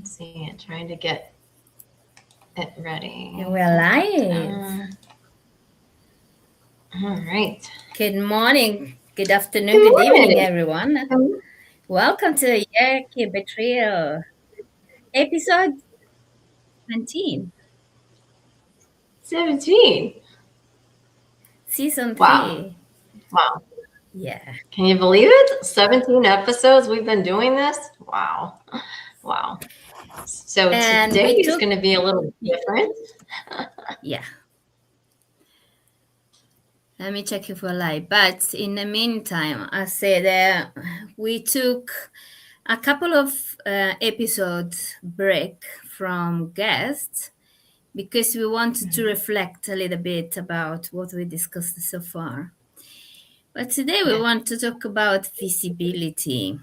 See it, trying to get it ready. And we're live. All right. Good morning, good afternoon, good evening, everyone. Welcome to Hierarchy Betrayal, episode 17, 17. season Wow. 3. Wow. Yeah. Can you believe it? 17 episodes we've been doing this? Wow. Wow. So And today we is going to be a little different. Yeah. Let me check if we're live. But in the meantime, I said we took a couple of episodes break from guests because we wanted to reflect a little bit about what we discussed so far. But today we want to talk about visibility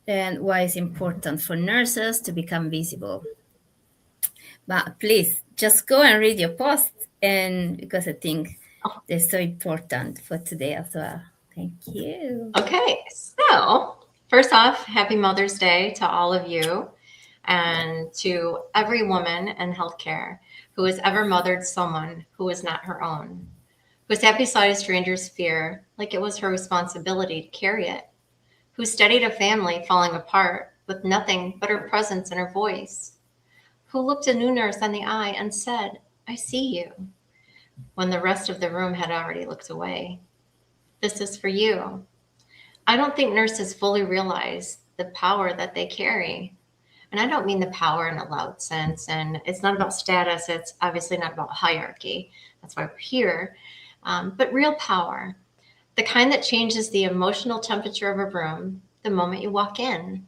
and why it's important for nurses to become visible. But please just go and read your post, and because I think they're so important for today as well. Thank you. Okay, so first off, happy Mother's Day to all of you and to every woman in healthcare who has ever mothered someone who was not her own, who sat beside a stranger's fear like it was her responsibility to carry it, who studied a family falling apart with nothing but her presence and her voice, who looked a new nurse in the eye and said, "I see you," when the rest of the room had already looked away. This is for you. I don't think nurses fully realize the power that they carry. And I don't mean the power in a loud sense. And it's not about status. It's obviously not about hierarchy. That's why we're here. But real power, the kind that changes the emotional temperature of a room the moment you walk in.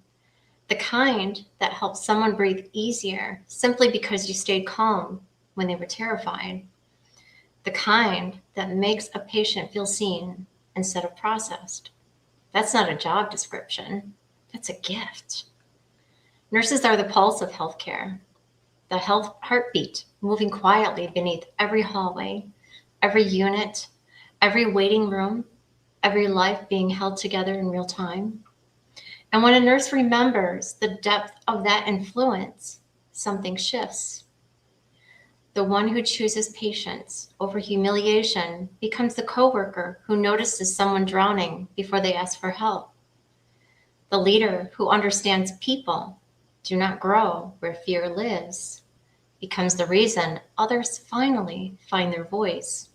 The kind that helps someone breathe easier simply because you stayed calm when they were terrified. The kind that makes a patient feel seen instead of processed. That's not a job description. That's a gift. Nurses are the pulse of healthcare, the health heartbeat moving quietly beneath every hallway, every unit, every waiting room, every life being held together in real time. And when a nurse remembers the depth of that influence, something shifts. The one who chooses patience over humiliation becomes the coworker who notices someone drowning before they ask for help. The leader who understands people do not grow where fear lives becomes the reason others finally find their voice.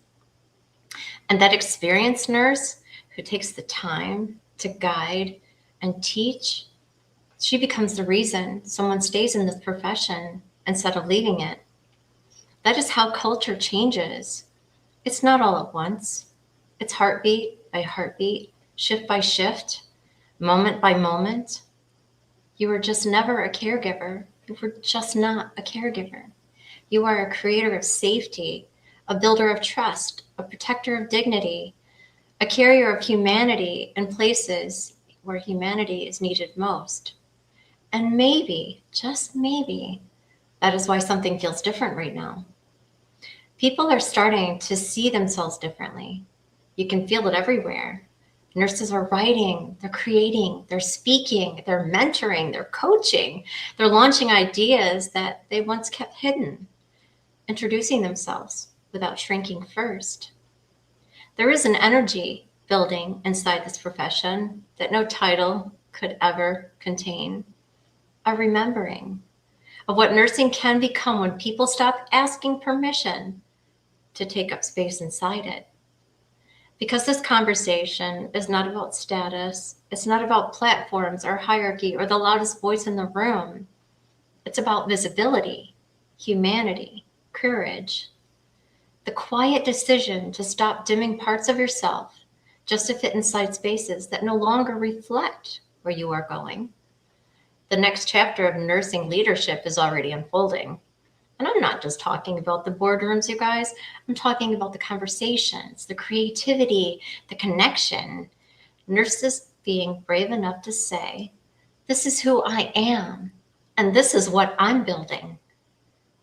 And that experienced nurse who takes the time to guide and teach, she becomes the reason someone stays in this profession instead of leaving it. That is how culture changes. It's not all at once. It's heartbeat by heartbeat, shift by shift, moment by moment. You were just never a caregiver. You were just not a caregiver. You are a creator of safety, a builder of trust, a protector of dignity, a carrier of humanity in places where humanity is needed most. And maybe, just maybe, that is why something feels different right now. People are starting to see themselves differently. You can feel it everywhere. Nurses are writing, they're creating, they're speaking, they're mentoring, they're coaching, they're launching ideas that they once kept hidden, introducing themselves without shrinking first. There is an energy building inside this profession that no title could ever contain. A remembering of what nursing can become when people stop asking permission to take up space inside it. Because this conversation is not about status, it's not about platforms or hierarchy or the loudest voice in the room. It's about visibility, humanity, courage, the quiet decision to stop dimming parts of yourself just to fit inside spaces that no longer reflect where you are going. The next chapter of nursing leadership is already unfolding. And I'm not just talking about the boardrooms, you guys. I'm talking about the conversations, the creativity, the connection. Nurses being brave enough to say, this is who I am, and this is what I'm building.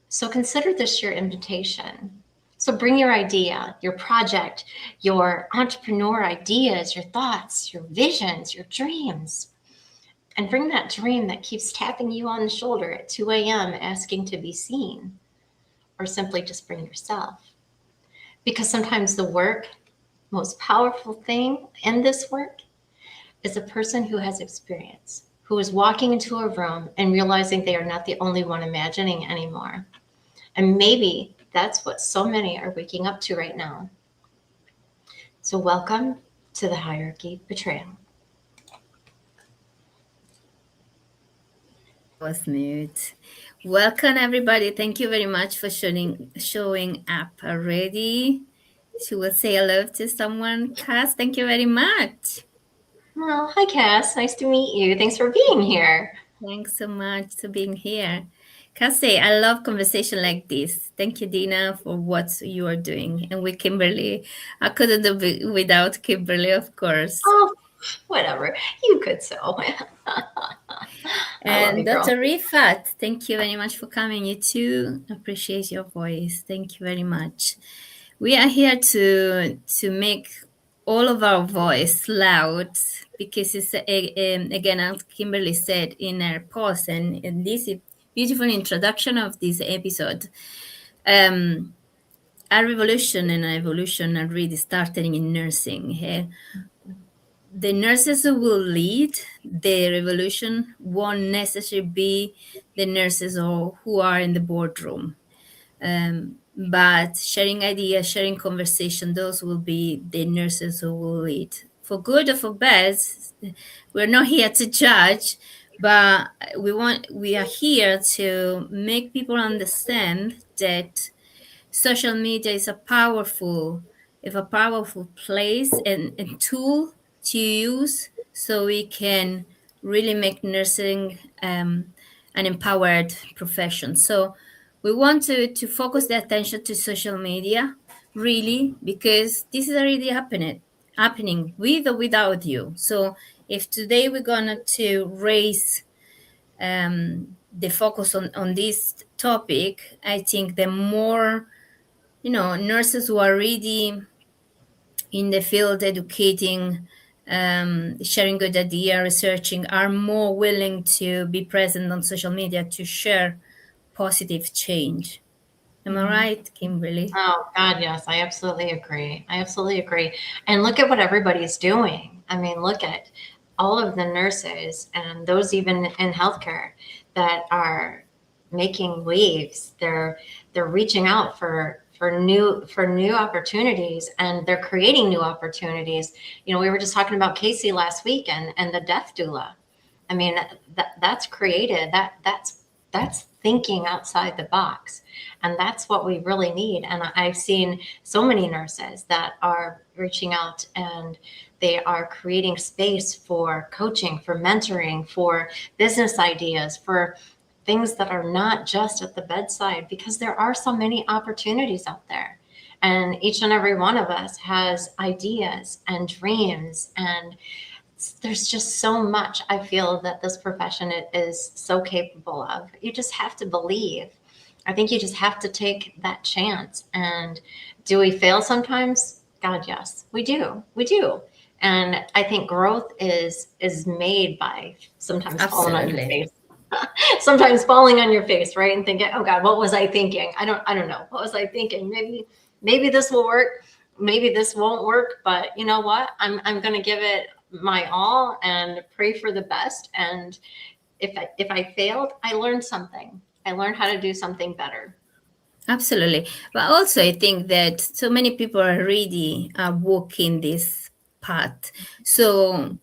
So consider this your invitation. So bring your idea, your project, your entrepreneur ideas, your thoughts, your visions, your dreams. and bring that dream that keeps tapping you on the shoulder at 2 a.m. asking to be seen, or simply just bring yourself. Because sometimes the most powerful thing in this work is a person who has experience, who is walking into a room and realizing they are not the only one imagining anymore. And maybe that's what so many are waking up to right now. So welcome to the Hierarchy Betrayal. I was mute. Welcome, everybody. Thank you very much for showing up already. She will say hello to someone. Cass, thank you very much. Well, hi, Cass. Nice to meet you. Thanks for being here. Thanks so much for being here. Cassie, I love conversation like this. Thank you, Dina, for what you are doing. And with Kimberly, I couldn't do it without Kimberly, of course. Oh, whatever. You could so. And Dr. Rifat, thank you very much for coming. You too appreciate your voice. Thank you very much. We are here to make all of our voice loud, because it's again, as Kimberly said in her post and in this beautiful introduction of this episode, a revolution and an evolution are really starting in nursing. The nurses who will lead the revolution won't necessarily be the nurses who are in the boardroom. But sharing ideas, sharing conversation, those will be the nurses who will lead. For good or for bad, we're not here to judge, but we are here to make people understand that social media is a powerful place and tool to use, so we can really make nursing an empowered profession. So we want to focus the attention to social media, really, because this is already happening with or without you. So if today we're gonna to raise the focus on this topic, I think the more nurses who are really in the field educating, sharing good idea, researching, are more willing to be present on social media to share positive change. Am I right, Kimberly? Oh, God, yes. I absolutely agree. And look at what everybody's doing. I mean, look at all of the nurses and those even in healthcare that are making waves. They're reaching out for new opportunities, and they're creating new opportunities. We were just talking about Casey last week and the death doula. I mean, that's created. That's thinking outside the box. And that's what we really need. And I've seen so many nurses that are reaching out, and they are creating space for coaching, for mentoring, for business ideas, for things that are not just at the bedside, because there are so many opportunities out there. And each and every one of us has ideas and dreams, and there's just so much I feel that this profession is so capable of. You just have to believe. I think you just have to take that chance. And do we fail sometimes? God, yes, we do. And I think growth is made by sometimes falling on your face. Sometimes falling on your face, right? And thinking, oh God, what was I thinking? I don't know. What was I thinking? Maybe this will work. Maybe this won't work. But you know what? I'm going to give it my all and pray for the best. And if I failed, I learned something. I learned how to do something better. Absolutely. But also, I think that so many people are really walking this path. So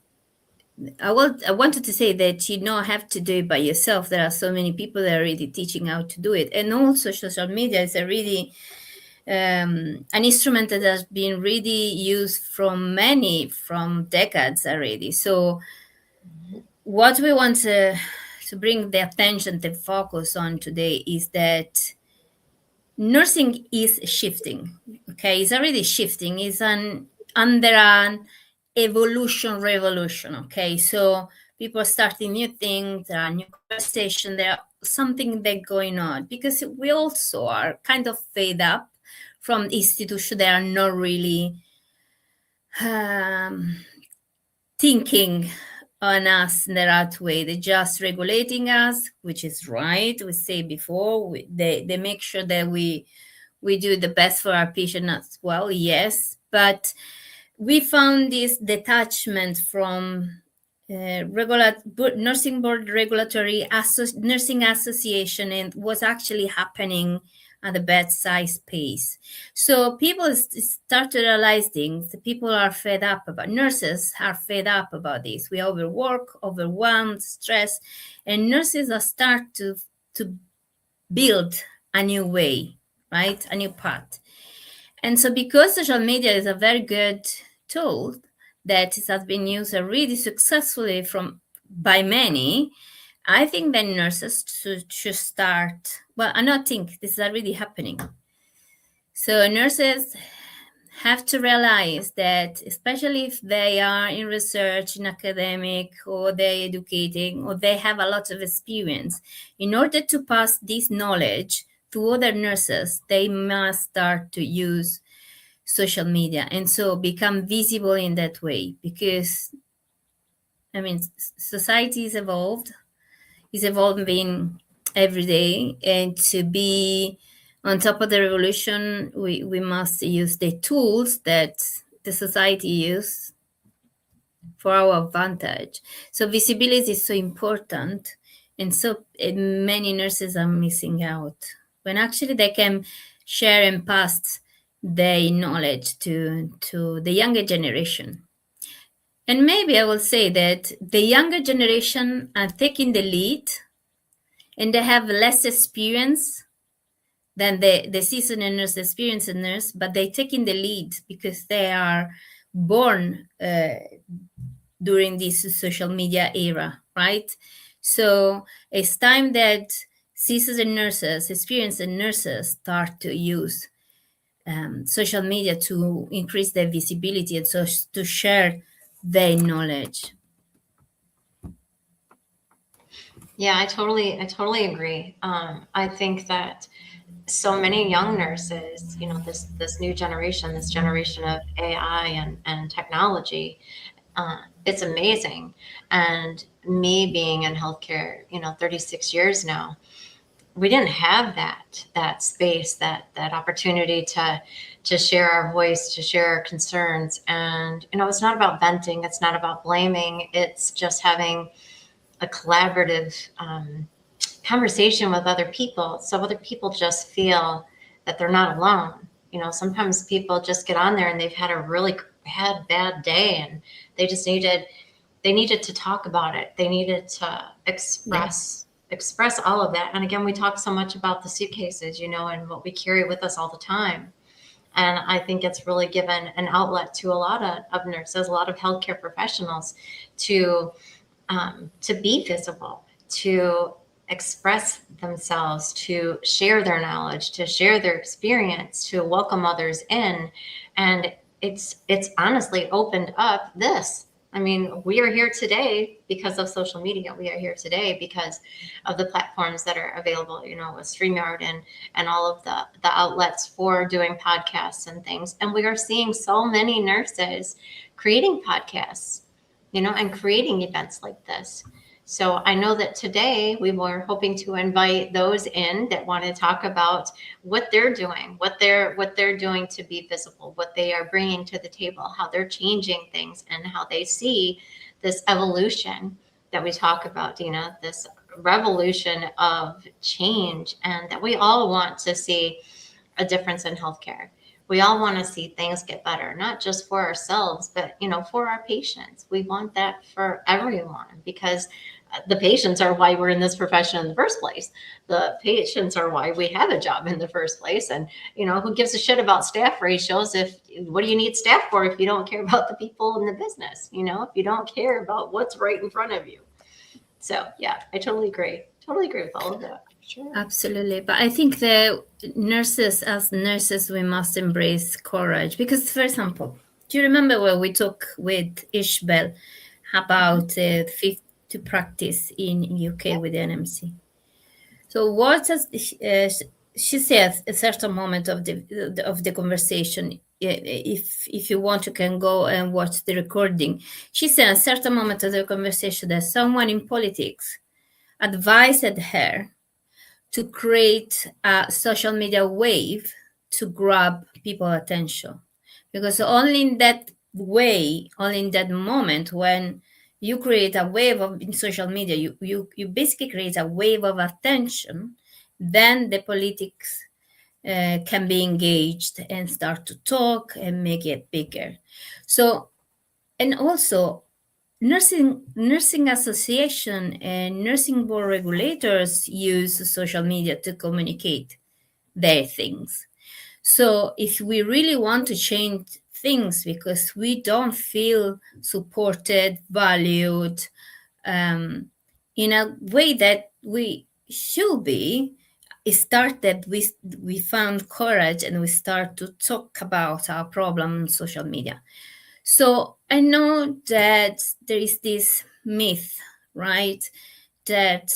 I wanted to say that you don't have to do it by yourself. There are so many people that are really teaching how to do it. And also, social media is a really an instrument that has been really used from decades already. So what we want to bring the attention, the focus on today is that nursing is shifting. Okay, it's already shifting. It's under an revolution. Okay, so people are starting new things. There are new conversations. There are something that going on, because we also are kind of fed up from institutions that are not really thinking on us in the right way. They're just regulating us, which is right. We say before, they make sure that we do the best for our patient as well, yes. But we found this detachment from nursing board regulatory nursing association, and what's actually happening at the bedside space. So people start to realize things. People are fed up about, nurses are fed up about this. We overwork, overwhelmed, stress, and nurses are start to build a new way, right? A new path. And so because social media is a very good tool that has been used really successfully by many, I think that nurses should start. Well, I don't think this is already happening. So nurses have to realize that, especially if they are in research, in academic, or they're educating, or they have a lot of experience, in order to pass this knowledge to other nurses, they must start to use social media and so become visible in that way. Because, I mean, society is evolving every day, and to be on top of the revolution, we must use the tools that the society use for our advantage. So visibility is so important, and so many nurses are missing out when actually they can share and pass their knowledge to the younger generation. And maybe I will say that the younger generation are taking the lead, and they have less experience than the seasoned nurse, experienced nurse, but they taking the lead because they are born during this social media era, right? So it's time that seasoned nurses, experienced nurses start to use social media to increase their visibility and so to share their knowledge. Yeah, I totally agree. I think that so many young nurses, this new generation, this generation of AI and technology, it's amazing. And me being in healthcare, 36 years now, we didn't have that space, that opportunity to share our voice, to share our concerns. And it's not about venting, it's not about blaming, it's just having a collaborative conversation with other people, so other people just feel that they're not alone. Sometimes people just get on there and they've had a really bad day, and they just needed to talk about it. They needed to express all of that. And again, we talk so much about the suitcases, and what we carry with us all the time. And I think it's really given an outlet to a lot of nurses, a lot of healthcare professionals to be visible, to express themselves, to share their knowledge, to share their experience, to welcome others in. And it's honestly opened up this. I mean, we are here today because of social media. We are here today because of the platforms that are available, with StreamYard and all of the outlets for doing podcasts and things. And we are seeing so many nurses creating podcasts, and creating events like this. So I know that today we were hoping to invite those in that want to talk about what they're doing, what they're doing to be visible, what they are bringing to the table, how they're changing things, and how they see this evolution that we talk about, Dina, this revolution of change, and that we all want to see a difference in healthcare. We all want to see things get better, not just for ourselves, but, for our patients. We want that for everyone, because the patients are why we're in this profession in the first place. The patients are why we have a job in the first place. And, who gives a shit about staff ratios? What do you need staff for if you don't care about the people in the business? If you don't care about what's right in front of you. So, yeah, I totally agree. Totally agree with all of that. Sure. Absolutely. But I think that as nurses, we must embrace courage. Because, for example, do you remember when we talked with Ishbel about fit to practice in UK with NMC? So what she said at a certain moment of the conversation, if you want, you can go and watch the recording. She said at a certain moment of the conversation that someone in politics advised her to create a social media wave to grab people's attention. Because only in that way, only in that moment when you create a wave of in social media, you basically create a wave of attention, then the politics can be engaged and start to talk and make it bigger. So, and also nursing association and nursing board regulators use social media to communicate their things. So if we really want to change things because we don't feel supported, valued, in a way that we should be, it started we found courage and we start to talk about our problem on social media. So I know that there is this myth, right, that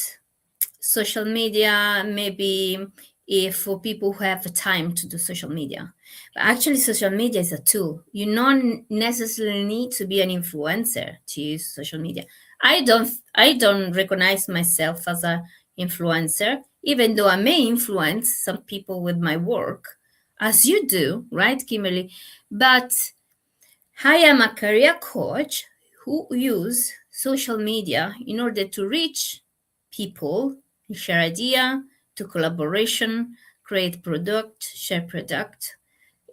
social media maybe if for people who have the time to do social media. But actually social media is a tool. You don't necessarily need to be an influencer to use social media. I don't recognize myself as an influencer, even though I may influence some people with my work, as you do, right, Kimberly? But I am a career coach who use social media in order to reach people, share idea, to collaboration, create product,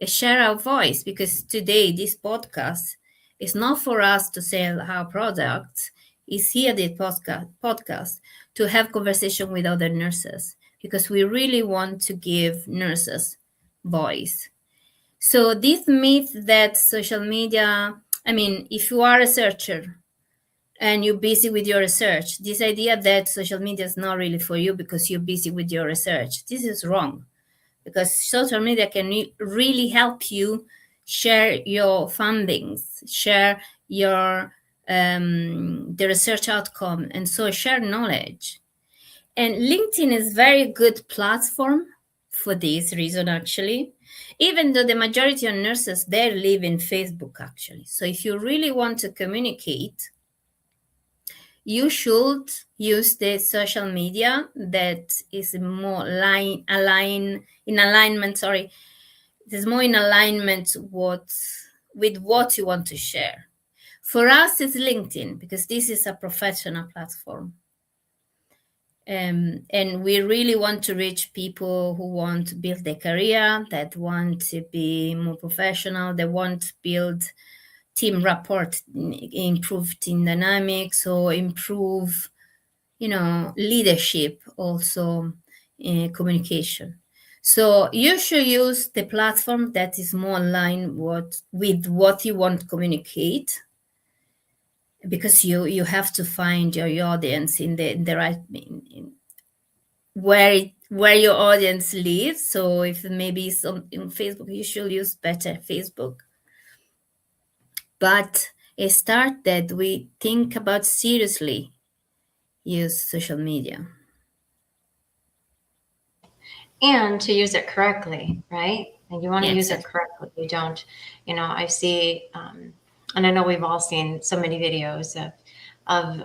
share our voice. Because today this podcast is not for us to sell our products. It's here the podcast to have conversation with other nurses because we really want to give nurses voice. So this myth that social media, I mean, if you are a researcher and you're busy with your research, this idea that social media is not really for you because you're busy with your research, this is wrong. Because social media can really help you share your findings, share your the research outcome, and so share knowledge. And LinkedIn is very good platform for this reason, actually, even though the majority of nurses there live in Facebook, actually. So if you really want to communicate, you should use the social media that is more in alignment with what you want to share. For us, it's LinkedIn because this is a professional platform. And we really want to reach people who want to build their career, that want to be more professional, they want to build team rapport, improve team dynamics, or improve, leadership, also communication. So you should use the platform that is more aligned with what you want to communicate, because you have to find your audience in the right where your audience lives. So if maybe some in Facebook, you should use better Facebook. But a start that we think about seriously use social media. And to use it correctly, right? And you want to Yeah, use it exactly. correctly. You don't, I see, and I know we've all seen so many videos of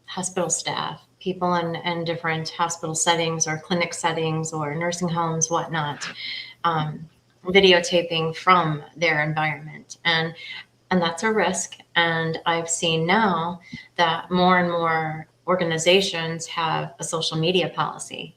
hospital staff, people in different hospital settings or clinic settings or nursing homes, whatnot, videotaping from their environment. And that's a risk. And I've seen now that more and more organizations have a social media policy.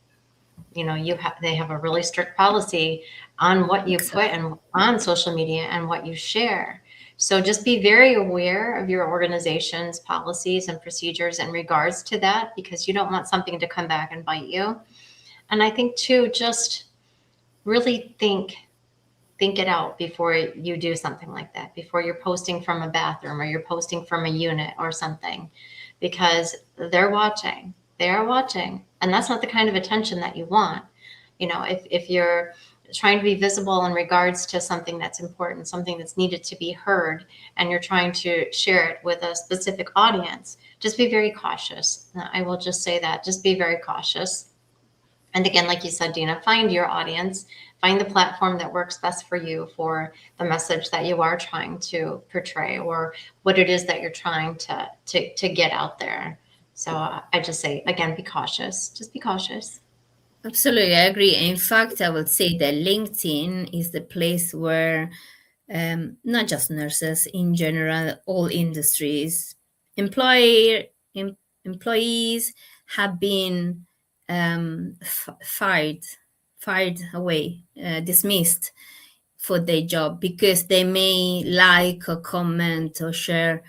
They have a really strict policy on what you put on social media and what you share. So just be very aware of your organization's policies and procedures in regards to that, because you don't want something to come back and bite you. And I think too, just really think it out before you do something like that, before you're posting from a bathroom or you're posting from a unit or something, because they're watching. They are watching. And that's not the kind of attention that you want. If you're trying to be visible in regards to something that's important, something that's needed to be heard, and you're trying to share it with a specific audience, just be very cautious. I will just say that, just be very cautious. And again, like you said, Dina, find your audience, find the platform that works best for you for the message that you are trying to portray or what it is that you're trying to get out there. So I just say, again, be cautious. Just be cautious. Absolutely, I agree. In fact, I would say that LinkedIn is the place where not just nurses, in general, all industries, employer, em, employees have been fired away, dismissed for their job because they may like or comment or share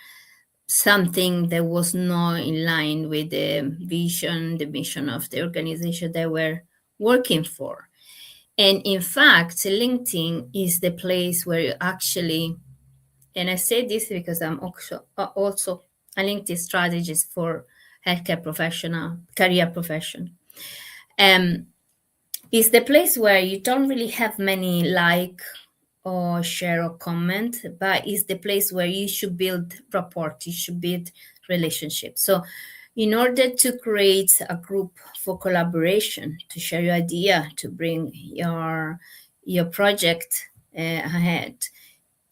something that was not in line with the vision, the mission of the organization they were working for. And in fact, LinkedIn is the place where you actually, and I say this because I'm also a LinkedIn strategist for healthcare professional, career profession. It's the place where you don't really have many like or share or comment, but it's the place where you should build rapport, you should build relationships. So in order to create a group for collaboration, to share your idea, to bring your project ahead,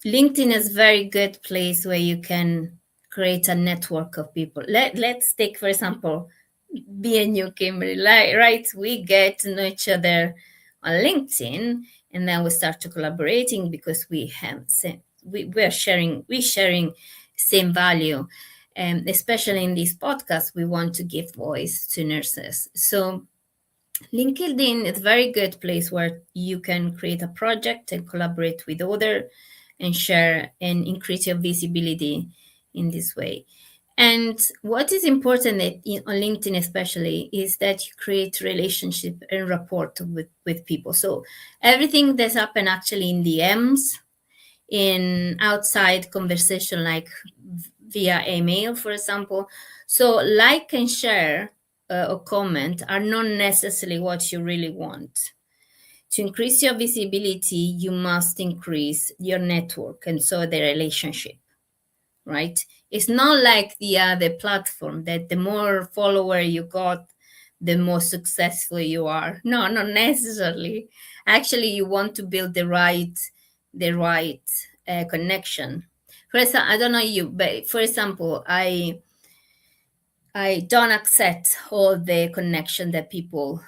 LinkedIn is a very good place where you can create a network of people. Let's take, for example, me and you, Kimberly, right? We get to know each other on LinkedIn, and then we start to collaborating because we're sharing same value. And especially in this podcast, we want to give voice to nurses. So LinkedIn is a very good place where you can create a project and collaborate with others and share and increase your visibility in this way. And what is important on LinkedIn especially is that you create relationship and rapport with people. So everything that's happened actually in DMs, in outside conversation like via email, for example. So like and share or comment are not necessarily what you really want. To increase your visibility, you must increase your network and so the relationship, right? It's not like the other platform that the more follower you got, the more successful you are. No, not necessarily. Actually, you want to build the right connection. For example, I don't know you, but for example, I don't accept all the connection that people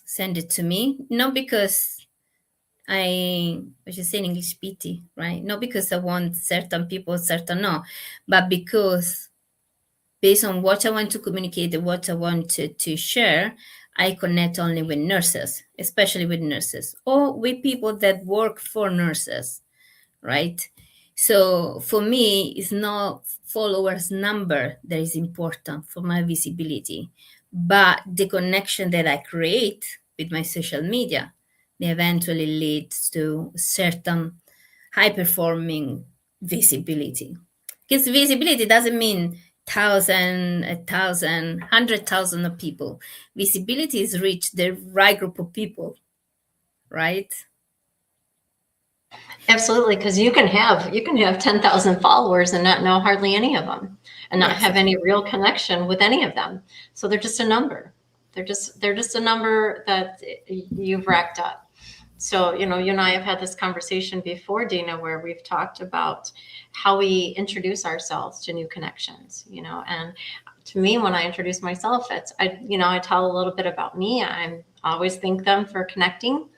send it to me. Not because which is in English, pity, right? Not because I want certain people, certain no, but because based on what I want to communicate and what I want to share, I connect only with nurses, especially with nurses or with people that work for nurses, right? So for me, it's not followers number that is important for my visibility, but the connection that I create with my social media, they eventually leads to certain high performing visibility. Because visibility doesn't mean 100,000 of people. Visibility is reach the right group of people, right? Absolutely, because you can have 10,000 followers and not know hardly any of them, and not have any real connection with any of them. So they're just a number. They're just a number that you've racked up. So you and I have had this conversation before, Dina, where we've talked about how we introduce ourselves to new connections. And to me, when I introduce myself, I tell a little bit about me. I always thank them for connecting,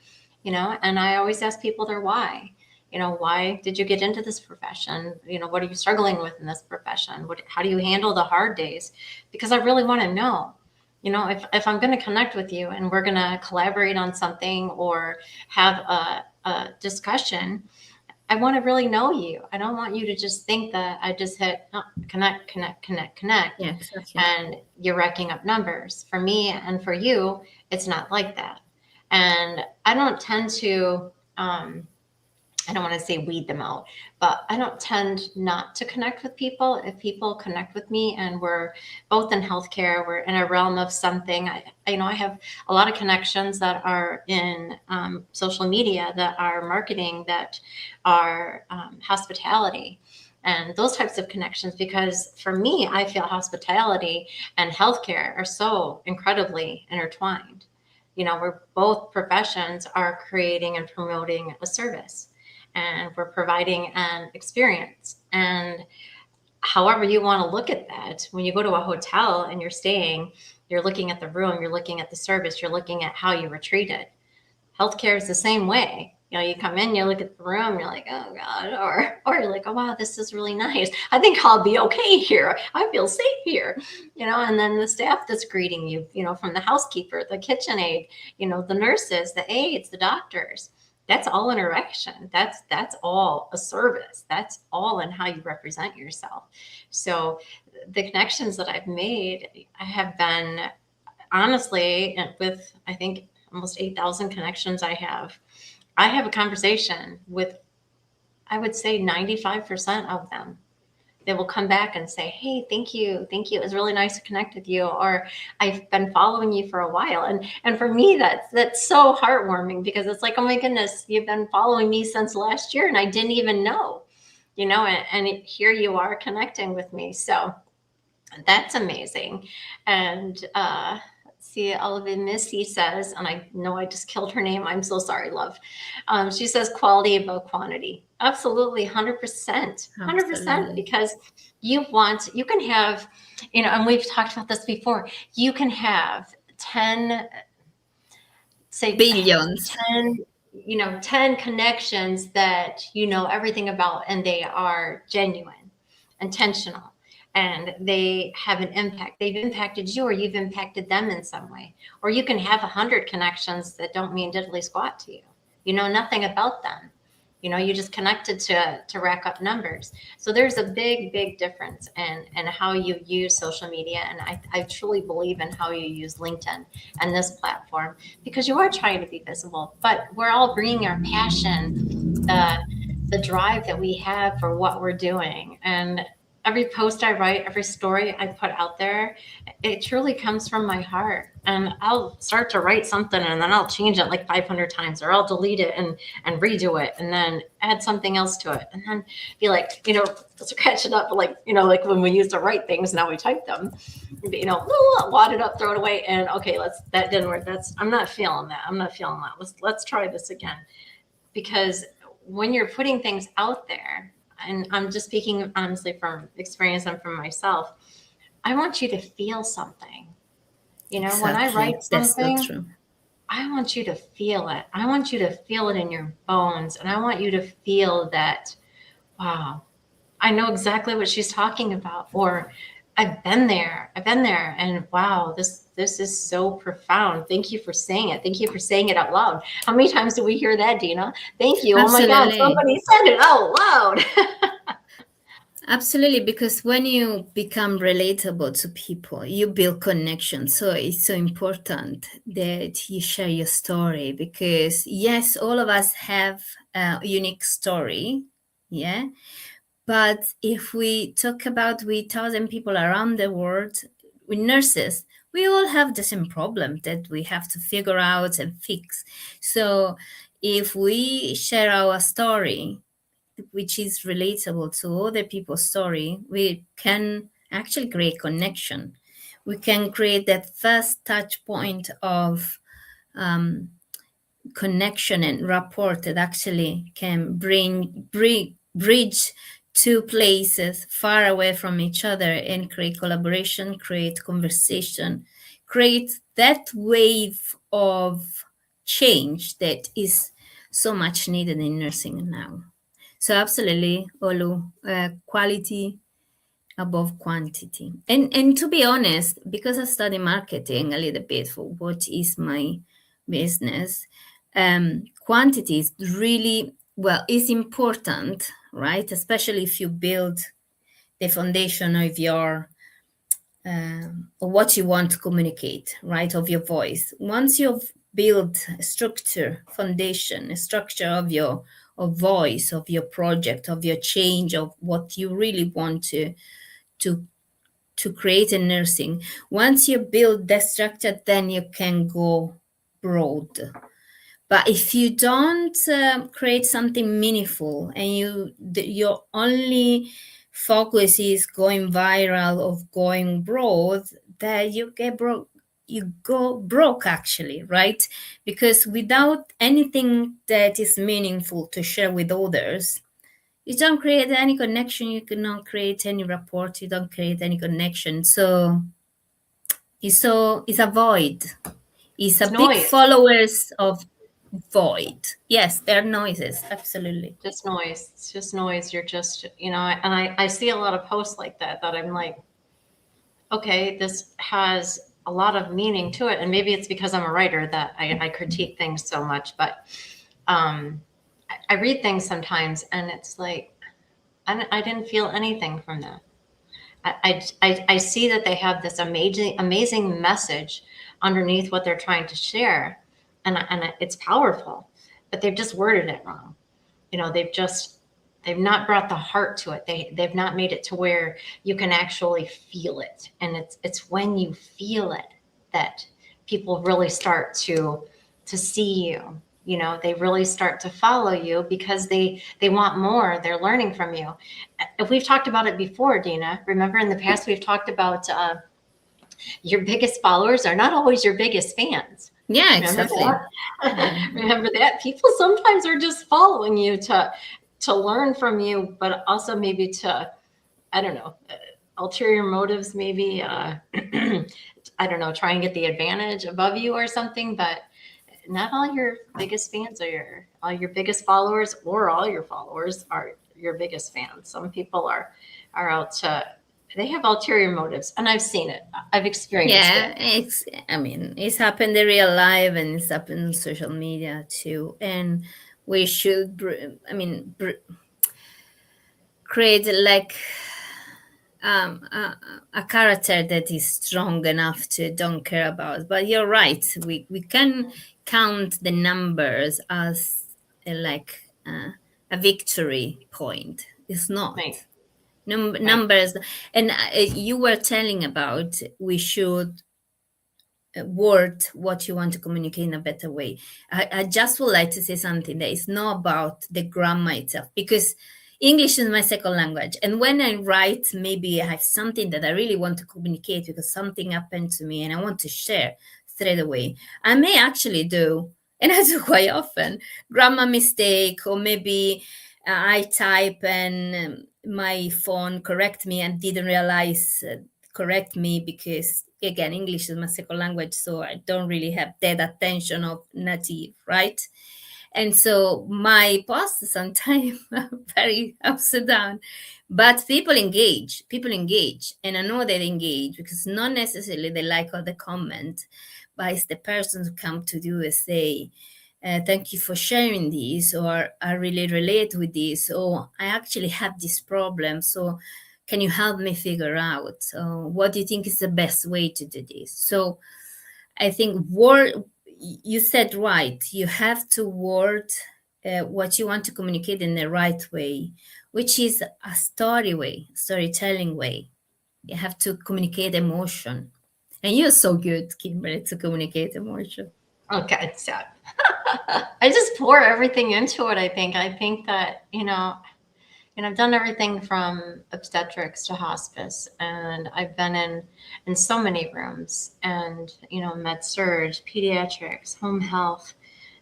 and I always ask people their why. Why did you get into this profession? What are you struggling with in this profession? How do you handle the hard days? Because I really want to know, if I'm going to connect with you and we're going to collaborate on something or have a discussion, I want to really know you. I don't want you to just think that I just hit connect. Yeah, exactly. And you're racking up numbers. For me and for you, it's not like that. And I don't tend to, I don't want to say weed them out, but I don't tend not to connect with people. If people connect with me and we're both in healthcare, we're in a realm of something. I have a lot of connections that are in social media, that are marketing, that are hospitality. and those types of connections. Because for me, I feel hospitality and healthcare are so incredibly intertwined. We're both professions are creating and promoting a service, and we're providing an experience. And however you want to look at that, when you go to a hotel and you're staying, you're looking at the room, you're looking at the service, you're looking at how you were treated. Healthcare is the same way. You come in, you look at the room, you're like, oh God, or you're like, oh wow, this is really nice. I think I'll be okay here. I feel safe here, and then the staff that's greeting you, from the housekeeper, the kitchen aide, the nurses, the aides, the doctors. That's all interaction. That's all a service. That's all in how you represent yourself. So the connections that I've made, I have been honestly with, I think, almost 8,000 connections I have a conversation with, I would say 95% of them. They will come back and say, hey, thank you. It was really nice to connect with you. Or I've been following you for a while. And for me, that's so heartwarming, because it's like, oh my goodness, you've been following me since last year and I didn't even know, and here you are connecting with me. So that's amazing. And see, Oliver Missy says, and I know I just killed her name. I'm so sorry, love. She says quality above quantity. Absolutely, 100%, 100%. Because you can have, and we've talked about this before. You can have 10, say billions, 10 connections that you know everything about, and they are genuine, intentional, and they have an impact. They've impacted you, or you've impacted them in some way. Or you can have 100 connections that don't mean diddly squat to you. You know nothing about them. You just connected to rack up numbers. So there's a big difference in how you use social media. And I truly believe in how you use LinkedIn and this platform, because you are trying to be visible, but we're all bringing our passion, the drive that we have for what we're doing. And every post I write, every story I put out there, it truly comes from my heart. And I'll start to write something and then I'll change it like 500 times, or I'll delete it and redo it and then add something else to it. And then be like, scratch it up, like when we used to write things, now we type them, wad it up, throw it away. And okay, that didn't work. I'm not feeling that. Let's try this again. Because when you're putting things out there, and I'm just speaking honestly from experience and from myself, I want you to feel something. Exactly. When I write something, so I want you to feel it. I want you to feel it in your bones. And I want you to feel that, wow, I know exactly what she's talking about. Or I've been there. And wow, this is so profound. Thank you for saying it. Thank you for saying it out loud. How many times do we hear that, Dina? Thank you. Absolutely. Oh my God, somebody said it out loud. Absolutely, because when you become relatable to people, you build connection. So it's so important that you share your story, because yes, all of us have a unique story. Yeah. But if we talk about with 1,000 people around the world, with nurses, we all have the same problem that we have to figure out and fix. So if we share our story, which is relatable to other people's story, we can actually create connection. We can create that first touch point of connection and rapport that actually can bridge two places far away from each other and create collaboration, create conversation, create that wave of change that is so much needed in nursing now. So absolutely, Olu, quality above quantity. And to be honest, because I study marketing a little bit for what is my business, quantity is really, is important, right? Especially if you build the foundation of your of what you want to communicate, right? Of your voice. Once you've built a structure, foundation, a structure of your voice, of your project, of your change, of what you really want to create in nursing. Once you build that structure, then you can go broad. But if you don't create something meaningful, and your only focus is going viral or going broad, that you get broke. You go broke, actually, right? Because without anything that is meaningful to share with others, you don't create any connection. You cannot create any rapport. You don't create any connection. So it's a void. It's a It's big noise, followers of void. Yes, they're noises. Absolutely. just noise. It's just noise. You're just, and I see a lot of posts like that I'm like, okay, this has a lot of meaning to it. And maybe it's because I'm a writer that I critique things so much, but I read things sometimes and it's like, I didn't feel anything from that. I see that they have this amazing message underneath what they're trying to share, and it's powerful, but they've just worded it wrong. They've not brought the heart to it. They've not made it to where you can actually feel it, and it's when you feel it that people really start to see you. They really start to follow you because they want more. They're learning from you. If we've talked about it before, Dina, remember in the past we've talked about your biggest followers are not always your biggest fans. Yeah, Remember exactly. that? Remember that? People sometimes are just following you to learn from you, but also maybe to, I don't know, ulterior motives, maybe, I don't know, try and get the advantage above you or something, but not all your biggest fans are all your biggest followers, or all your followers are your biggest fans. Some people are out to, they have ulterior motives, and I've seen it. I've experienced Yeah, it. it's happened in real life, and it's happened on social media too. And we should, create like a character that is strong enough to don't care about. But you're right. We can count the numbers as a victory point. It's not. Right. Numbers. And you were telling about we should word what you want to communicate in a better way. I just would like to say something that is not about the grammar itself, because English is my second language. And when I write, maybe I have something that I really want to communicate because something happened to me and I want to share straight away. I may actually do, and I do quite often, grammar mistake, or maybe I type and my phone correct me and didn't realize correct me, because again, English is my second language, so I don't really have that attention of native, right? And so my posts sometimes are very upside down, but people engage, and I know they engage because not necessarily they like all the comment, but it's the person who come to you and say, thank you for sharing this, or I really relate with this, or I actually have this problem, so can you help me figure out what do you think is the best way to do this? So I think you said right. You have to word what you want to communicate in the right way, which is a storytelling way. You have to communicate emotion. And you're so good, Kimberly, to communicate emotion. Okay, so I just pour everything into it. I think that, and I've done everything from obstetrics to hospice, and I've been in so many rooms, and med surg, pediatrics, home health,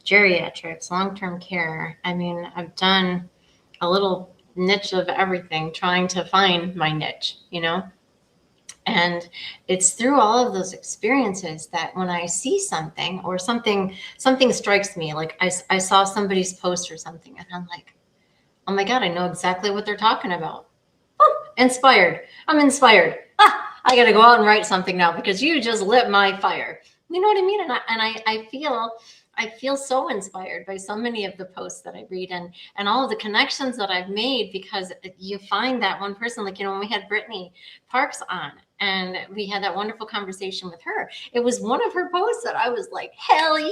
geriatrics, long-term care. I mean, I've done a little niche of everything, trying to find my niche, and it's through all of those experiences that when I see something, or something strikes me, like I saw somebody's post or something, and I'm like, oh my God, I know exactly what they're talking about. Oh, inspired. I'm inspired. I got to go out and write something now because you just lit my fire. You know what I mean? And I feel so inspired by so many of the posts that I read, and all of the connections that I've made, because you find that one person, like, when we had Brittany Parks on and we had that wonderful conversation with her, it was one of her posts that I was like, hell yeah,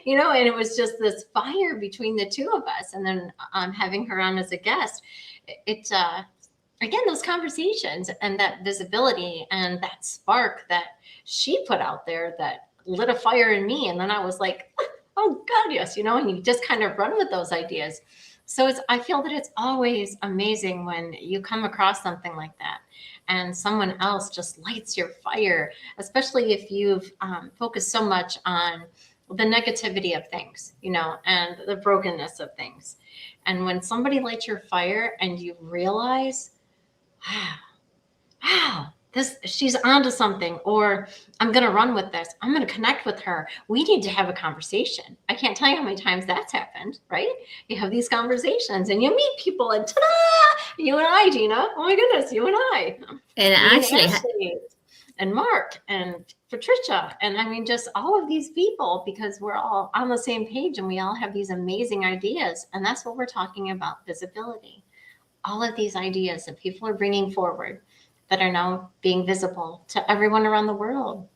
and it was just this fire between the two of us. And then having her on as a guest, it again, those conversations and that visibility and that spark that she put out there that lit a fire in me. And then I was like, oh God, yes, and you just kind of run with those ideas. So I feel that it's always amazing when you come across something like that and someone else just lights your fire, especially if you've focused so much on the negativity of things, and the brokenness of things. And when somebody lights your fire and you realize, wow, she's onto something, or I'm going to run with this. I'm going to connect with her. We need to have a conversation. I can't tell you how many times that's happened, right? You have these conversations and you meet people and ta-da, you and I, Dina. Oh my goodness, you and I. And actually, and Ashley and Mark and Patricia. And I mean, just all of these people, because we're all on the same page and we all have these amazing ideas. And that's what we're talking about, visibility. All of these ideas that people are bringing forward that are now being visible to everyone around the world.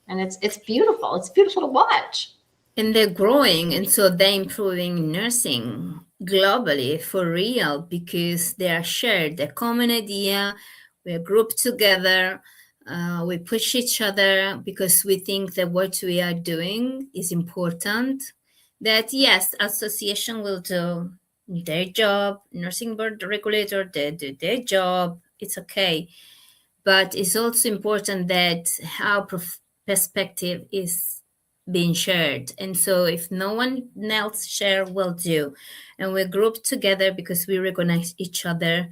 And it's beautiful. It's beautiful to watch. And they're growing, and so they're improving nursing globally for real, because they are shared, a common idea. We're grouped together. We push each other because we think that what we are doing is important. That yes, association will do their job, nursing board regulator, they do their job. It's okay. But it's also important that our perspective is being shared. And so if no one else share, will do. And we're grouped together because we recognize each other.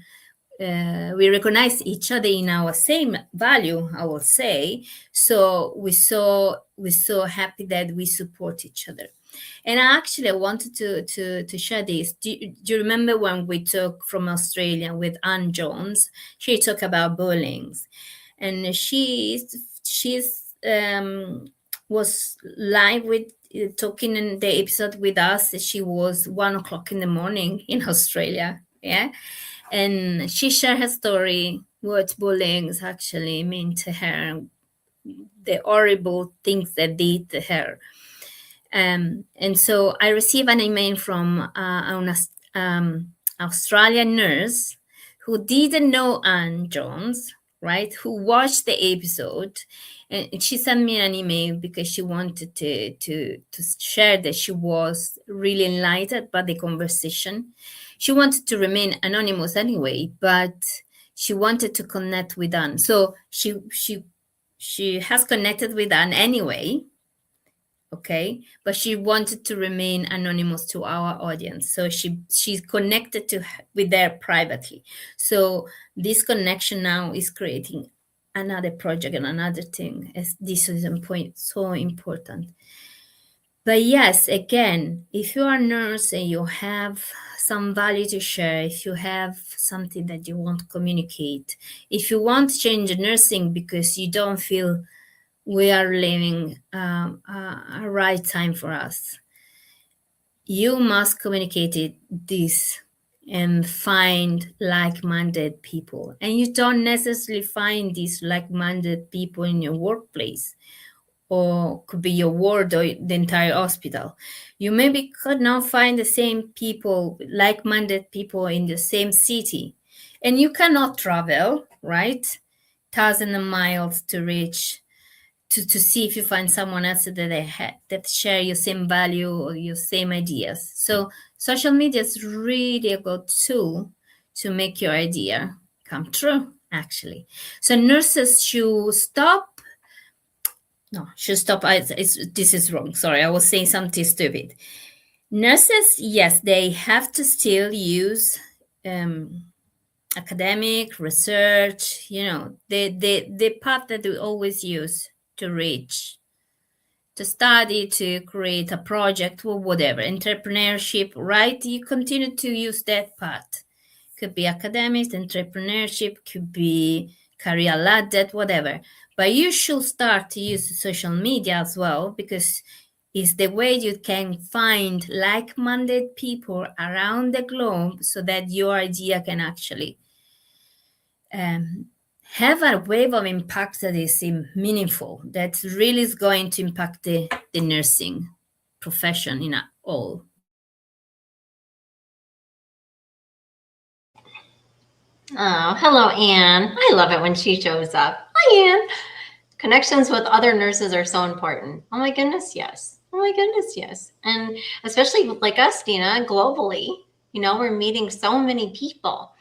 We recognize each other in our same value, I will say. So we're so happy that we support each other. And I wanted to share this. Do you remember when we talked from Australia with Anne Jones? She talked about bullying, and she's was live with talking in the episode with us. She was 1:00 in the morning in Australia, yeah, and she shared her story, what bullying actually mean to her, the horrible things that did to her. And so I received an email from an Australian nurse who didn't know Anne Jones, right? Who watched the episode, and she sent me an email because she wanted to share that she was really enlightened by the conversation. She wanted to remain anonymous anyway, but she wanted to connect with Anne. So she has connected with Anne anyway. Okay, but she wanted to remain anonymous to our audience, so she's connected with her privately. So this connection now is creating another project and another thing, as this is so important. But yes, again, if you are a nurse and you have some value to share, if you have something that you want to communicate, if you want to change nursing because you don't feel we are living a right time for us, you must communicate this and find like-minded people. And you don't necessarily find these like-minded people in your workplace, or could be your ward or the entire hospital. You maybe could not find the same people, like-minded people in the same city. And you cannot travel, right, thousands of miles to reach to see if you find someone else that share your same value or your same ideas. So social media is really a good tool to make your idea come true, actually. So nurses should stop. This is wrong. Sorry, I was saying something stupid. Nurses, yes, they have to still use academic research, the path that we always use to reach, to study, to create a project or whatever, entrepreneurship, right? You continue to use that path. Could be academics, entrepreneurship, could be career ladder, whatever. But you should start to use social media as well, because it's the way you can find like-minded people around the globe so that your idea can actually have a wave of impact that is meaningful, that really is going to impact the nursing profession in all. Oh, hello, Anne. I love it when she shows up. Hi, Anne. Connections with other nurses are so important. Oh my goodness, yes. Oh my goodness, yes. And especially like us, Dina, globally, we're meeting so many people.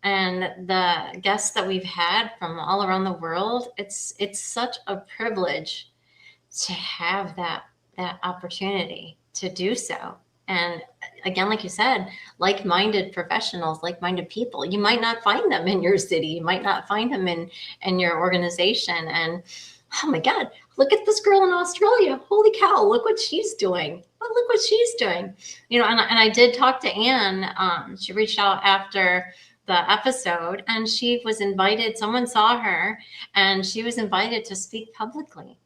And the guests that we've had from all around the world, it's such a privilege to have that opportunity to do so. And again, like you said, like-minded professionals, like-minded people. You might not find them in your city. You might not find them in your organization. And oh my God, look at this girl in Australia. Holy cow, look what she's doing. Oh, look what she's doing. And I did talk to Anne. She reached out after the episode, and she was invited. Someone saw her, and she was invited to speak publicly,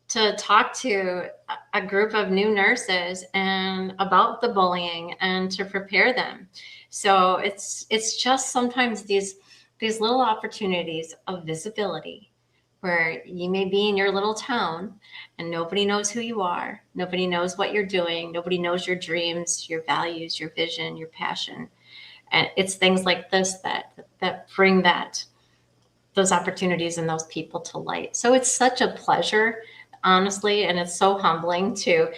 to talk to a group of new nurses and about the bullying and to prepare them. So it's just sometimes these little opportunities of visibility where you may be in your little town and nobody knows who you are, nobody knows what you're doing, nobody knows your dreams, your values, your vision, your passion. And it's things like this that bring those opportunities and those people to light. So it's such a pleasure, honestly, and it's so humbling to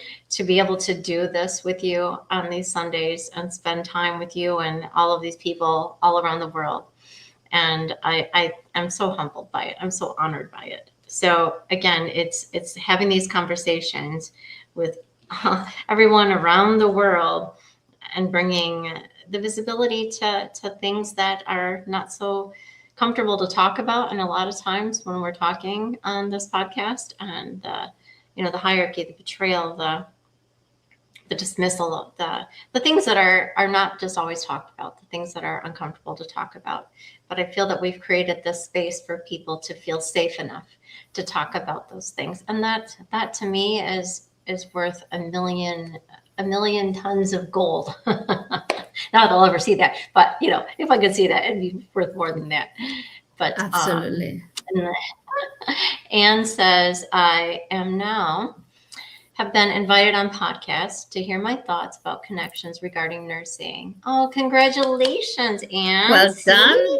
be able to do this with you on these Sundays and spend time with you and all of these people all around the world. And I am so humbled by it. I'm so honored by it. So again, it's having these conversations with everyone around the world and bringing the visibility to things that are not so comfortable to talk about. And a lot of times when we're talking on this podcast, and the hierarchy, the betrayal, the dismissal, the things that are not just always talked about, the things that are uncomfortable to talk about. But I feel that we've created this space for people to feel safe enough to talk about those things. And that to me is worth a million tons of gold. Not that I'll ever see that, but if I could see that, it'd be worth more than that. But Absolutely. Anne says, I am now have been invited on podcasts to hear my thoughts about connections regarding nursing. Oh, congratulations, Anne. Well done.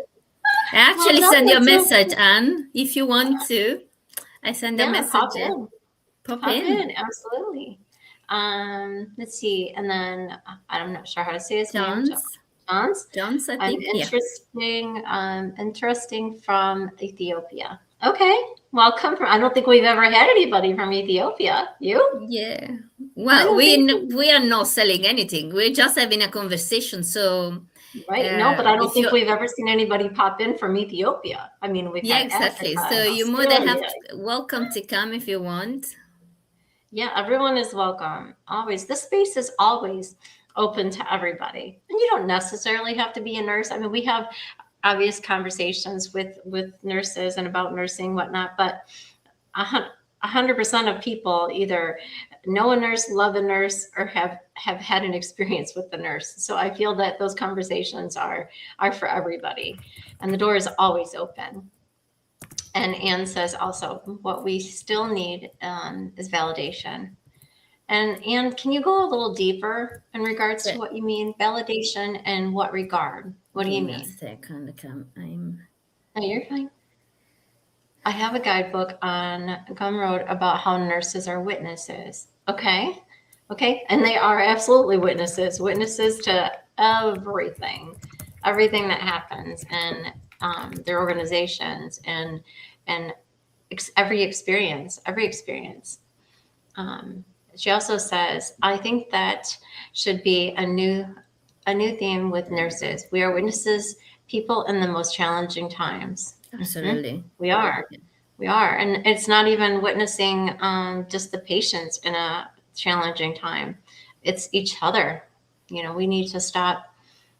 I actually send you a Well, message, Anne, if you want to. I send a message. Pop in, absolutely. Let's see, and then I'm not sure how to say his name. John's, I think. Interesting from Ethiopia. Okay, welcome. I don't think we've ever had anybody from Ethiopia. You? Yeah. Well, we are not selling anything. We're just having a conversation. So. Right. No, but I don't think we've ever seen anybody pop in from Ethiopia. I mean, we've had exactly. Africa, so you're more than welcome to come if you want. Yeah, everyone is welcome. Always. This space is always open to everybody. And you don't necessarily have to be a nurse. I mean, we have obvious conversations with nurses and about nursing, whatnot, but 100% of people either know a nurse, love a nurse, or have had an experience with the nurse. So I feel that those conversations are for everybody, and the door is always open. And Anne says also, what we still need is validation. And Anne, can you go a little deeper in regards to what you mean? Validation and what regard? What do you mean? A second. Oh, you're fine. I have a guidebook on Gumroad about how nurses are witnesses. Okay. And they are absolutely witnesses to everything that happens in their organizations and every experience. She also says, I think that should be a new theme with nurses. We are witnesses, people in the most challenging times. Absolutely. We are. And it's not even witnessing just the patients in a challenging time. It's each other. We need to stop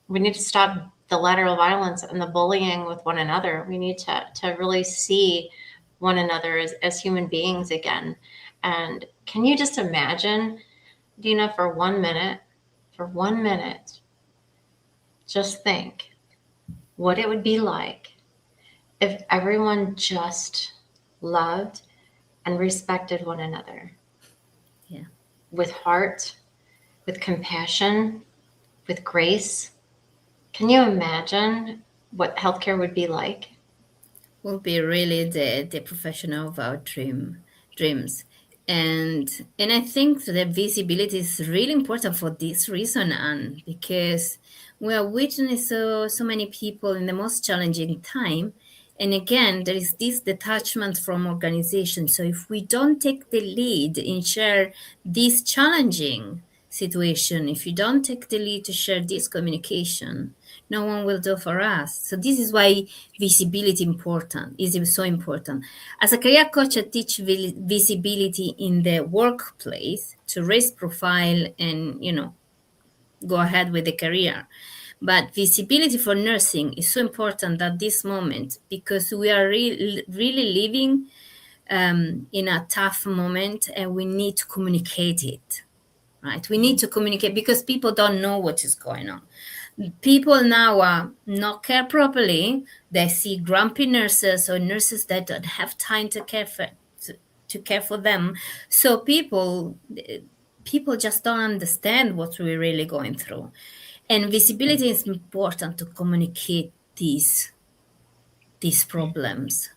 the lateral violence and the bullying with one another. We need to really see one another as human beings again. And can you just imagine, Dina, for 1 minute, just think what it would be like if everyone just loved and respected one another. Yeah. With heart, with compassion, with grace. Can you imagine what healthcare would be like? Will be really the professional of our dreams. And I think that visibility is really important for this reason, Anne, because we are witnessing so many people in the most challenging time. And again, there is this detachment from organization. So if we don't take the lead in share this challenging situation, if you don't take the lead to share this communication, no one will do for us. So this is why visibility is so important. As a career coach, I teach visibility in the workplace to raise profile and, go ahead with the career. But visibility for nursing is so important at this moment because we are really living in a tough moment and we need to communicate it, right? We need to communicate because people don't know what is going on. People now are not care properly. They see grumpy nurses or nurses that don't have time to care for them. So people just don't understand what we're really going through. And visibility is important to communicate these problems.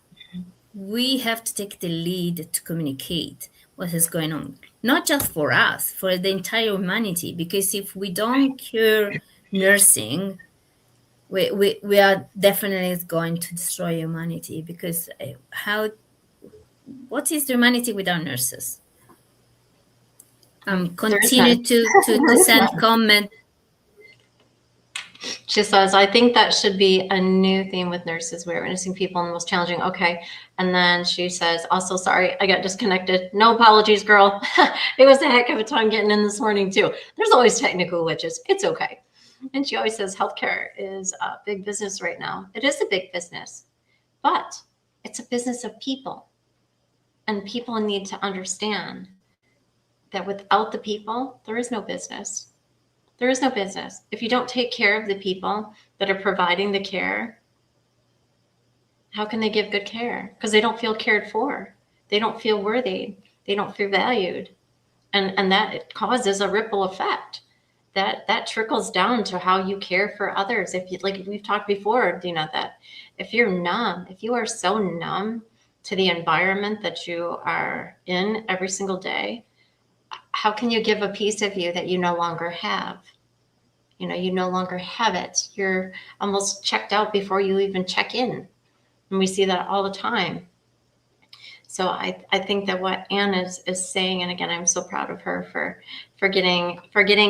We have to take the lead to communicate what is going on, not just for us, for the entire humanity. Because if we don't cure nursing, we are definitely going to destroy humanity. Because what is humanity without nurses? Continue to send comment. She says, I think that should be a new theme with nurses. We're witnessing people in the most challenging. Okay. And then she says, also, sorry, I got disconnected. No apologies, girl. It was a heck of a time getting in this morning, too. There's always technical glitches. It's okay. And she always says, healthcare is a big business right now. It is a big business, but it's a business of people. And people need to understand that without the people, there is no business. There is no business. If you don't take care of the people that are providing the care, how can they give good care? Because they don't feel cared for. They don't feel worthy. They don't feel valued. And that causes a ripple effect. That trickles down to how you care for others. If you, like we've talked before, Dina, that if you're numb, if you are so numb to the environment that you are in every single day, how can you give a piece of you that you no longer have? You no longer have it. You're almost checked out before you even check in. And we see that all the time. So I think that what Anne is saying, and again, I'm so proud of her for getting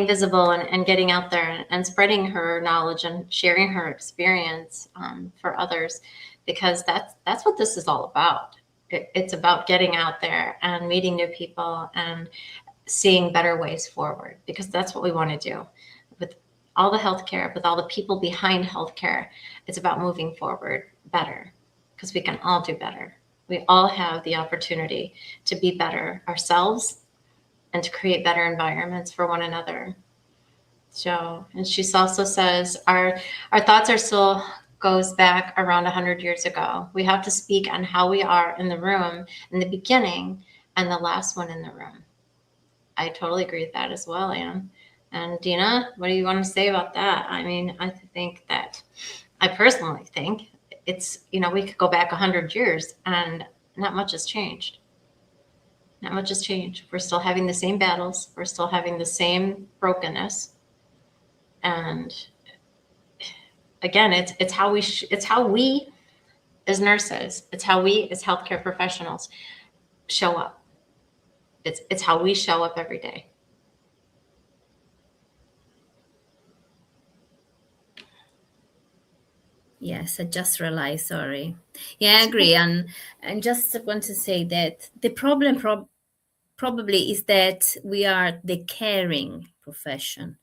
visible and getting out there and spreading her knowledge and sharing her experience for others, because that's what this is all about. It's about getting out there and meeting new people and seeing better ways forward, because that's what we want to do with all the healthcare, with all the people behind healthcare. It's about moving forward better, because we can all do better. We all have the opportunity to be better ourselves and to create better environments for one another. So, and she also says, our thoughts are still goes back around 100 years ago. We have to speak on how we are in the room in the beginning and the last one in the room. I totally agree with that as well, Anne. And Dina, what do you want to say about that? I mean, I personally think it's, we could go back 100 years and not much has changed. Not much has changed. We're still having the same battles. We're still having the same brokenness. And again, it's how we as nurses, it's how we as healthcare professionals show up. It's how we show up every day. Yes, I just realized, sorry. Yeah, I agree. And just want to say that the problem probably is that we are the caring profession.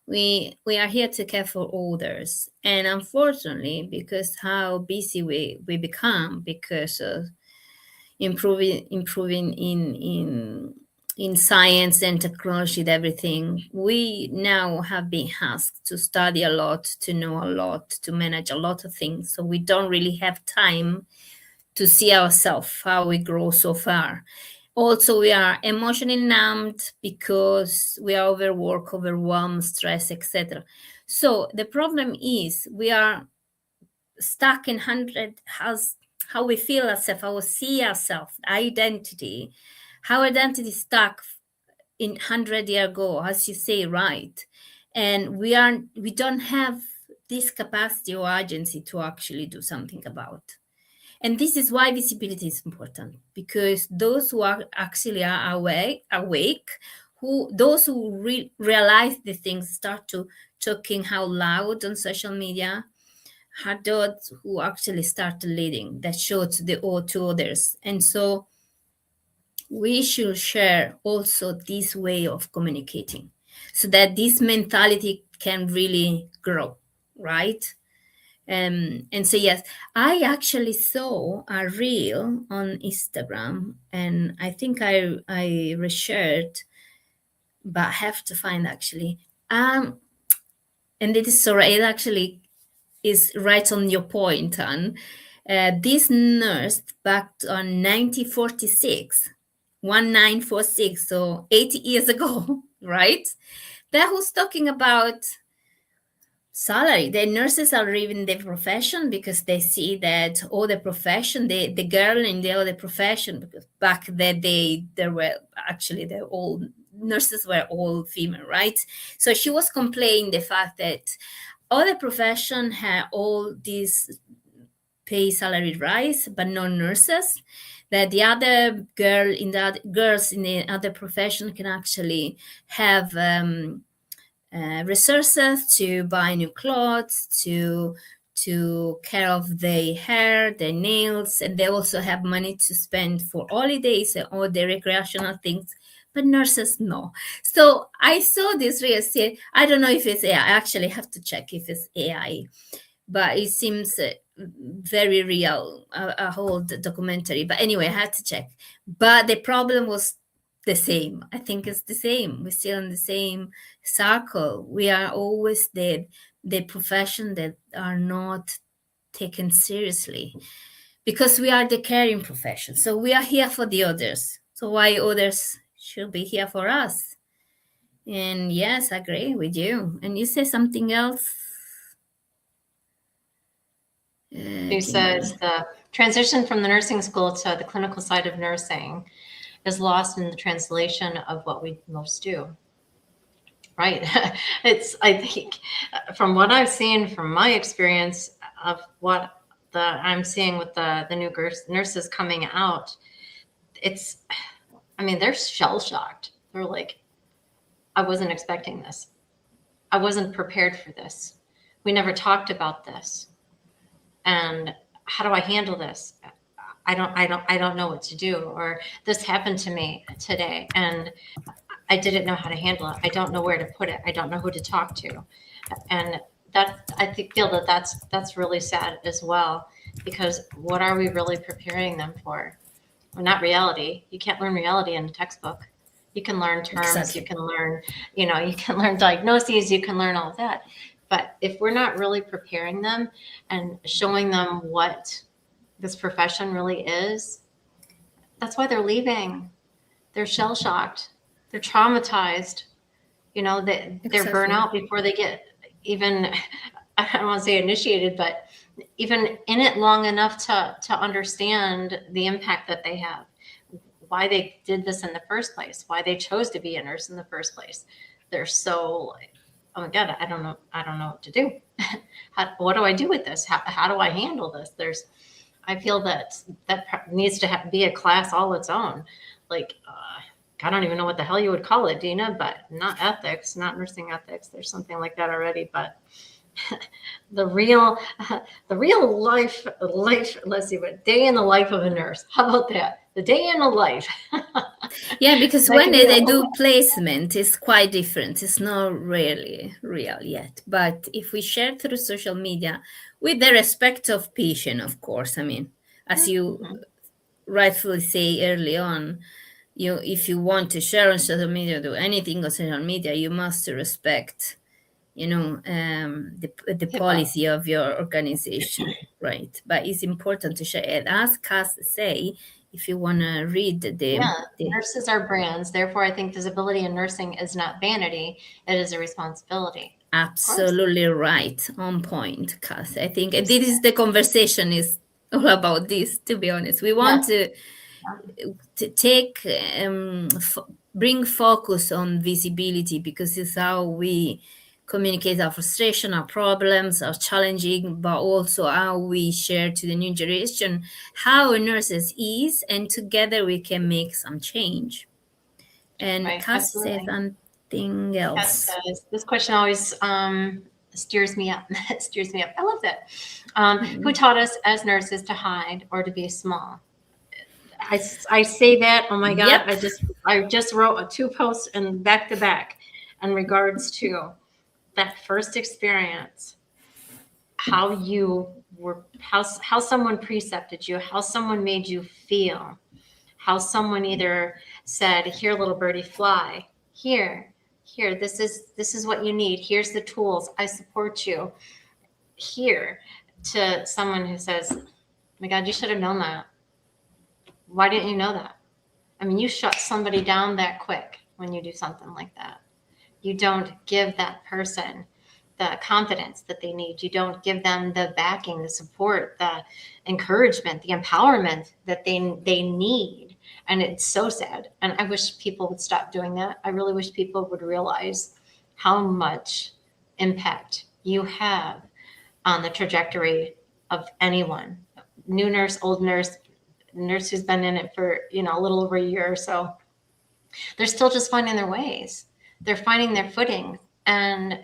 We are here to care for others. And unfortunately, because how busy we become because of improving in science and technology and everything, we now have been asked to study a lot, to know a lot, to manage a lot of things. So we don't really have time to see ourselves, how we grow so far. Also, we are emotionally numbed because we are overworked, overwhelmed, stressed, etc. So the problem is we are stuck in how we feel ourselves, how we see ourselves, identity, Our identity is stuck in 100 years ago, as you say, right? And we don't have this capacity or agency to actually do something about. And this is why visibility is important, because those who are actually are awake, those who realize the things, start to talking out loud on social media, are those who actually start leading, that show to others. And so we should share also this way of communicating, so that this mentality can really grow, right? And so, yes, I actually saw a reel on Instagram, and I think I reshared, but I have to find actually. And it is so right. It actually is right on your point, Anne. This nurse back on 1946, 1946, so 80 years ago, right? That was talking about salary. The nurses are leaving the profession because they see that all the profession, the girl in the other profession, because back that day there were actually the all nurses were all female, right? So she was complaining the fact that other profession had all these pay salary rise, but not nurses. That the other girls in the other profession can actually have resources to buy new clothes, to care of their hair, their nails, and they also have money to spend for holidays and all the recreational things. But nurses, no. So I saw this real estate. I don't know if it's AI. I actually have to check if it's AI, but it seems very real, a whole documentary. But anyway, I had to check. But the problem was the same. I think it's the same. We're still in the same circle. We are always the profession that are not taken seriously, because we are the caring profession. So we are here for the others. So why others should be here for us? And yes, I agree with you. And you say something else. She says the transition from the nursing school to the clinical side of nursing is lost in the translation of what we most do. Right. I think from what I've seen, from my experience of what I'm seeing with the new nurses coming out, they're shell shocked. They're like, I wasn't expecting this. I wasn't prepared for this. We never talked about this. And how do I handle this? I don't know what to do, or this happened to me today and I didn't know how to handle it. I don't know where to put it. I don't know who to talk to. And that I feel that that's really sad as well, because what are we really preparing them for? Well, not reality. You can't learn reality in a textbook. You can learn terms, exactly. You can learn, you can learn diagnoses, you can learn all of that. But if we're not really preparing them and showing them what this profession really is, that's why they're leaving. They're shell shocked. They're traumatized. They're burnout before they get even, I don't want to say initiated, but even in it long enough to understand the impact that they have, why they did this in the first place, why they chose to be a nurse in the first place. They're so like, oh my God, I don't know what to do. What do I do with this? How do I handle this? I feel that needs to be a class all its own. Like, I don't even know what the hell you would call it, Dina, but not ethics, not nursing ethics. There's something like that already, but the real life, let's see, what day in the life of a nurse. How about that? The day in a life. Yeah, because when they do placement, it's quite different. It's not really real yet. But if we share through social media, with the respect of patient, of course, as you rightfully say early on, if you want to share on social media, do anything on social media, you must respect, the policy of your organization, right? But it's important to share it. As Cass say, if you want to read nurses are brands. Therefore, I think visibility in nursing is not vanity; it is a responsibility. Absolutely right, on point, Cass. I think this is the conversation is all about this. To be honest, we want to take bring focus on visibility, because it's how we communicate our frustration, our problems, our challenging, but also how we share to the new generation how a nurses is, and together we can make some change. And Right, Cass says absolutely. something Yes, else. this question always steers me up. Steers me up. I love that. Who Mm. taught us as nurses to hide or to be small? I say that. Oh my God! Yep, I just wrote 2 posts and back to back in regards to that first experience, how you were, how someone precepted you, how someone made you feel, how someone either said, "Here, little birdie, fly. Here, this is what you need. Here's the tools. I support you." Here, to someone who says, "Oh my God, you should have known that. Why didn't you know that?" I mean, you shut somebody down that quick when you do something like that. You don't give that person the confidence that they need. You don't give them the backing, the support, the encouragement, the empowerment that they need. And it's so sad. And I wish people would stop doing that. I really wish people would realize how much impact you have on the trajectory of anyone. New nurse, old nurse, nurse who's been in it for, a little over a year or so. They're still just finding their ways. They're finding their footing. And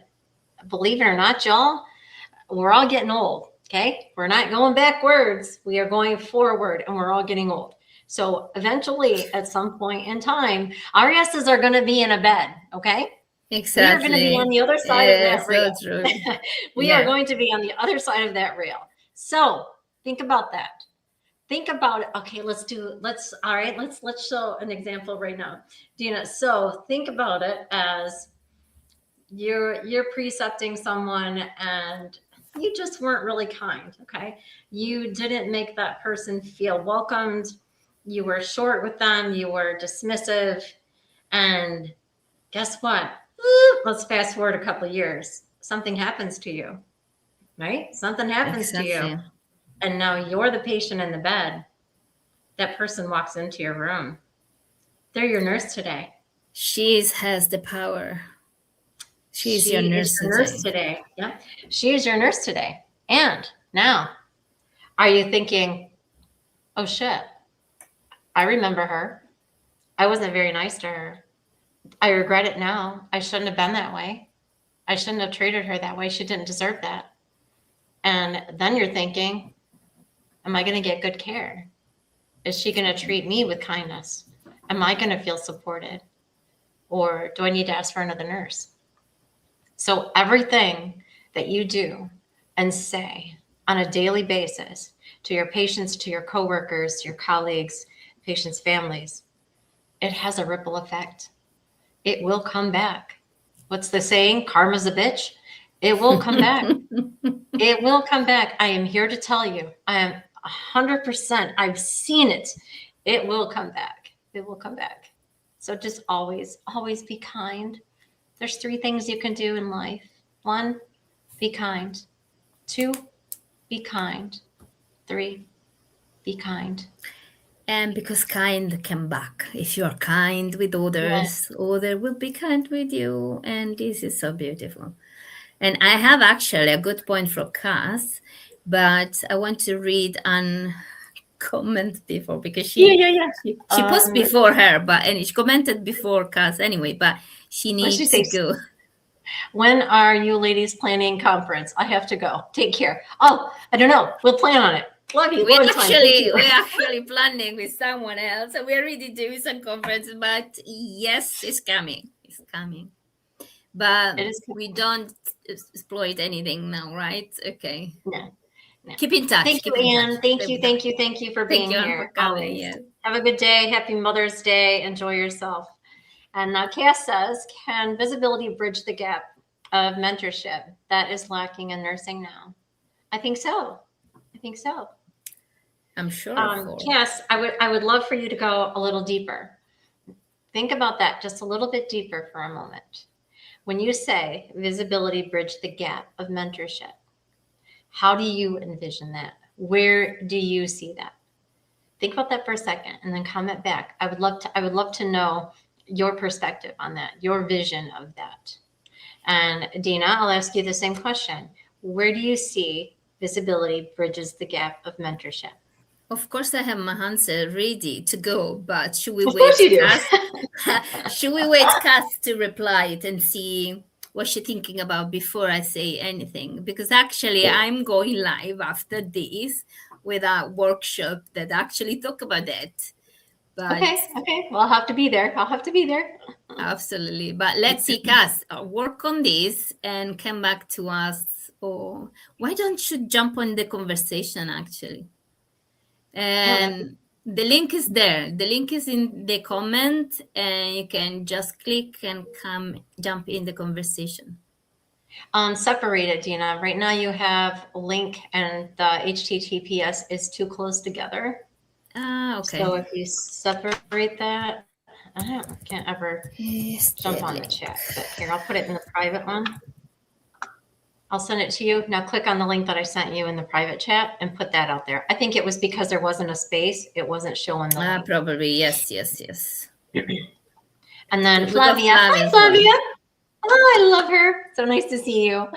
believe it or not, y'all, we're all getting old. Okay. We're not going backwards. We are going forward, and we're all getting old. So eventually, at some point in time, our asses are going to be in a bed. Okay. We are going to be on exactly. the other side of that So rail. true. We are Yeah. going to be on the other side of that rail. So think about that. Think about it. Okay, let's show an example right now, Dina. So think about it as you're precepting someone and you just weren't really kind. Okay, you didn't make that person feel welcomed. You were short with them. You were dismissive. And guess what? Let's fast forward a couple of years. Something happens to you, right? Something happens to you, Exactly. and now you're the patient in the bed. That person walks into your room. They're your nurse today. She has the power. She's your She is nurse your nurse today. today. Yeah. She is your nurse today. And now, are you thinking, oh shit, I remember her. I wasn't very nice to her. I regret it now. I shouldn't have been that way. I shouldn't have treated her that way. She didn't deserve that. And then you're thinking, am I going to get good care? Is she going to treat me with kindness? Am I going to feel supported? Or do I need to ask for another nurse? So everything that you do and say on a daily basis to your patients, to your coworkers, to your colleagues, patients' families, it has a ripple effect. It will come back. What's the saying? Karma's a bitch. It will come back. It will come back. I am here to tell you. I am 100%. I've seen it. It will come back. It will come back. So just always, always be kind. There's 3 things you can do in life. 1, be kind. 2, be kind. 3, be kind. And because kind come back. If you are kind with Yes. others, others will be kind with you. And this is so beautiful. And I have actually a good point for Cass, but I want to read an comment before, because Yeah. she posted before her, and she commented before Cass anyway, but she What did she needs say? to go. When are you ladies planning conference? I have to go. Take care. Oh, I don't know. We'll plan on it. Love you. Long time. We're actually planning with someone else, and we're already doing some conference, but yes, it's coming. It's coming. But It is. we don't exploit anything now, right? Okay. No. Keep in touch. Thank you, Keep in touch. Anne. Thank you for Thank being you, Anne, for here. coming. Always. Yes. Have a good day. Happy Mother's Day. Enjoy yourself. And now Cass says, can visibility bridge the gap of mentorship that is lacking in nursing now? I think so. I'm sure. Cass, I would love for you to go a little deeper. Think about that just a little bit deeper for a moment. When you say visibility bridge the gap of mentorship, how do you envision that? Where do you see that? Think about that for a second and then comment back. I would love to know your perspective on that, your vision of that. And Dina, I'll ask you the same question. Where do you see visibility bridges the gap of mentorship? Of course, I have my answer ready to go, but should we Of wait course you do. should we wait Cass to reply it and see what she's thinking about before I say anything? Because actually, I'm going live after this with a workshop that actually talk about that. But Okay. Well, I'll have to be there. Absolutely. But let's see, Cass, work on this and come back to us. Or why don't you jump on the conversation, actually? And the link is there. The link is in the comment, and you can just click and jump in the conversation. Separate it, Dina. Right now you have a link and the HTTPS is too close together. Okay. So if you separate that, I can't ever jump on the chat. But here, I'll put it in the private one. I'll send it to you. Now click on the link that I sent you in the private chat and put that out there. I think it was because there wasn't a space. It wasn't showing the link. Probably. Yes. And then Flavia. Hi, Flavia. Oh, I love her. So nice to see you.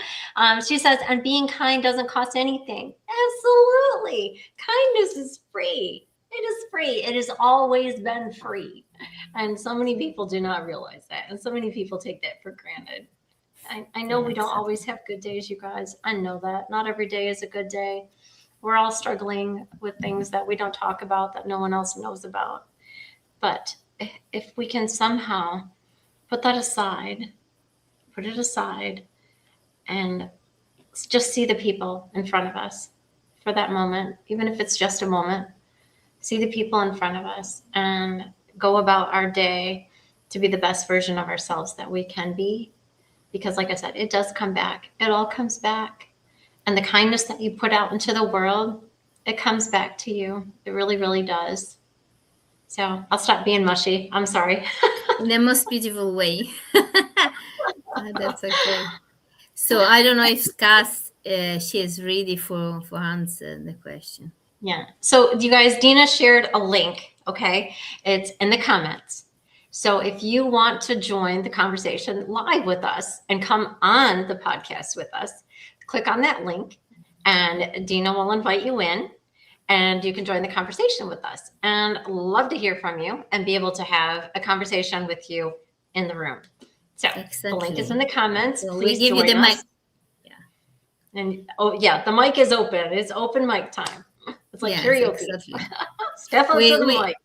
She says, and being kind doesn't cost anything. Absolutely. Kindness is free. It is free. It has always been free. And so many people do not realize that. And so many people take that for granted. I know we don't always have good days, you guys. I know that. Not every day is a good day. We're all struggling with things that we don't talk about, that no one else knows about. But if we can somehow put it aside, and just see the people in front of us for that moment, even if it's just a moment, see the people in front of us and go about our day to be the best version of ourselves that we can be. Because like I said, it does come back. It all comes back. And the kindness that you put out into the world, it comes back to you. It really, really does. So I'll stop being mushy. I'm sorry. In the most beautiful way. That's okay. So I don't know if Cass, she is ready for answer the question. Yeah. So you guys, Dina shared a link. Okay. It's in the comments. So if you want to join the conversation live with us and come on the podcast with us, click on that link and Dina will invite you in and you can join the conversation with us, and love to hear from you and be able to have a conversation with you in the room. So The link is in the comments. So Please we give join you the us. mic. And the mic is open. It's open mic time. It's like karaoke. Exactly. Step up to the mic.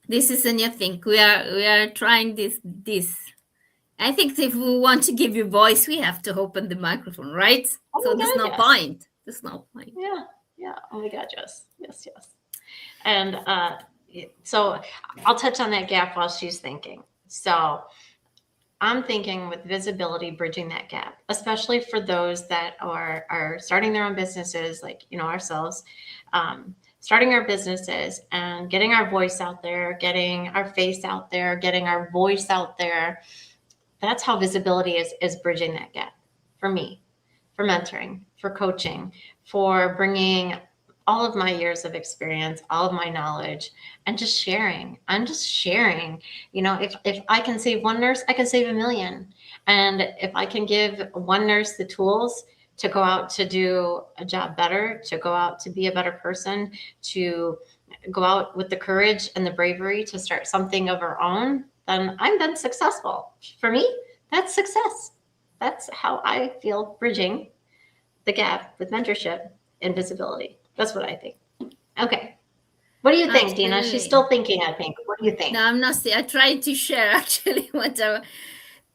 This is a new thing. We are trying this. I think if we want to give you voice, we have to open the microphone, right? So there's no point. There's no point. Yeah. Oh my God, yes. And so I'll touch on that gap while she's thinking. So I'm thinking with visibility, bridging that gap, especially for those that are starting their own businesses, like, ourselves, starting our businesses and getting our voice out there, getting our face out there, getting our voice out there. That's how visibility is bridging that gap for me, for mentoring, for coaching, for bringing all of my years of experience, all of my knowledge, and just sharing. I'm just sharing. If I can save one nurse, I can save 1,000,000. And if I can give one nurse the tools to go out to do a job better, to go out to be a better person, to go out with the courage and the bravery to start something of our own, then I'm been successful. For me, that's success. That's how I feel bridging the gap with mentorship and visibility. That's what I think. Okay. What do you think, Dina? She's still thinking, I think. What do you think? No, I'm not. I tried to share actually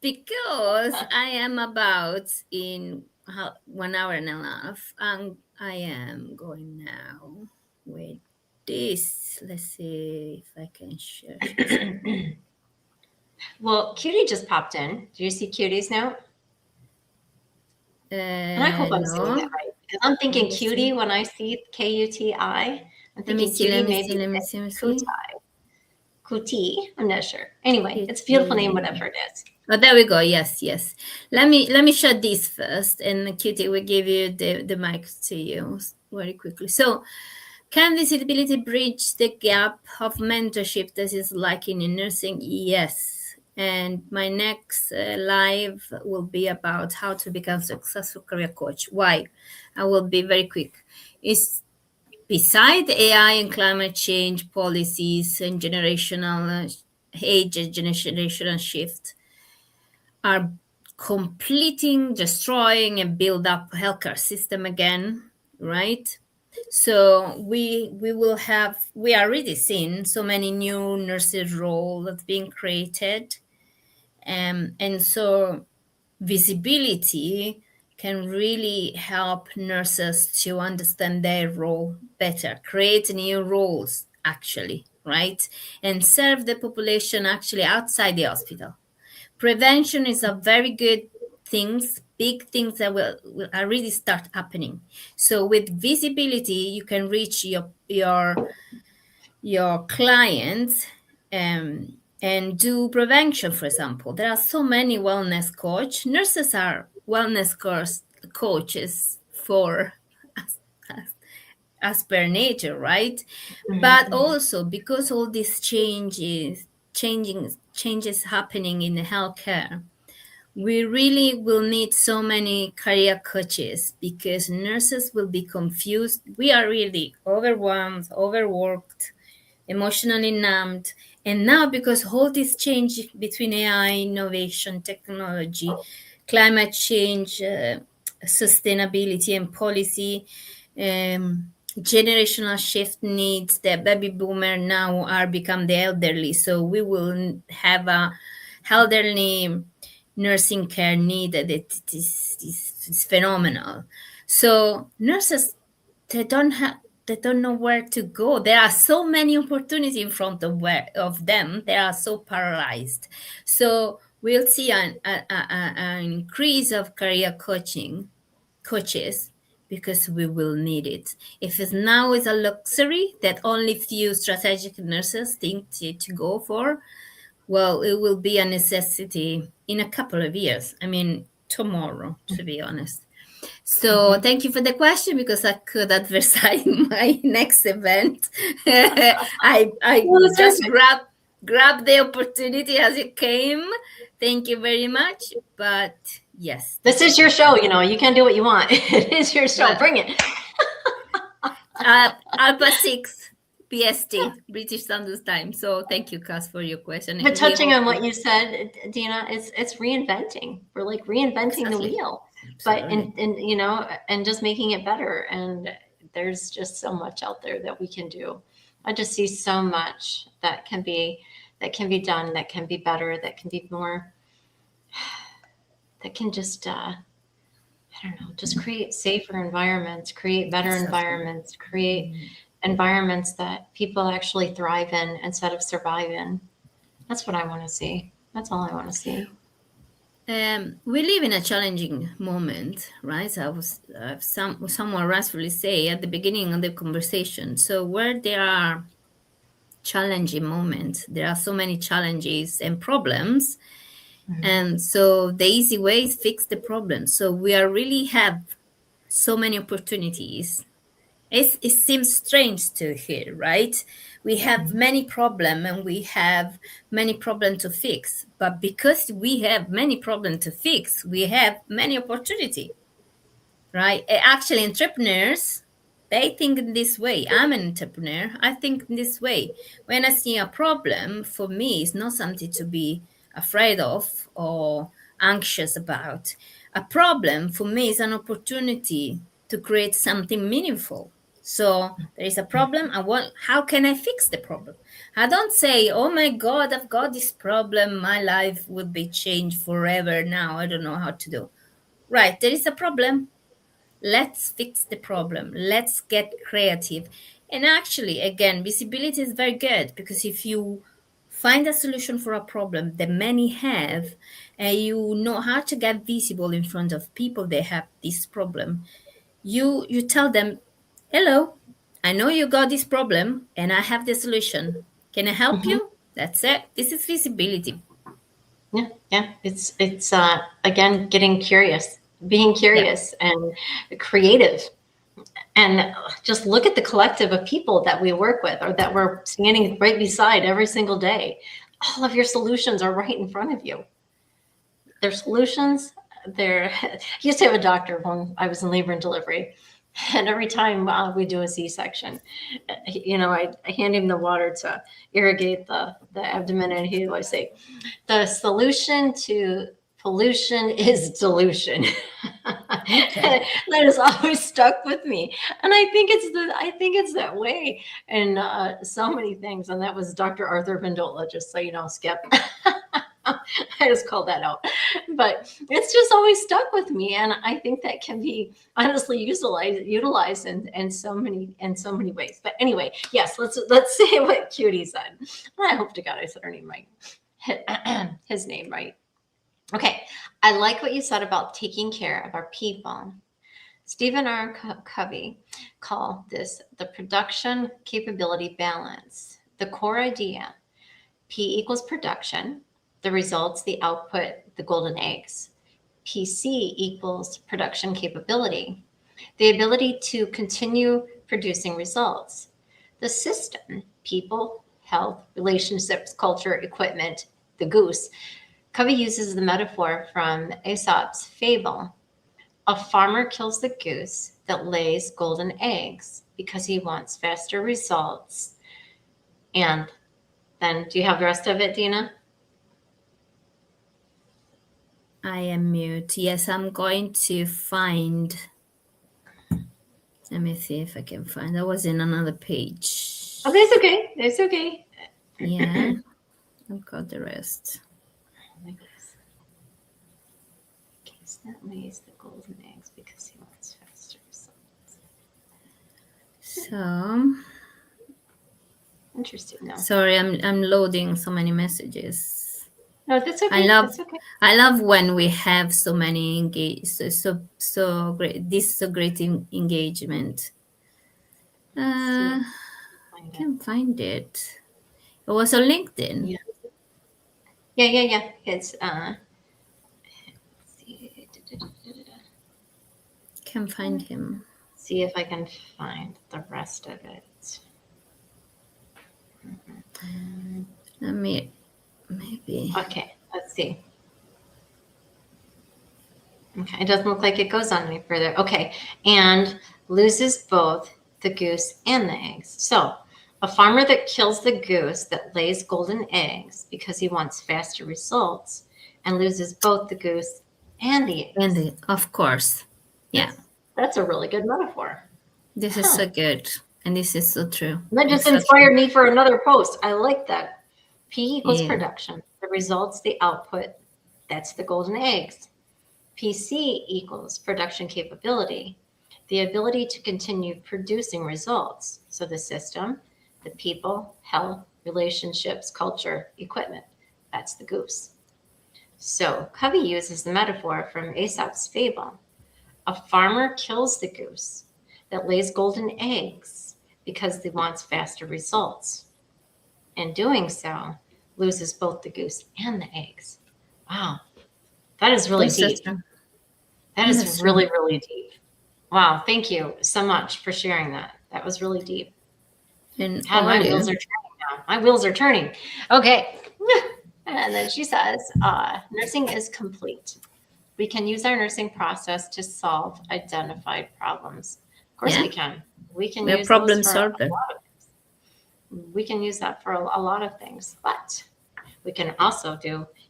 because I am about in 1 hour and a half, and I am going now with this. Let's see if I can share. Well, Cutie just popped in. Do you see Cutie's note? And I hope I'm saying that right, because I'm thinking Cutie when I see Kuti. I'm thinking Cutie, maybe Kuti. I'm not sure. Anyway, it's a beautiful name, whatever it is. Oh, there we go. Yes. Let me shut this first, and Cutie will give you the mic to you very quickly. So Can visibility bridge the gap of mentorship that is lacking in nursing? Yes. And my next live will be about how to become a successful career coach. Why? I will be very quick. It's beside AI and climate change policies and generational age and generational shift are completing, destroying, and build up healthcare system again, right? So we are already seeing so many new nurses roles that's being created, and so visibility can really help nurses to understand their role better, create new roles actually, right, and serve the population actually outside the hospital. Prevention is a very good things, big things that will already start happening. So with visibility, you can reach your clients, and do prevention. For example, there are so many wellness coach. Nurses are wellness coaches for as per nature, right? But also because all these changes happening in the healthcare, we really will need so many career coaches because nurses will be confused. We are really overwhelmed, overworked, emotionally numbed. And now, because all this change between AI, innovation, technology, climate change, sustainability, and policy, generational shift needs, the baby boomer now are become the elderly. So we will have a elderly nursing care need that is phenomenal. So nurses, they don't know where to go. There are so many opportunities in front of them. They are so paralyzed. So we'll see an increase of career coaches because we will need it. If it's now is a luxury that only few strategic nurses think to go for, well, it will be a necessity in a couple of years. I mean, tomorrow, to be honest. So thank you for the question because I could advertise my next event. I just grabbed the opportunity as it came. Thank you very much. But yes, this is your show. You can do what you want. It is your show. Bring it. Alpha 6 PST, British Standard Time. So thank you, Cass, for your question. But touching on what you said, Dina, it's reinventing. We're like reinventing the wheel, but and just making it better. And there's just so much out there that we can do. I just see so much that can be done, that can be better, that can be more, that can just I don't know, just create safer environments, create better environments, create environments that people actually thrive in instead of survive in. That's what I want to see. That's all I want to see. We live in a challenging moment, right? Someone rightfully say at the beginning of the conversation. So where there are challenging moments, there are so many challenges and problems. And so the easy way is fix the problem. So we are really have so many opportunities. It seems strange to hear, right? We have many problems and we have many problems to fix. But because we have many problems to fix, we have many opportunity, right? Actually, entrepreneurs, they think in this way. I'm an entrepreneur. I think in this way. When I see a problem, for me, it's not something to be afraid of or anxious about. A problem for me is an opportunity to create something meaningful. So there is a problem. How can I fix the problem? I don't say, oh my God, I've got this problem. My life would be changed forever now. I don't know how to do. Right, there is a problem. Let's fix the problem. Let's get creative. And actually, again, visibility is very good because if you find a solution for a problem that many have, and you know how to get visible in front of people that have this problem, you tell them, hello, I know you got this problem and I have the solution. Can I help you? That's it. This is visibility. Yeah. It's again, getting curious, being curious and creative. And just look at the collective of people that we work with or that we're standing right beside every single day. All of your solutions are right in front of you. Their solutions, I used to have a doctor when I was in labor and delivery. And every time we do a C-section, I hand him the water to irrigate the abdomen, and he always say, the solution to pollution is dilution. Okay. That has always stuck with me, and I think it's that way in so many things. And that was Dr. Arthur Vendola, just so you know, Skip. I just called that out, but it's just always stuck with me, and I think that can be honestly utilized in so many ways. But anyway, yes, let's say what Cutie said. I hope to God I said her name right, his name right. Okay, I like what you said about taking care of our people. Stephen R. Covey called this the production capability balance. The core idea: P equals production, the results, the output, the golden eggs. PC equals production capability, the ability to continue producing results. The system: people, health, relationships, culture, equipment, the goose. Covey uses the metaphor from Aesop's fable. A farmer kills the goose that lays golden eggs because he wants faster results. And then, do you have the rest of it, Dina? I am mute. Yes, I'm going to find. Let me see if I can find. That was in another page. Oh, that's okay. That's okay. Yeah, I've got the rest. That lays the golden eggs because he wants faster results. So interesting. No, sorry, I'm loading so many messages. No, that's okay. That's okay. I love when we have so many so great. This so great engagement. I can't find it. It was on LinkedIn. Yeah. It's Can't find him. See if I can find the rest of it. Let me maybe. Okay, let's see. Okay, it doesn't look like it goes on any further. Okay, and loses both the goose and the eggs. So a farmer that kills the goose that lays golden eggs because he wants faster results and loses both the goose and the eggs. Of course. Yeah. That's a really good metaphor. This is so good. And this is so true. That just inspired me for another post. I like that. P equals production. The results, the output, that's the golden eggs. PC equals production capability, the ability to continue producing results. So the system, the people, health, relationships, culture, equipment, that's the goose. So Covey uses the metaphor from Aesop's fable. A farmer kills the goose that lays golden eggs because he wants faster results. In doing so, loses both the goose and the eggs. Wow, that is really deep. That is really, really deep. Wow, thank you so much for sharing that. That was really deep. And God, my wheels are turning now. My wheels are turning. Okay. And then she says, nursing is complete. We can use our nursing process to solve identified problems. Of course we can. We can use problem solver. We can use that for a lot of things, but we can also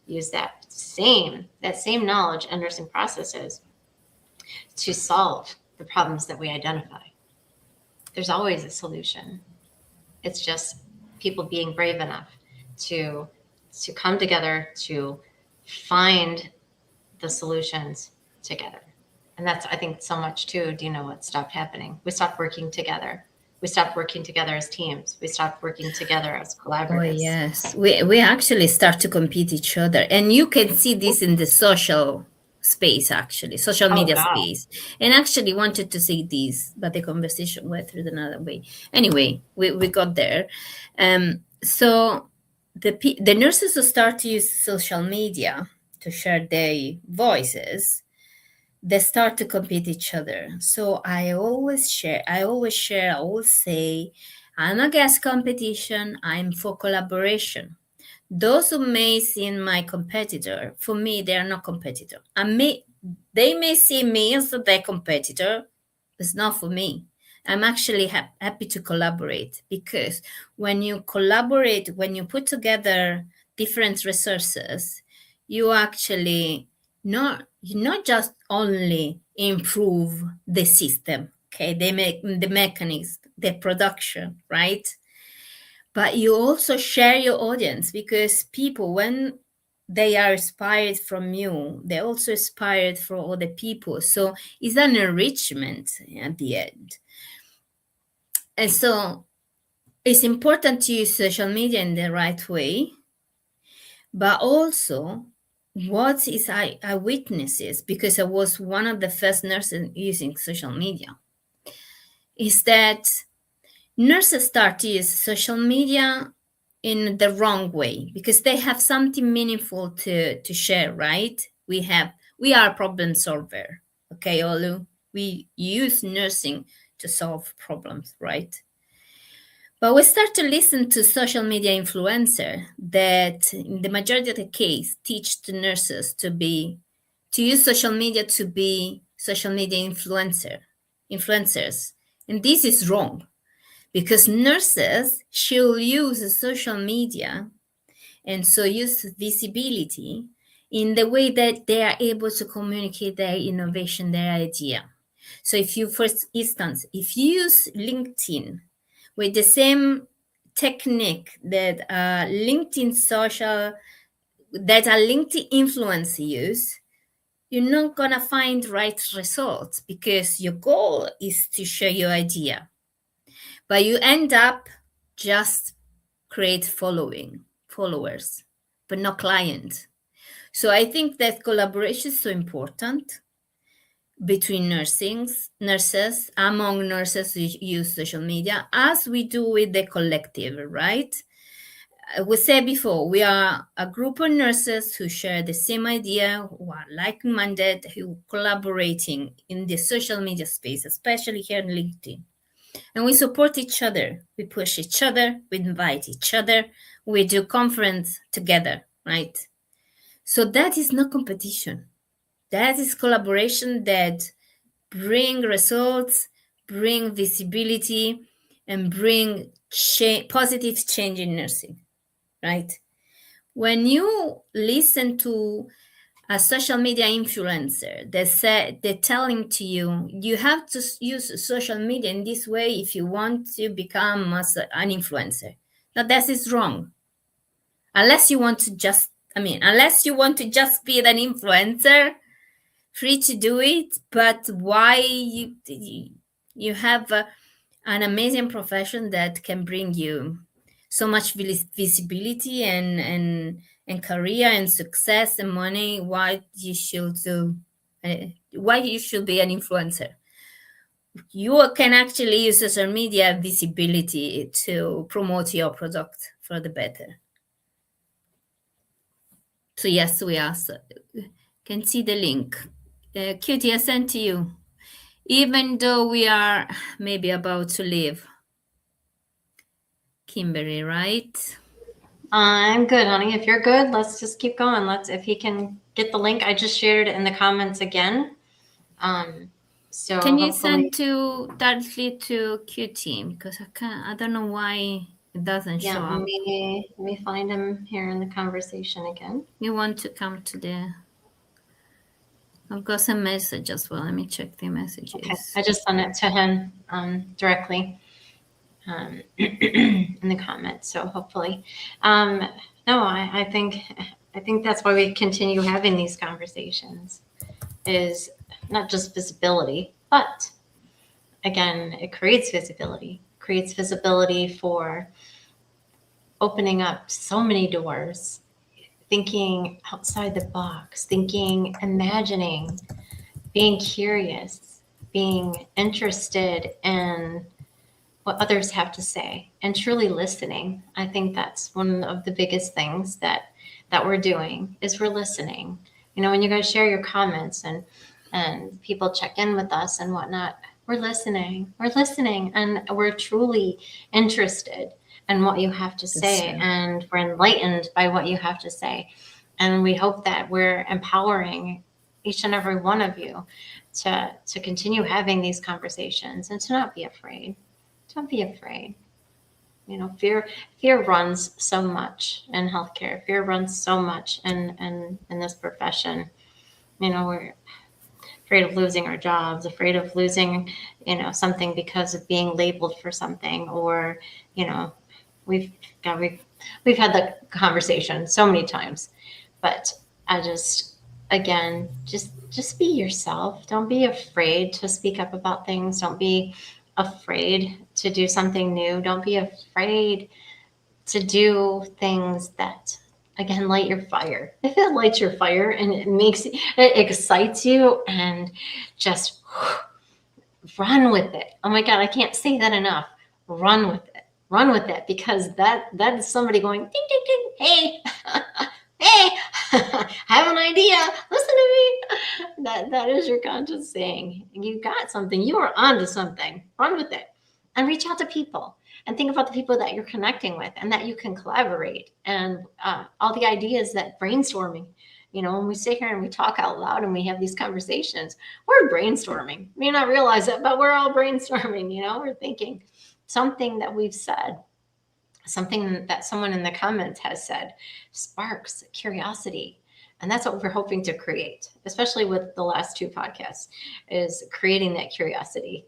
use that same knowledge and nursing processes to solve the problems that we identify. There's always a solution. It's just people being brave enough to come together to find the solutions together. And that's, I think, so much too, Dina, what stopped happening. We stopped working together. We stopped working together as teams. We stopped working together as collaborators. Oh, yes. We actually start to compete each other. And you can see this in the social space, actually, social media space. And actually wanted to say this, but the conversation went through another way. Anyway, we got there. So the nurses will start to use social media to share their voices. they start to compete each other. So I always say, I'm against competition, I'm for collaboration. Those who may see my competitor, for me, they are not competitor. They may see me as their competitor, it's not for me. I'm actually happy to collaborate, because when you collaborate, when you put together different resources, you actually not just only improve the system, okay, they make the mechanism, the production, right? But you also share your audience, because people, when they are inspired from you, they're also inspired for other people. So it's an enrichment at the end. And so it's important to use social media in the right way, but also what is I witnesses, because I was one of the first nurses using social media, is that nurses start to use social media in the wrong way, because they have something meaningful to share, right? We are a problem solver, okay, Olu? We use nursing to solve problems, right? But we start to listen to social media influencer that, in the majority of the case, teach the nurses to use social media to be social media influencers. And this is wrong, because nurses should use social media and so use visibility in the way that they are able to communicate their innovation, their idea. So if you, for instance, if you use LinkedIn with the same technique that LinkedIn influencers use, you're not gonna find right results, because your goal is to share your idea, but you end up just create followers, but not clients. So I think that collaboration is so important between nurses, among nurses who use social media, as we do with the collective, right? We said before, we are a group of nurses who share the same idea, who are like-minded, who are collaborating in the social media space, especially here in LinkedIn. And we support each other, we push each other, we invite each other, we do conference together, right? So that is not competition. That is collaboration that bring results, bring visibility, and bring positive change in nursing, right? When you listen to a social media influencer they're telling to you, you have to use social media in this way if you want to become an influencer. Now that is wrong. Unless you want to just be an influencer, free to do it. But why you have an amazing profession that can bring you so much visibility and career and success and money, why you should be an influencer? You can actually use social media visibility to promote your product for the better. So yes, we also can see the link. Cutie, I sent to you. Even though we are maybe about to leave. Kimberly, right? I'm good, honey. If you're good, let's just keep going. If he can get the link, I just shared it in the comments again. So can you send directly to Cutie, because I don't know why it doesn't show up. Let me find him here in the conversation again. You want to come to the... I've got some message as well. Let me check the messages. Okay, I just sent it to him directly in the comments. So hopefully, no, I think that's why we continue having these conversations, is not just visibility, but again, it creates visibility for opening up so many doors, thinking outside the box, imagining, being curious, being interested in what others have to say, and truly listening. I think that's one of the biggest things that we're doing, is we're listening. When you guys share your comments, and and people check in with us and whatnot, we're listening. We're listening, and we're truly interested in what you have to say, right. and we're enlightened by what you have to say. And we hope that we're empowering each and every one of you to continue having these conversations and to not be afraid. Don't be afraid. Fear runs so much in healthcare. Fear runs so much in this profession. We're afraid of losing our jobs, afraid of losing, something because of being labeled for something, or, we've we've had the conversation so many times. But I just, again, just be yourself. Don't be afraid to speak up about things. Don't be afraid to do something new. Don't be afraid to do things that, again, light your fire. If it lights your fire and it excites you, and just run with it. Oh my God, I can't say that enough. Run with it. Run with it, because that's somebody going ding ding ding. Hey, hey, I have an idea. Listen to me. That is your conscience saying, you got something. You are onto something. Run with it, and reach out to people, and think about the people that you're connecting with, and that you can collaborate, and all the ideas that brainstorming. When we sit here and we talk out loud and we have these conversations, we're brainstorming. You may not realize it, but we're all brainstorming. We're thinking something that we've said, something that someone in the comments has said, sparks curiosity. And that's what we're hoping to create, especially with the last two podcasts, is creating that curiosity,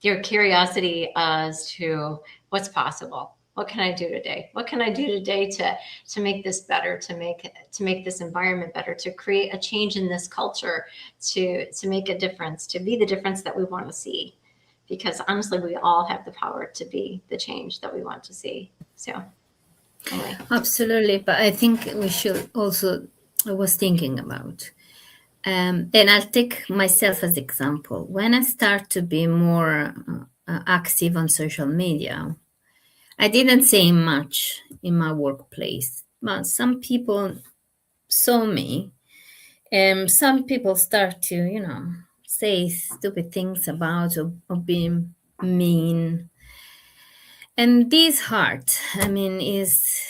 your curiosity as to what's possible. What can I do today? What can I do today to make this better, to make this environment better, to create a change in this culture, to make a difference, to be the difference that we want to see? Because honestly, we all have the power to be the change that we want to see. So anyway. Absolutely. But I think we should also, I was thinking about, and I'll take myself as example. When I start to be more active on social media, I didn't say much in my workplace, but some people saw me, and some people start to, say stupid things about or being mean. And this hurt. I mean, is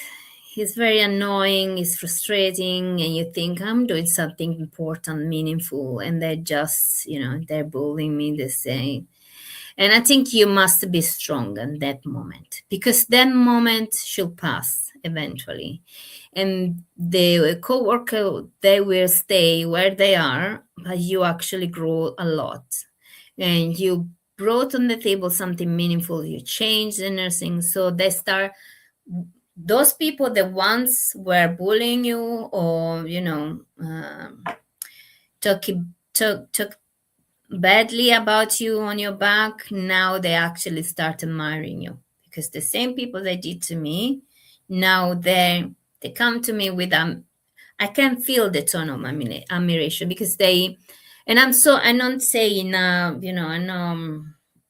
very annoying, it's frustrating, and you think I'm doing something important, meaningful, and they're just, they're bullying me the same. And I think you must be strong in that moment, because that moment should pass eventually. And the co-worker, they will stay where they are, but you actually grow a lot. And you brought on the table something meaningful, you changed the nursing. So they start, those people that once were bullying you or, talk badly about you on your back, now they actually start admiring you, because the same people they did to me, now they come to me with I can feel the tone of admiration, because they, and I don't say in a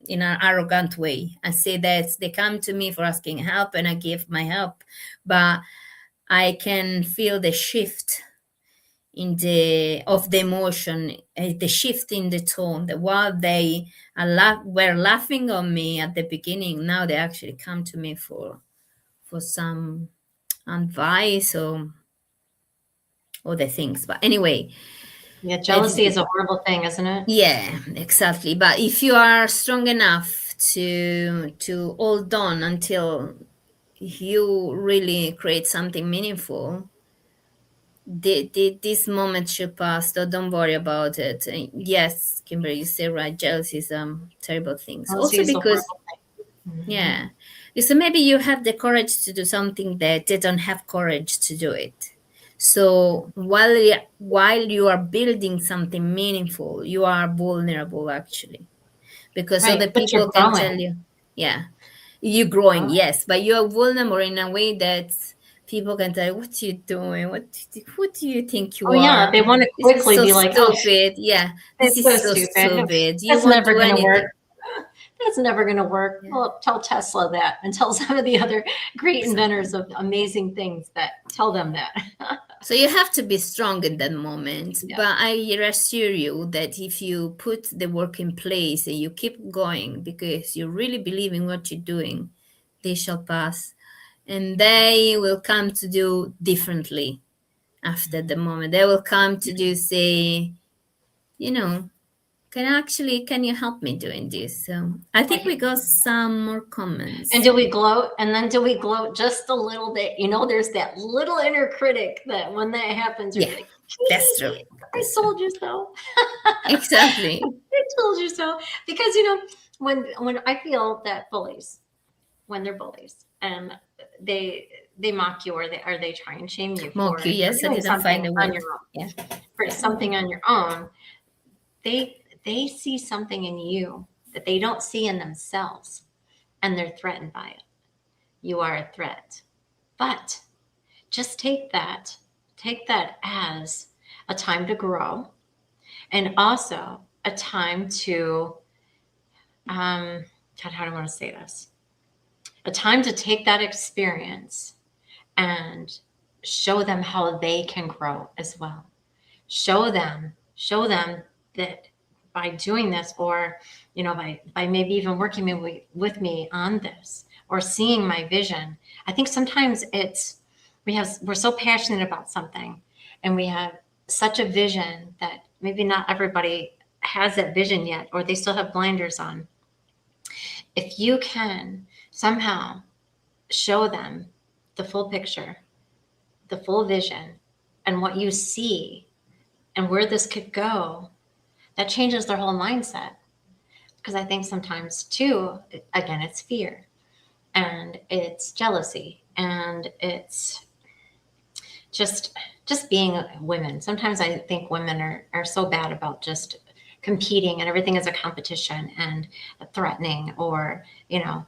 in an arrogant way. I say that they come to me for asking help, and I give my help, but I can feel the shift in the emotion, the shift in the tone. That while they were laughing on me at the beginning, now they actually come to me for some advice or other things. But anyway, Yeah, jealousy is a horrible thing, isn't it? yeah, exactly. But if you are strong enough to hold on until you really create something meaningful, this moment should pass. So don't worry about it. Yes, Kimberly, you say right. Jealousy is terrible things. Jealousy Also is a because horrible thing. yeah, so maybe you have the courage to do something that they don't have courage to do it. So while you are building something meaningful, you are vulnerable actually, because other Right, but you're people can tell growing. you, yeah, you're growing, yes, but you're vulnerable in a way that people can tell you, what are you doing? Who do you think Oh you yeah, are? they want to This is quickly so be like, oh, stupid. Yeah, this it's so is so stupid. stupid. You That's won't never do going to anything. work. That's never going to work. Yeah. Well, tell Tesla that, and tell some of the other great inventors of amazing things that tell them that. So you have to be strong in that moment. Yeah. But I assure you that if you put the work in place and you keep going because you really believe in what you're doing, they shall pass. And they will come to do differently after the moment. They will come to do say, you know, can you help me doing this? So I think we got some more comments. And do we gloat? And then do we gloat just a little bit? You know, there's that little inner critic that when that happens, you're like, that's true. I told you so. Exactly. I told you so. Because, you know, when I feel that bullies, when they're bullies and they mock you or they try and shame you Mock for you, yes, I doing didn't find something the on word. your own. Yeah. For something on your own, they see something in you that they don't see in themselves, and they're threatened by it. You are a threat. But just take that as a time to grow, and also a time to God, how do I want to say this? A time to take that experience and show them how they can grow as well. Show them that by doing this, or you know, by maybe even working with me on this, or seeing my vision. I think sometimes we're so passionate about something, and we have such a vision that maybe not everybody has that vision yet, or they still have blinders on. If you can somehow show them the full picture, the full vision, and what you see and where this could go, that changes their whole mindset. Because I think sometimes too, again, it's fear and it's jealousy and it's just being women. Sometimes I think women are so bad about just competing, and everything is a competition and threatening, or you know,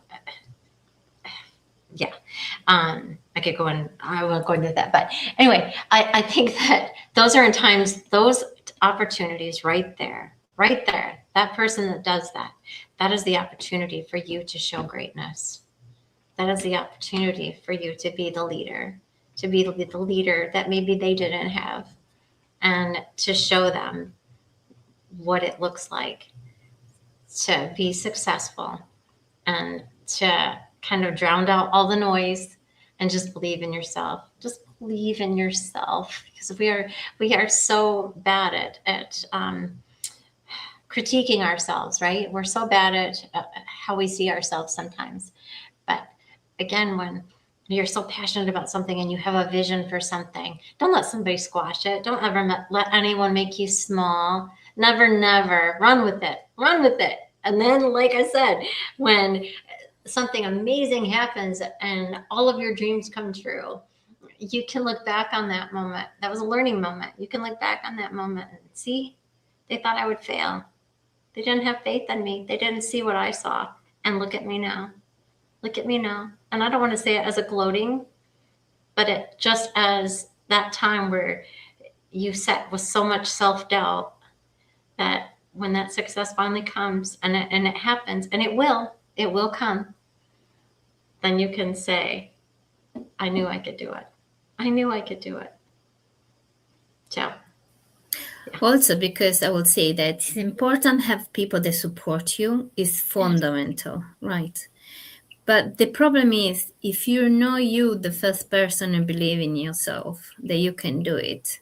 yeah. I could go in, I won't go into that, but anyway, I think that those are in times, those opportunities right there, that person that does that, that is the opportunity for you to show greatness. That is the opportunity for you to be the leader, that maybe they didn't have, and to show them what it looks like to be successful, and to kind of drown out all the noise and just believe in yourself. Just believe in yourself, because we are so bad at critiquing ourselves, right? We're so bad at how we see ourselves sometimes. But again, when you're so passionate about something and you have a vision for something, don't let somebody squash it. Don't ever let anyone make you small. Never. Run with it. And then, like I said, when something amazing happens and all of your dreams come true, you can look back on that moment. That was a learning moment. You can look back on that moment and see, they thought I would fail. They didn't have faith in me. They didn't see what I saw. And look at me now. And I don't want to say it as a gloating, but it just as that time where you sat with so much self-doubt, that when that success finally comes, and it happens, and it will come, then you can say, I knew I could do it. So yeah. Also, because I would say that it's important to have people that support you is fundamental, right? But the problem is, if you're not you, the first person to believe in yourself, that you can do it,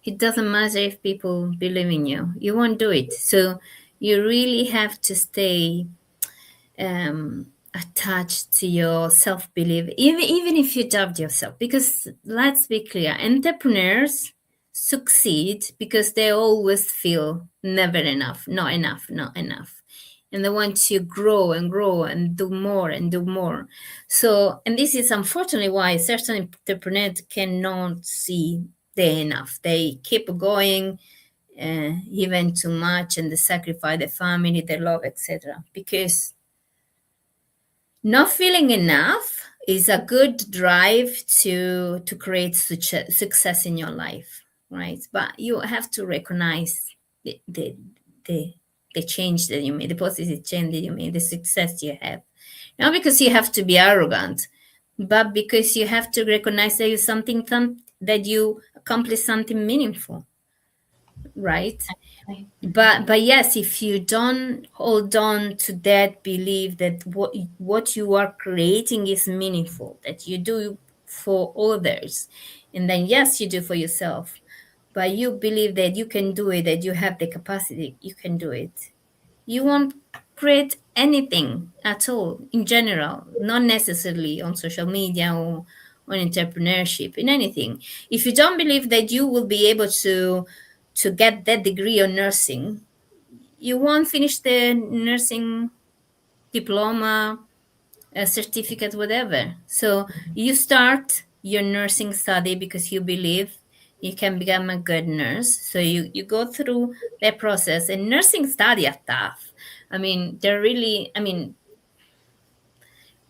it doesn't matter if people believe in you. You won't do it. So you really have to stay attached to your self-belief, even if you doubt yourself. Because let's be clear, entrepreneurs succeed because they always feel never enough, not enough. And they want to grow and do more. So, and this is unfortunately why certain entrepreneurs cannot see they enough. They keep going, even too much, and they sacrifice their family, their love, etc. Because not feeling enough is a good drive to create success in your life, right? But you have to recognize the change that you made, the positive change that you made, the success you have. Not because you have to be arrogant, but because you have to recognize that you something that you accomplish something meaningful, right? But yes, if you don't hold on to that belief that what you are creating is meaningful, that you do for others, and then yes, you do for yourself, but you believe that you can do it, that you have the capacity, you can do it, you won't create anything at all in general, not necessarily on social media or on entrepreneurship, in anything. If you don't believe that you will be able to get that degree of nursing, you won't finish the nursing diploma, a certificate, whatever. So you start your nursing study because you believe you can become a good nurse. So you go through that process, and nursing study are tough. I mean, they're really, I mean,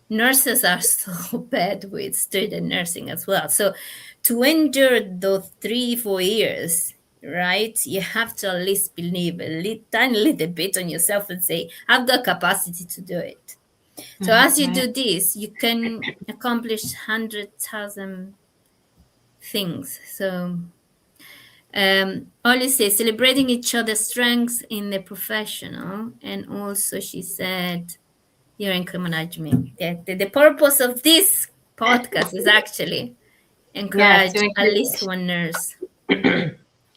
nurses are so bad with student nursing as well. So to endure those 3-4 years, right, you have to at least believe a tiny little bit on yourself and say, I've got capacity to do it. So as you do this, you can accomplish 100,000 things. So Ollie says, celebrating each other's strengths in the professional. And also she said, you're encouraging. The purpose of this podcast is actually encourage at least one nurse.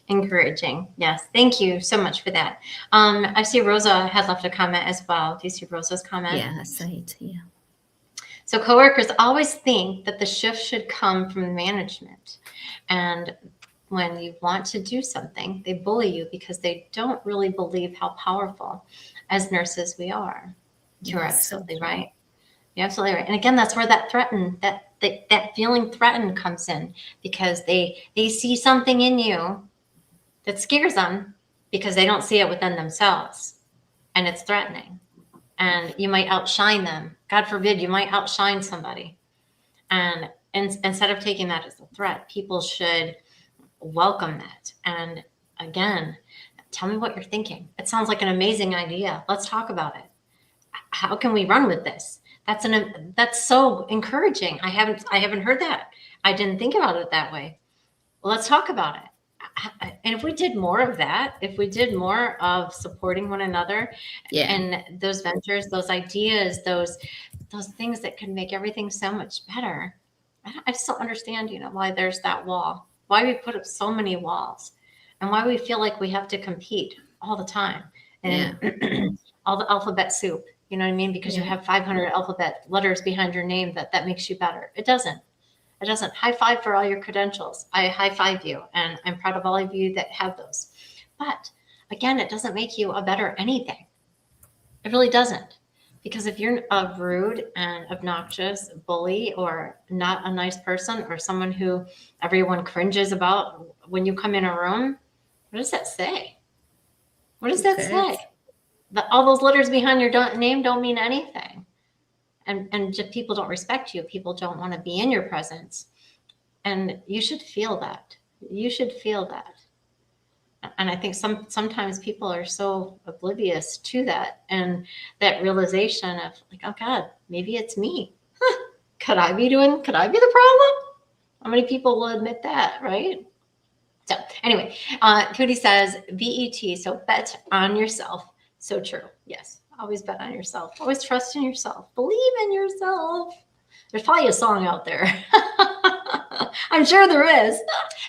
Encouraging. Yes. Thank you so much for that. I see Rosa had left a comment as well. Do you see Rosa's comment? Yeah, I saw it. Yeah. So coworkers always think that the shift should come from management. And when you want to do something, they bully you because they don't really believe how powerful as nurses we are. You're absolutely right. You're absolutely right. And again, that's where that that feeling threatened comes in, because they see something in you that scares them because they don't see it within themselves, and it's threatening. And you might outshine them. God forbid, you might outshine somebody. And instead of taking that as a threat, people should welcome that. And again, tell me what you're thinking. It sounds like an amazing idea. Let's talk about it. How can we run with this? That's so encouraging. I haven't heard that. I didn't think about it that way. Well, let's talk about it. And if we did more of that, if we did more of supporting one another, and those ventures, those ideas, those things that could make everything so much better, I just don't understand, why there's that wall, why we put up so many walls, and why we feel like we have to compete all the time, and all the alphabet soup, you know what I mean? Because you have 500 alphabet letters behind your name that makes you better. It doesn't. It doesn't. High five for all your credentials. I high five you, and I'm proud of all of you that have those. But again, it doesn't make you a better anything. It really doesn't. Because if you're a rude and obnoxious bully, or not a nice person, or someone who everyone cringes about when you come in a room, what does that say? What does that say? All those letters behind your name don't mean anything. And just people don't respect you. People don't want to be in your presence. And you should feel that. You should feel that. And I think sometimes people are so oblivious to that, and that realization of like, oh God, maybe it's me. Could I be the problem? How many people will admit that, right? So anyway, Cody says, BET, so bet on yourself. So true. Yes. Always bet on yourself. Always trust in yourself. Believe in yourself. There's probably a song out there. I'm sure there is.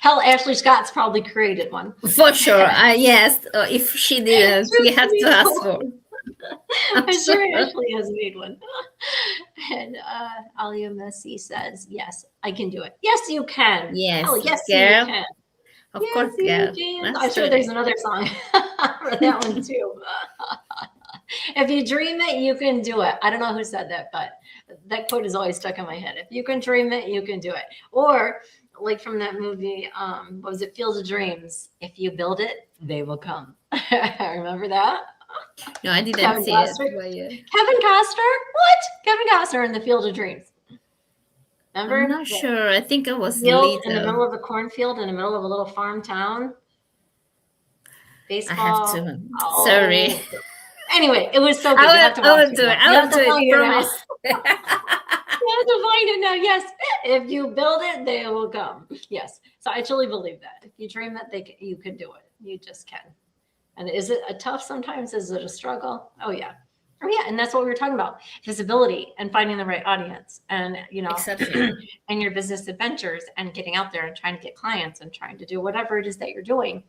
Hell, Ashley Scott's probably created one. For sure. Yes. If she didn't, we have to ask for. I'm sure Ashley has made one. And Alia Messi says, yes, I can do it. Yes, you can. Yes. Oh, yes, girl. you can. Of course, yeah. I'm sure there's another song for that one too. If you dream it, you can do it. I don't know who said that, but that quote is always stuck in my head. If you can dream it, you can do it. Or like from that movie, what was it? Field of Dreams. If you build it, they will come. Remember that? No, I didn't see it. Kevin Costner? What? Kevin Costner in the Field of Dreams. Remember? I'm not sure. I think it was in the middle of a cornfield, in the middle of a little farm town. Baseball. I have to. Oh. Sorry. Anyway, it was so good. I will do it. I will do it. Promise. have to find it now. Yes, if you build it, they will come. Yes, so I truly believe that. If you dream it, you can do it. You just can. And is it a tough sometimes? Is it a struggle? Oh yeah. Oh yeah, and that's what we were talking about: visibility and finding the right audience, and Exactly. and your business adventures, and getting out there and trying to get clients and trying to do whatever it is that you're doing.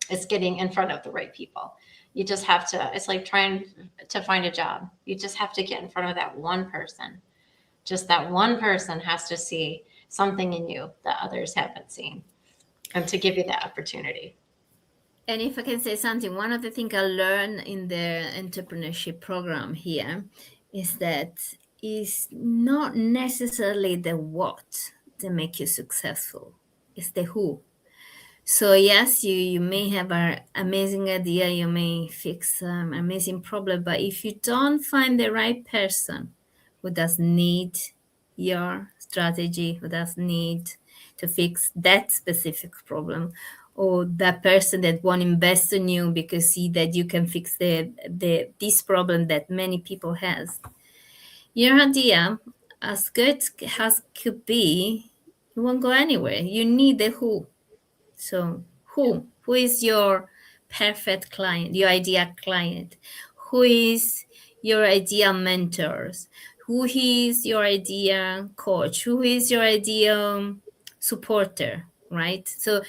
It's getting in front of the right people. You just have to. It's like trying to find a job. You just have to get in front of that one person. Just that one person has to see something in you that others haven't seen, and to give you that opportunity. And if I can say something, one of the things I learned in the entrepreneurship program here is that it's not necessarily the what that make you successful. It's the who. So yes, you may have an amazing idea, you may fix an amazing problem, but if you don't find the right person who does need your strategy, who does need to fix that specific problem, or that person that won't invest in you because see that you can fix this problem that many people has, your idea, as good as could be, it won't go anywhere. You need the who. So who is your perfect client, your ideal client? Who is your ideal mentors? Who is your ideal coach? Who is your ideal supporter, right? So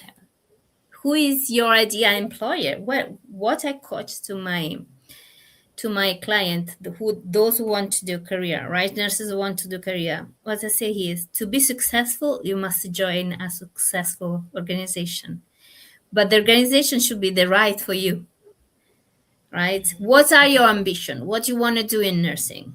who is your ideal employer? What I coach to my client, those who want to do career, right? Nurses who want to do career. What I say here is, to be successful, you must join a successful organization. But the organization should be the right for you, right? What are your ambition? What you want to do in nursing?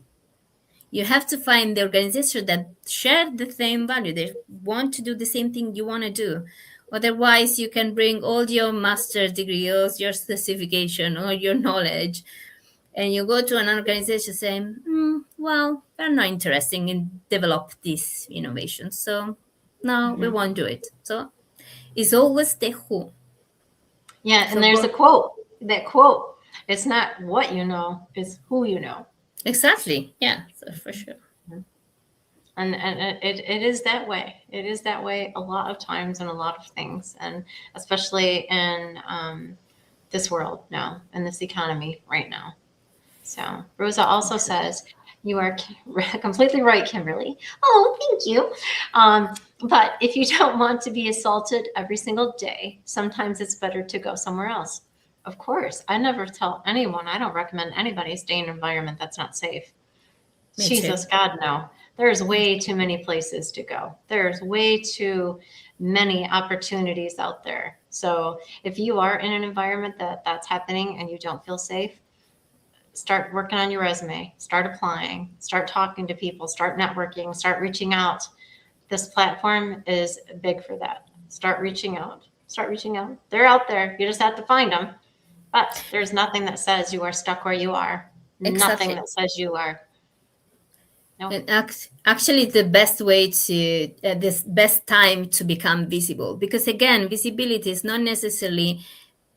You have to find the organization that share the same value. They want to do the same thing you want to do. Otherwise, you can bring all your master's degrees, your certification, or your knowledge, and you go to an organization saying, well, they're not interested in develop this innovation. So no, we won't do it. So it's always the who. Yeah, and So there's a quote. That quote, it's not what you know, it's who you know. exactly. Yeah, so for sure. And it is that way. It is that way a lot of times in a lot of things, and especially in this world now, in this economy right now. So Rosa also says, you are completely right, Kimberly. Oh, thank you. But if you don't want to be assaulted every single day, sometimes it's better to go somewhere else. Of course, I never tell anyone, I don't recommend anybody stay in an environment that's not safe. Me Jesus, too. God, no. There's way too many places to go. There's way too many opportunities out there. So if you are in an environment that's happening and you don't feel safe, start working on your resume, start applying, start talking to people, start networking, start reaching out. This platform is big for that. Start reaching out. Start reaching out. They're out there. You just have to find them. But there's nothing that says you are stuck where you are. Exactly. Nothing that says you are. No. And actually, the best way to this best time to become visible, because again, visibility is not necessarily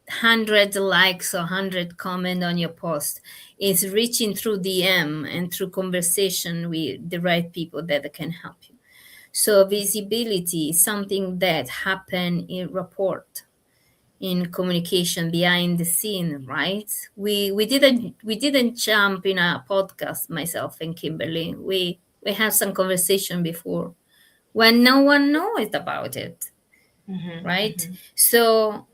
100 likes or 100 comment on your post. It's reaching through DM and through conversation with the right people that can help you. So visibility is something that happen in rapport, in communication behind the scene, right? We didn't jump in a podcast, myself and Kimberly. We had some conversation before when no one knows about it, right? So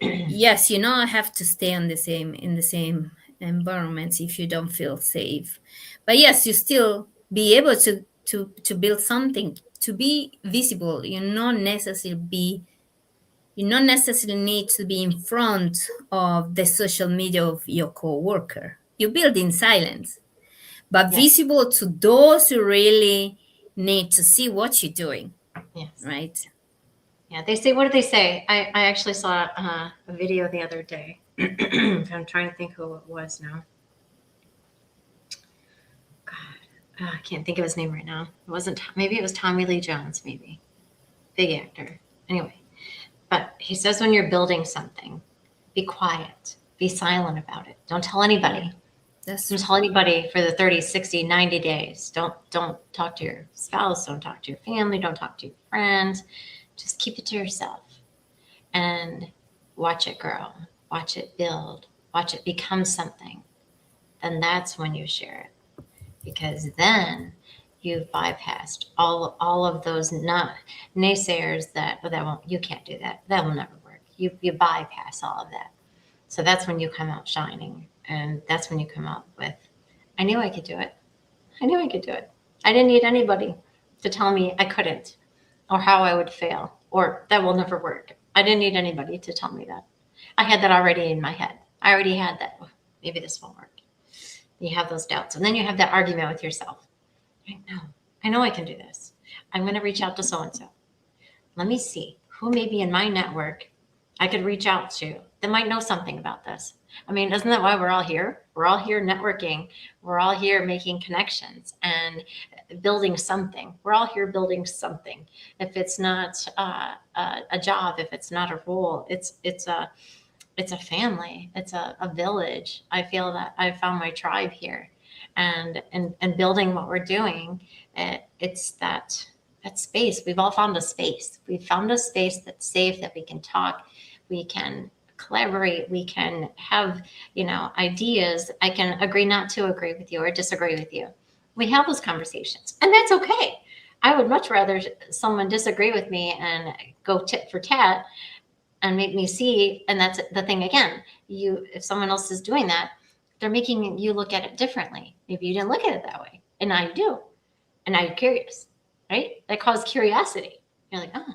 yes, I have to stay in the same environment if you don't feel safe. But yes, you still be able to build something, to be visible. You not necessarily need to be in front of the social media of your coworker. You build in silence, but Yes. visible to those who really need to see what you're doing. Yes. Right. Yeah, they say, what did they say? I actually saw a video the other day. I'm trying to think who it was now. God, I can't think of his name right now. It wasn't, maybe it was Tommy Lee Jones, maybe. Big actor. Anyway, but he says when you're building something, be quiet, be silent about it. Don't tell anybody. That's Don't tell anybody for the 30, 60, 90 days. Don't talk to your spouse. Don't talk to your family. Don't talk to your friends. Just keep it to yourself and watch it grow. Watch it build. Watch it become something. Then that's when you share it, because then you've bypassed all of those naysayers that won't, you can't do that. That will never work. You bypass all of that. So that's when you come out shining, and that's when you come out with, I knew I could do it. I knew I could do it. I didn't need anybody to tell me I couldn't, or how I would fail, or that will never work. I didn't need anybody to tell me that. I had that already in my head. I already had that. Oh, maybe this won't work. You have those doubts, and then you have that argument with yourself. I know I can do this. I'm going to reach out to so-and-so. Let me see who maybe in my network I could reach out to that might know something about this. I mean, isn't that why we're all here? We're all here networking. We're all here making connections and building something. We're all here building something. If it's not a job, if it's not a role, it's a family. It's a village. I feel that I found my tribe here, and building what we're doing. It's that space. We've all found a space. We've found a space that's safe, that we can talk, we can collaborate, we can have, ideas. I can agree not to agree with you or disagree with you. We have those conversations, and that's okay. I would much rather someone disagree with me and go tit for tat and make me see. And that's the thing again. If someone else is doing that, they're making you look at it differently. Maybe you didn't look at it that way, and I do, and I'm curious, right? That caused curiosity. You're like, oh,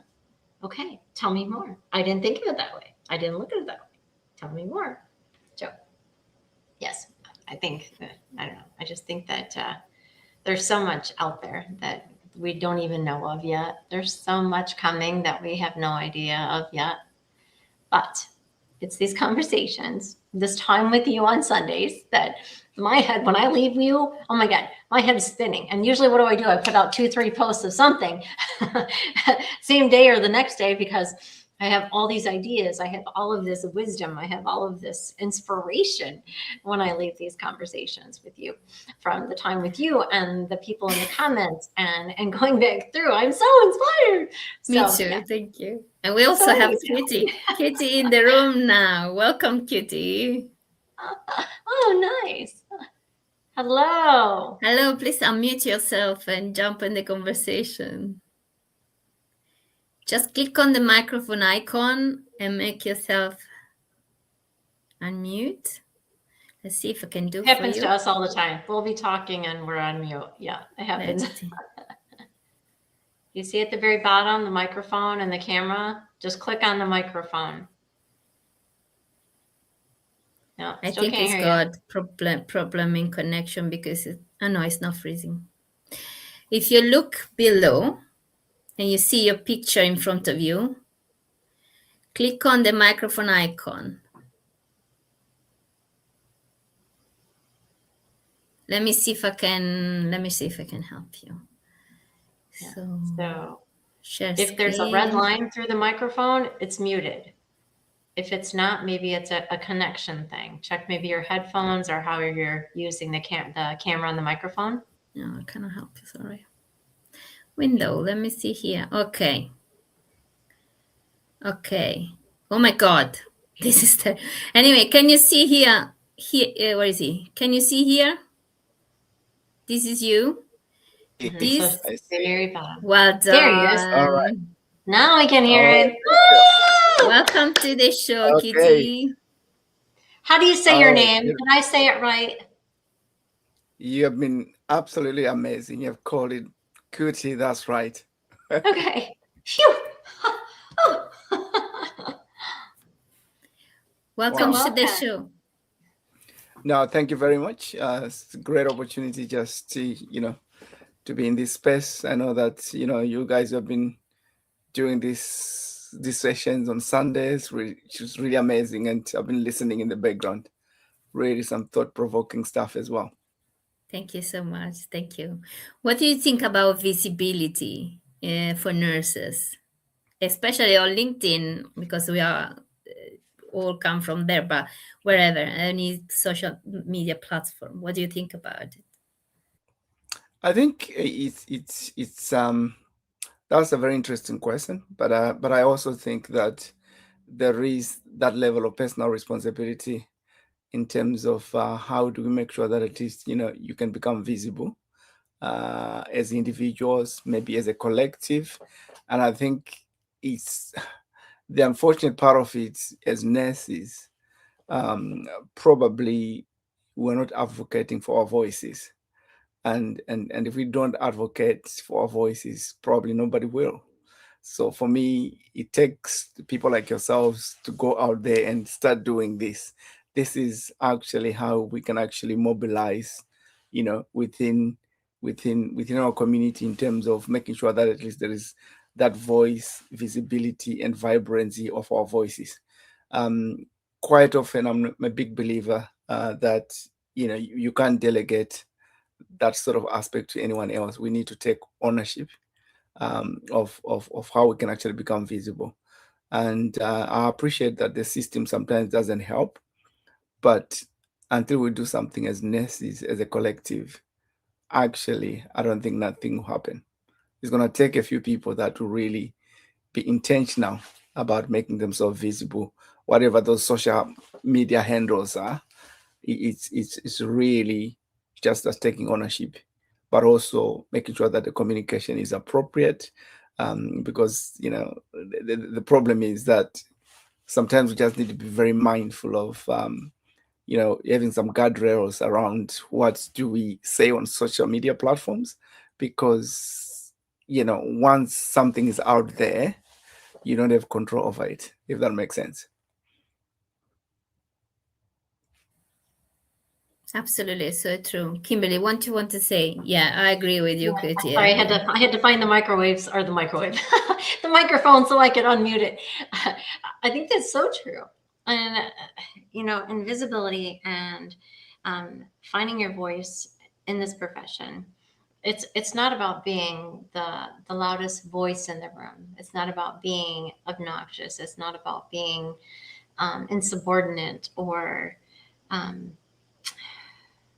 okay, tell me more. I didn't think of it that way. I didn't look at it that way. Tell me more. So, yes, I think I don't know. I just think that there's so much out there that we don't even know of yet. There's so much coming that we have no idea of yet. But it's these conversations, this time with you on Sundays, that my head, when I leave you, oh my God, my head is spinning. And usually what do? I put out 2-3 posts of something same day or the next day, because I have all these ideas. I have all of this wisdom. I have all of this inspiration when I leave these conversations with you, from the time with you and the people in the comments and going back through. I'm so inspired. Me too. Yeah. Thank you. And we also have Cutie. Cutie in the room now. Welcome, Cutie. Oh, nice. Hello. Hello. Please unmute yourself and jump in the conversation. Just click on the microphone icon and make yourself unmute. Let's see if I can do it. It happens to us all the time. We'll be talking and we're on mute. Yeah, it happens. You see at the very bottom, the microphone and the camera? Just click on the microphone. No, I think it's got problem in connection because no, it's not freezing. If you look below and you see your picture in front of you, click on the microphone icon. Let me see if I can help you. Yeah. So if there's a red line through the microphone, it's muted. If it's not, maybe it's a connection thing. Check maybe your headphones or how you're using the camera on the microphone. No, I cannot help you, sorry. Window, let me see here. Okay. Oh my God, this is anyway, can you see here? Where is he? Can you see here? This is you. This very bottom. Well done. There he is. All right. Now I can hear him. Welcome to the show, Kitty. How do you say your name? Did I say it right? You have been absolutely amazing. You have called it Cutie. That's right. Okay. Phew. Welcome to the show. No, thank you very much. It's a great opportunity just to, to be in this space. I know that, you guys have been doing these sessions on Sundays, which is really amazing. And I've been listening in the background. Really some thought-provoking stuff as well. Thank you so much. Thank you. What do you think about visibility for nurses, especially on LinkedIn, because we are all come from there, but wherever, any social media platform. What do you think about it? I think it's that's a very interesting question, but I also think that there is that level of personal responsibility in terms of how do we make sure that at least you can become visible as individuals, maybe as a collective. And I think it's the unfortunate part of it as nurses. Probably we're not advocating for our voices, and if we don't advocate for our voices, probably nobody will. So for me, it takes people like yourselves to go out there and start doing this. This is actually how we can actually mobilize, within our community, in terms of making sure that at least there is that voice, visibility, and vibrancy of our voices. Quite often, I'm a big believer that you can't delegate that sort of aspect to anyone else. We need to take ownership of how we can actually become visible. And I appreciate that the system sometimes doesn't help, but until we do something as nurses, as a collective, actually, I don't think nothing will happen. It's going to take a few people that will really be intentional about making themselves visible, whatever those social media handles are. It's really just us taking ownership, but also making sure that the communication is appropriate. Because the problem is that sometimes we just need to be very mindful of having some guardrails around what do we say on social media platforms, because once something is out there, you don't have control over it, if that makes sense. Absolutely, so true. Kimberly, what do you want to say? Yeah, I agree with you, Katie. Sorry, I had to find the microwaves or the microwave, the microphone, so I could unmute it. I think that's so true. And invisibility and finding your voice in this profession. It's not about being the loudest voice in the room. It's not about being obnoxious. It's not about being insubordinate or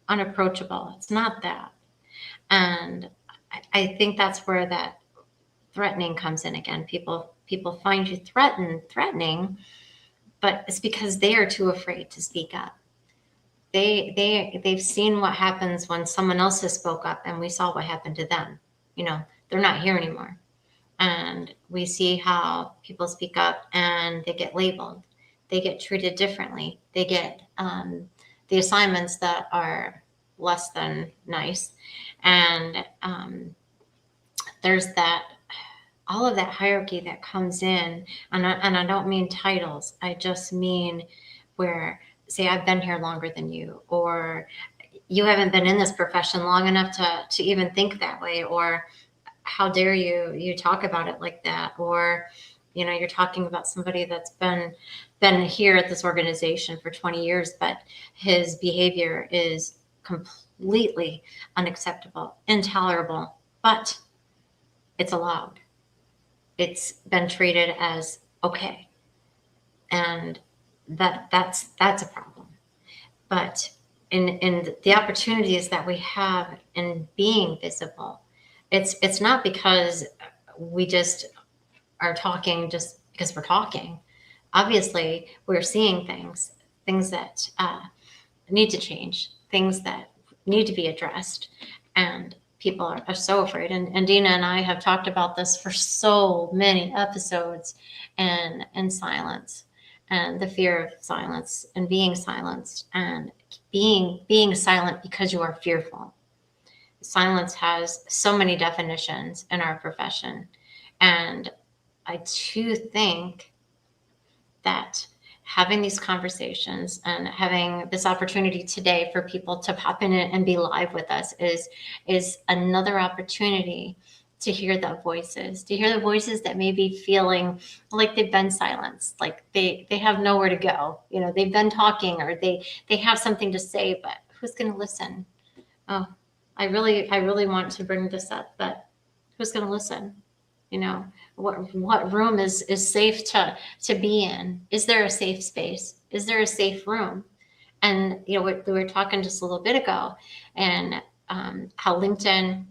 unapproachable. It's not that. And I think that's where that threatening comes in again. People find you threatening, but it's because they are too afraid to speak up. They've seen what happens when someone else has spoke up, and we saw what happened to them. They're not here anymore. And we see how people speak up and they get labeled. They get treated differently. They get the assignments that are less than nice. And there's all of that hierarchy that comes in. And I don't mean titles. I just mean where, say, I've been here longer than you, or you haven't been in this profession long enough to even think that way, or how dare you talk about it like that, or you're talking about somebody that's been here at this organization for 20 years, but his behavior is completely unacceptable, intolerable, but it's allowed. It's been treated as okay, and that's a problem. But in the opportunities that we have in being visible, it's not because we just are talking just because we're talking. Obviously, we're seeing things that need to change, things that need to be addressed, and people are so afraid. And Dina and I have talked about this for so many episodes, and silence, and the fear of silence, and being silenced, and being silent because you are fearful. Silence has so many definitions in our profession, and I too think that having these conversations and having this opportunity today for people to pop in and be live with us is another opportunity to hear the voices, that may be feeling like they've been silenced, like they have nowhere to go. They've been talking, or they have something to say, but who's going to listen? Oh, I really want to bring this up, but who's going to listen? what room is safe to be in? Is there a safe space? Is there a safe room? And we were talking just a little bit ago, and how LinkedIn,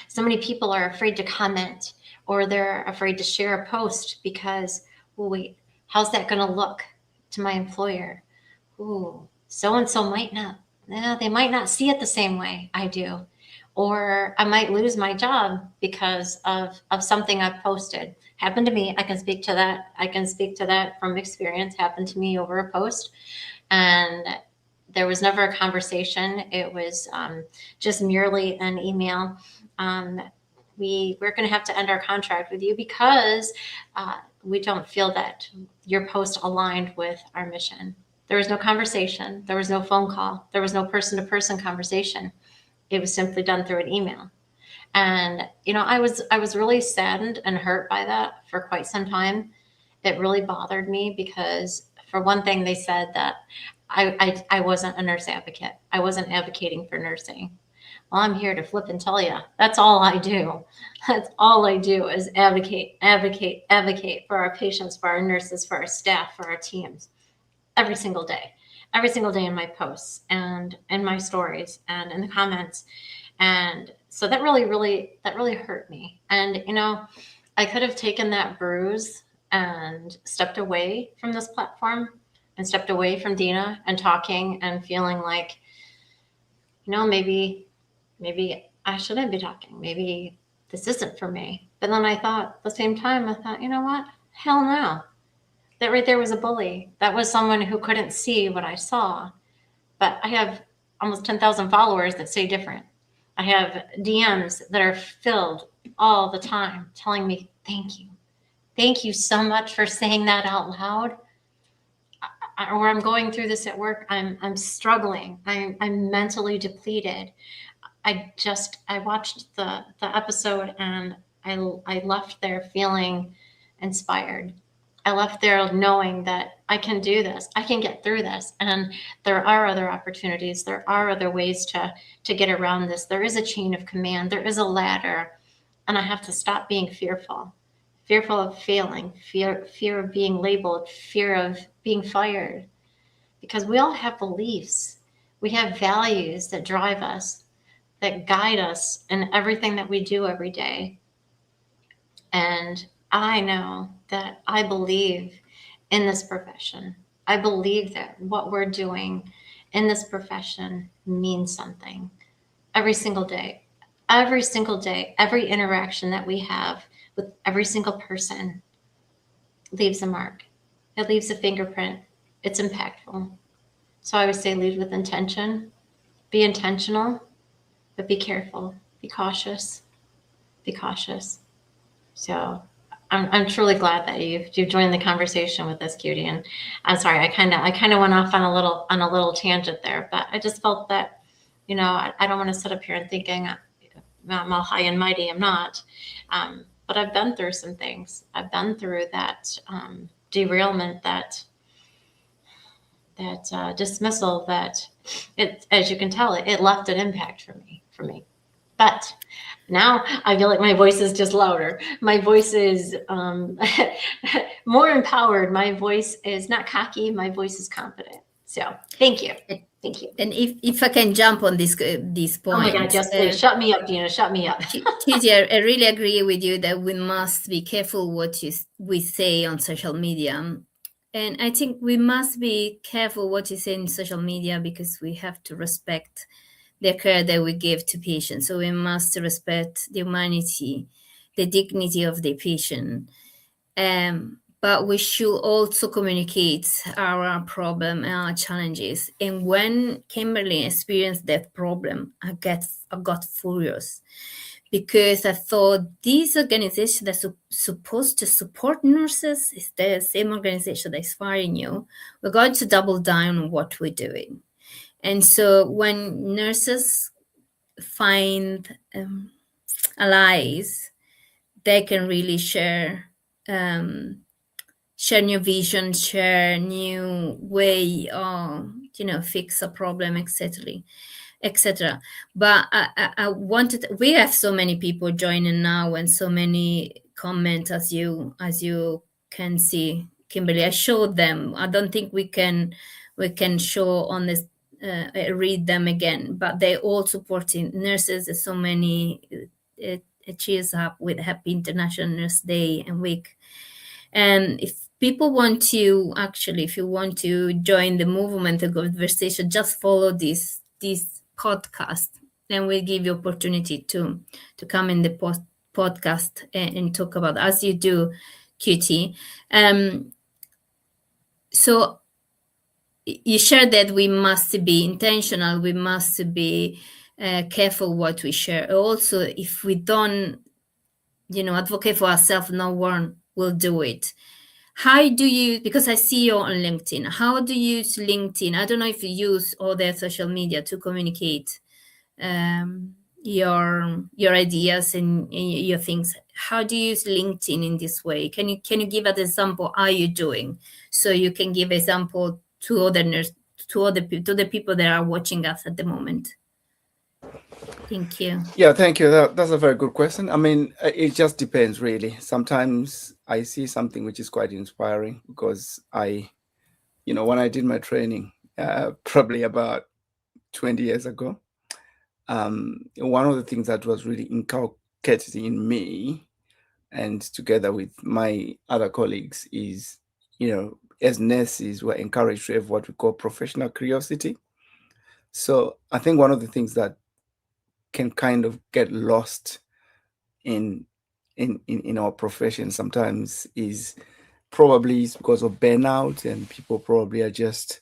so many people are afraid to comment, or they're afraid to share a post because, well, wait, how's that going to look to my employer? Ooh, so and so might not. They might not see it the same way I do, or I might lose my job because of something I've posted. Happened to me. I can speak to that. I can speak to that from experience. Happened to me over a post, and there was never a conversation. It was just merely an email. We're going to have to end our contract with you because we don't feel that your post aligned with our mission. There was no conversation. There was no phone call. There was no person-to-person conversation. It was simply done through an email. And, I was really saddened and hurt by that for quite some time. It really bothered me because, for one thing, they said that I wasn't a nurse advocate. I wasn't advocating for nursing. Well, I'm here to flip and tell you, that's all I do. That's all I do is advocate for our patients, for our nurses, for our staff, for our teams. Every single day in my posts and in my stories and in the comments. And so that really hurt me. And, I could have taken that bruise and stepped away from this platform and stepped away from Dina and talking and feeling like, maybe I shouldn't be talking. Maybe this isn't for me. But then I thought, at the same time, you know what? Hell no. That right there was a bully. That was someone who couldn't see what I saw. But I have almost 10,000 followers that say different. I have DMs that are filled all the time telling me, thank you. Thank you so much for saying that out loud. Or I'm going through this at work. I'm struggling. I'm mentally depleted. I watched the episode and I left there feeling inspired. I left there knowing that I can do this. I can get through this. And there are other opportunities. There are other ways to get around this. There is a chain of command. There is a ladder. And I have to stop being fearful of failing, fear of being labeled, fear of being fired. Because we all have beliefs. We have values that drive us, that guide us in everything that we do every day. And I know that I believe in this profession. I believe that what we're doing in this profession means something. Every single day, every interaction that we have with every single person leaves a mark. It leaves a fingerprint. It's impactful. So I would say lead with intention, be intentional, but be careful, be cautious. So I'm truly glad that you've joined the conversation with us, Cutie. And I'm sorry, I kind of went off on a little tangent there, but I just felt that, I don't want to sit up here and thinking I'm all high and mighty. I'm not. But I've been through some things. I've been through that derailment, that dismissal, that it, as you can tell, it left an impact for me. But now I feel like my voice is just louder. My voice is more empowered. My voice is not cocky. My voice is confident. So thank you. Thank you. And if I can jump on this point. Oh my God, yes, please. Shut me up, Dina. Shut me up. Gigi, I really agree with you that we must be careful what we say on social media. And I think we must be careful what you say in social media because we have to respect the care that we give to patients. So we must respect the humanity, the dignity of the patient. But we should also communicate our problem and our challenges. And when Kimberly experienced that problem, I got furious because I thought this organization that's supposed to support nurses is the same organization that's firing you. We're going to double down on what we're doing. And so when nurses find allies, they can really share new vision, share new way of, fix a problem, etc. But I wanted, we have so many people joining now and so many comment, as you can see, Kimberly. I showed them. I don't think we can show on this, read them again, but they all supporting nurses. There's so many cheers up with Happy International Nurse Day and Week. And if people want to, actually, if you want to join the movement, the conversation, just follow this podcast, and we'll give you opportunity to come in the podcast and talk about, as you do, QT. So you shared that we must be intentional, we must be careful what we share. Also, if we don't, advocate for ourselves, no one will do it. How do you, because I see you on LinkedIn, how do you use LinkedIn? I don't know if you use other social media to communicate your ideas and your things. How do you use LinkedIn in this way? Can you give an example? How are you doing? So you can give example to others, to the people that are watching us at the moment. Thank you. Yeah, thank you. That's a very good question. I mean, it just depends, really. Sometimes I see something which is quite inspiring, because when I did my training, probably about 20 years ago, one of the things that was really inculcated in me, and together with my other colleagues, is, as nurses, we're encouraged to have what we call professional curiosity. So I think one of the things that can kind of get lost in our profession sometimes is probably because of burnout, and people probably are just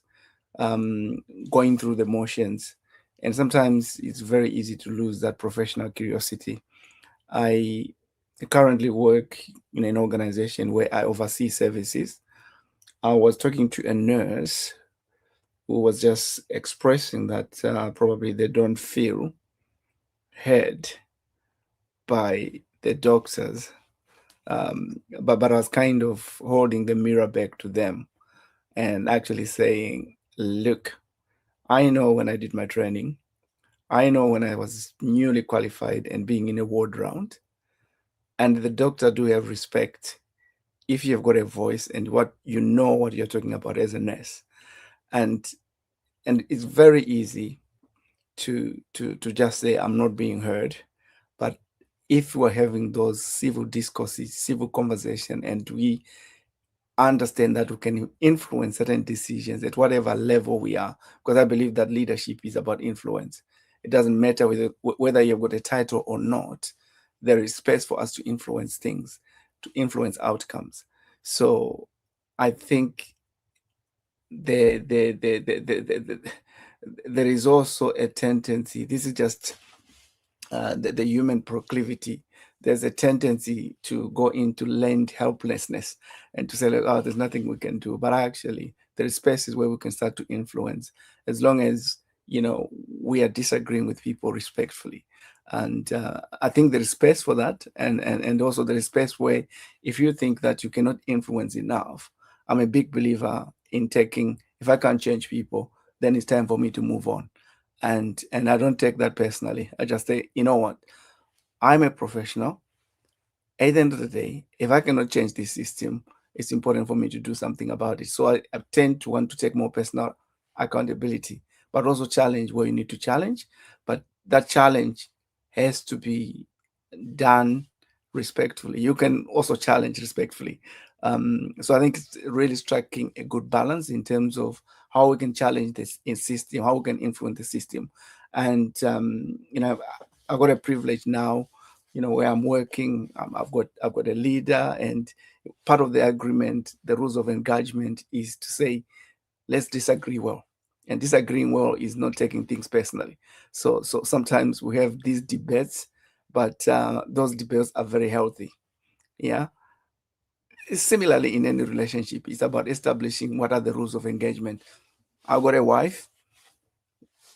going through the motions, and sometimes it's very easy to lose that professional curiosity. I currently work in an organization where I oversee services. I was talking to a nurse who was just expressing that probably they don't feel heard by the doctors, but I was kind of holding the mirror back to them and actually saying, look, I know when I did my training, I know when I was newly qualified and being in a ward round, and the doctor do have respect if you've got a voice and what you're talking about as a nurse. And it's very easy to just say, I'm not being heard. But if we're having those civil discourses, civil conversation, and we understand that we can influence certain decisions at whatever level we are, because I believe that leadership is about influence. It doesn't matter whether you've got a title or not. There is space for us to influence things, to influence outcomes. So I think there is also a tendency, this is just the human proclivity, there's a tendency to go into learned helplessness and to say, like, oh, there's nothing we can do. But actually, there is spaces where we can start to influence, as long as, we are disagreeing with people respectfully. And I think there is space for that. And also there is space where, if you think that you cannot influence enough, I'm a big believer in taking, if I can't change people, then it's time for me to move on. And I don't take that personally. I just say, you know what? I'm a professional. At the end of the day, if I cannot change this system, it's important for me to do something about it. So I tend to want to take more personal accountability, but also challenge where you need to challenge. But that challenge has to be done respectfully. You can also challenge respectfully. So I think it's really striking a good balance in terms of how we can challenge this system, how we can influence the system. And I've got a privilege now, where I'm working. I've got a leader, and part of the agreement, the rules of engagement, is to say, let's disagree well. And disagreeing well is not taking things personally. So sometimes we have these debates, but those debates are very healthy. Yeah. Similarly, in any relationship, it's about establishing what are the rules of engagement. I've got a wife.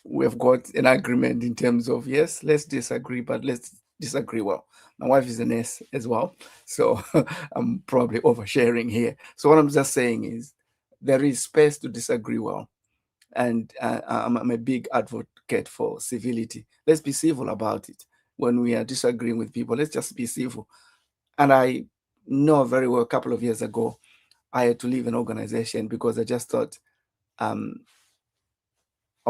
We've got an agreement in terms of, yes, let's disagree, but let's disagree well. My wife is a nurse as well, so I'm probably oversharing here. So what I'm just saying is, there is space to disagree well. And I'm a big advocate for civility. Let's be civil about it. When we are disagreeing with people, let's just be civil. And I know very well a couple of years ago, I had to leave an organization because I just thought our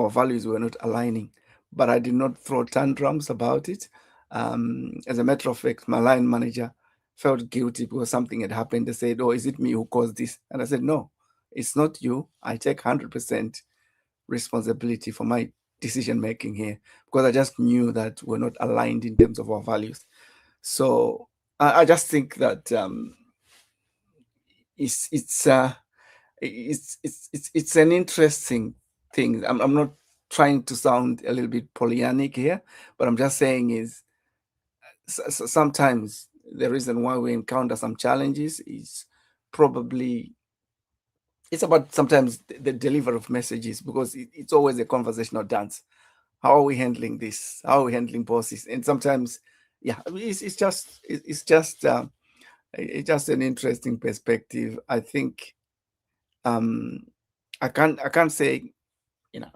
values were not aligning. But I did not throw tantrums about it. As a matter of fact, my line manager felt guilty because something had happened. They said, "Oh, is it me who caused this?" And I said, "No, it's not you. I take 100% responsibility for my decision making here because I just knew that we're not aligned in terms of our values." So I just think that it's it's an interesting thing. I'm not trying to sound a little bit Pollyannic here, but I'm just saying is sometimes the reason why we encounter some challenges is probably it's about sometimes the delivery of messages because it's always a conversational dance. How are we handling this? How are we handling bosses? And sometimes, yeah, it's just an interesting perspective. I think I can't say, you know,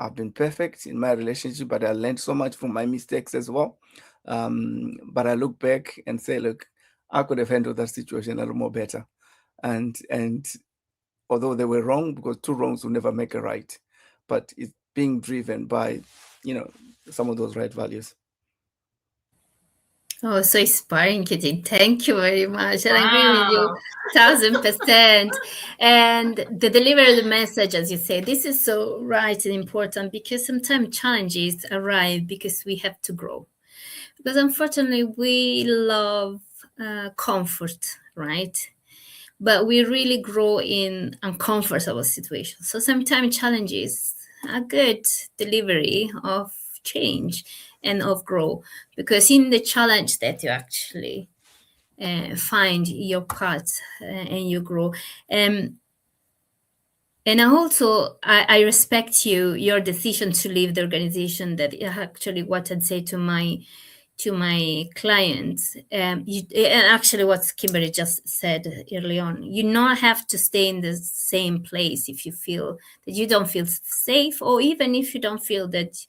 I've been perfect in my relationship, but I learned so much from my mistakes as well. But I look back and say, look, I could have handled that situation a little more better. And although they were wrong, because two wrongs will never make a right, but it's being driven by, some of those right values. Oh, so inspiring, Kitty. Thank you very much. And I agree with you 1000%. And the delivery of the message, as you say, this is so right and important because sometimes challenges arrive because we have to grow. Because unfortunately, we love comfort, right? But we really grow in uncomfortable situations. So sometimes challenges are good delivery of change and of growth, because in the challenge that you actually find your path and you grow. And I respect your decision to leave the organization. That actually what I'd say to my clients. And actually what Kimberly just said early on, you not have to stay in the same place if you feel that you don't feel safe, or even if you don't feel that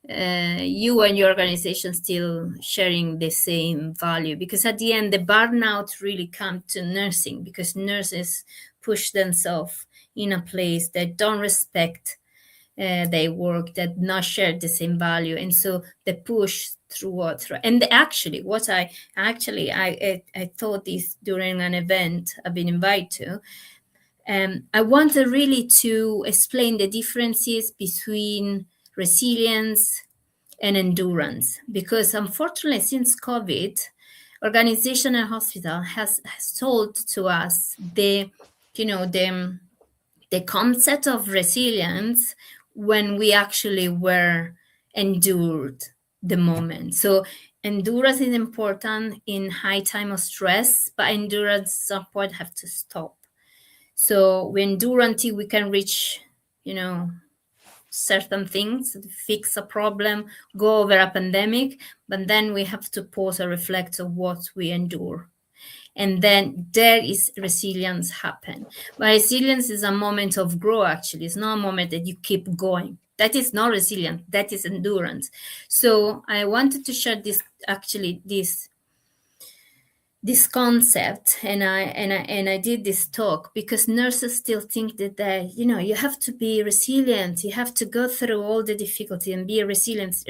you and your organization still sharing the same value. Because at the end, the burnout really come to nursing, because nurses push themselves in a place that don't respect they work, that not share the same value, and so they push through. And actually what I thought this during an event I've been invited to. I wanted really to explain the differences between resilience and endurance, because unfortunately since COVID, organization and hospital has told to us the concept of resilience when we actually were endured the moment. So endurance is important in high time of stress, but endurance at some point have to stop. So we endure until we can reach, certain things, fix a problem, go over a pandemic, but then we have to pause and reflect on what we endure. And then there is resilience happen. But resilience is a moment of growth, actually. It's not a moment that you keep going. That is not resilience, that is endurance. So I wanted to share this concept, and I did this talk because nurses still think that you have to be resilient, you have to go through all the difficulty and be resilient.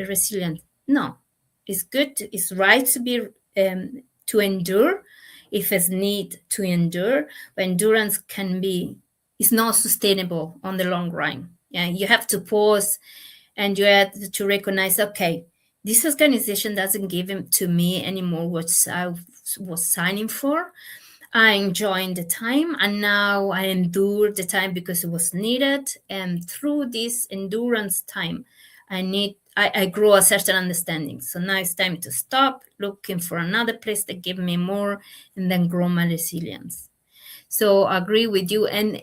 No, it's good, it's right to be to endure if it's need to endure, but endurance is not sustainable on the long run. Yeah, you have to pause and you have to recognize, okay, this organization doesn't give to me anymore what I was signing for. I enjoyed the time, and now I endure the time because it was needed. And through this endurance time, I grow a certain understanding. So now it's time to stop looking for another place that give me more, and then grow my resilience. So I agree with you, and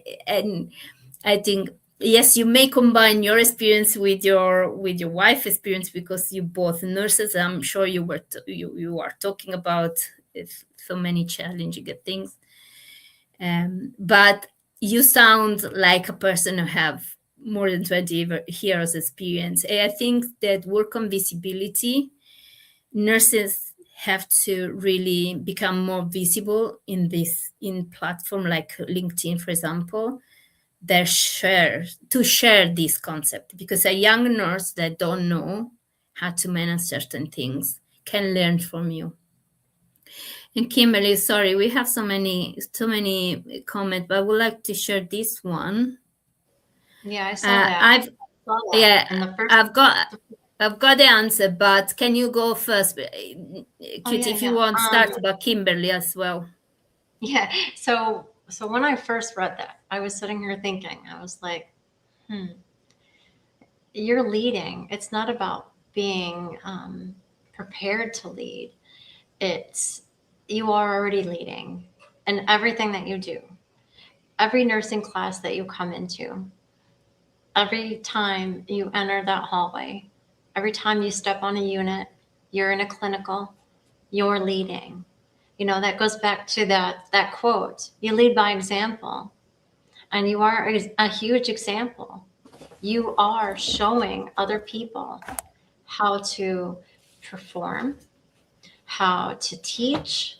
I think yes, you may combine your experience with your wife's experience, because you both nurses. I'm sure you are talking about so many challenging things. But you sound like a person who have more than 20 years experience. And I think that work on visibility, nurses have to really become more visible in platform like LinkedIn, for example, to share this concept, because a young nurse that don't know how to manage certain things can learn from you. And Kimberly, sorry, we have so many comments, but I would like to share this one. Yeah, I saw that. I've got the answer, but can you go first, Cutie, if you want start about Kimberly as well? Yeah. So when I first read that, I was sitting here thinking, I was like, you're leading. It's not about being prepared to lead. You are already leading in everything that you do. Every nursing class that you come into, every time you enter that hallway, every time you step on a unit, you're in a clinical, you're leading. You know, that goes back to that quote, you lead by example. And you are a huge example. You are showing other people how to perform, how to teach,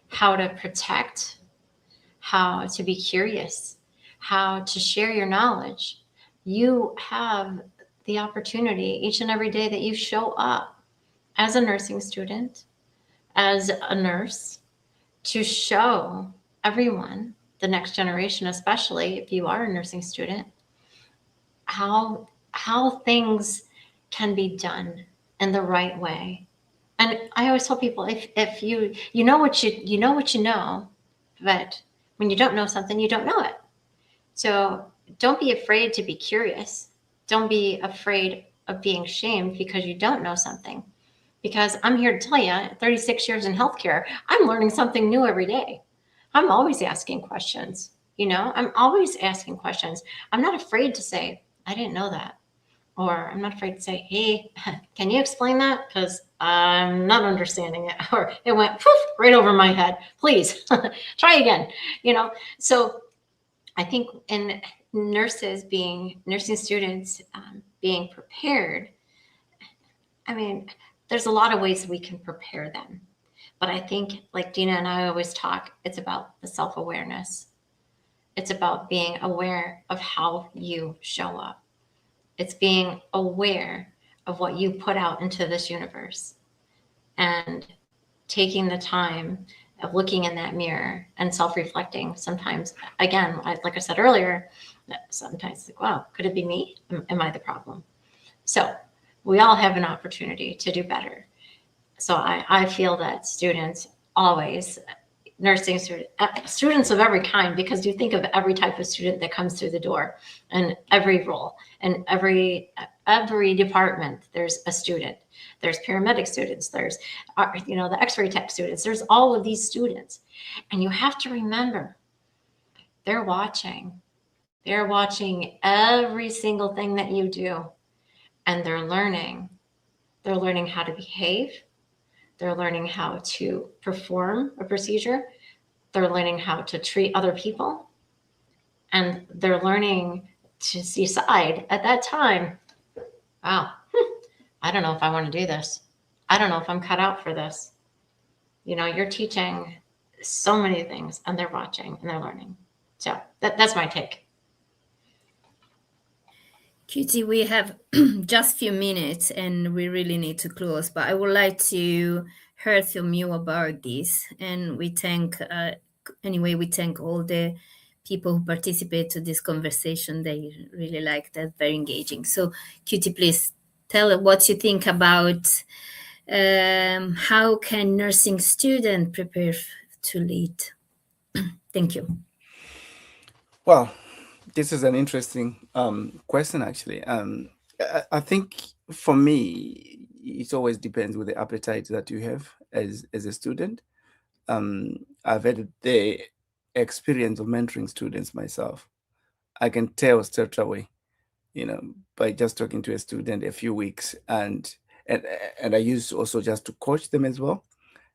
how to protect, how to be curious, how to share your knowledge. You have the opportunity each and every day that you show up as a nursing student, as a nurse, to show everyone, the next generation, especially if you are a nursing student, how things can be done in the right way. And I always tell people, if you know what you know, but when you don't know something, you don't know it. So don't be afraid to be curious. Don't be afraid of being shamed because you don't know something. Because I'm here to tell you, 36 years in healthcare, I'm learning something new every day. I'm always asking questions. You know, I'm always asking questions. I'm not afraid to say, I didn't know that. Or I'm not afraid to say, hey, can you explain that? Because I'm not understanding it. Or it went poof, right over my head. Please try again. You know, so I think in nursing students being prepared, I mean, there's a lot of ways we can prepare them. But I think, like Dina and I always talk, it's about the self-awareness. It's about being aware of how you show up. It's being aware of what you put out into this universe and taking the time of looking in that mirror and self-reflecting. Sometimes, again, like I said earlier, sometimes like, wow, could it be me? Am I the problem? So we all have an opportunity to do better. So I feel that students always, nursing students of every kind, because you think of every type of student that comes through the door and every role and every department, there's a student. There's paramedic students, there's the x-ray tech students, there's all of these students. And you have to remember, they're watching every single thing that you do, and they're learning how to behave. They're learning how to perform a procedure. They're learning how to treat other people. And they're learning to decide at that time, wow, I don't know if I want to do this. I don't know if I'm cut out for this. You know, you're teaching so many things, and they're watching and they're learning. So that's my take. Cutie, we have just a few minutes and we really need to close, but I would like to hear from you about this. And we thank, we thank all the people who participate to this conversation. They really like that, very engaging. So Cutie, please tell what you think about how can nursing students prepare to lead? Thank you. Well, this is an interesting question, actually. I think for me, it always depends with the appetite that you have as a student. I've had the experience of mentoring students myself. I can tell straight away, by just talking to a student a few weeks, and I use also just to coach them as well,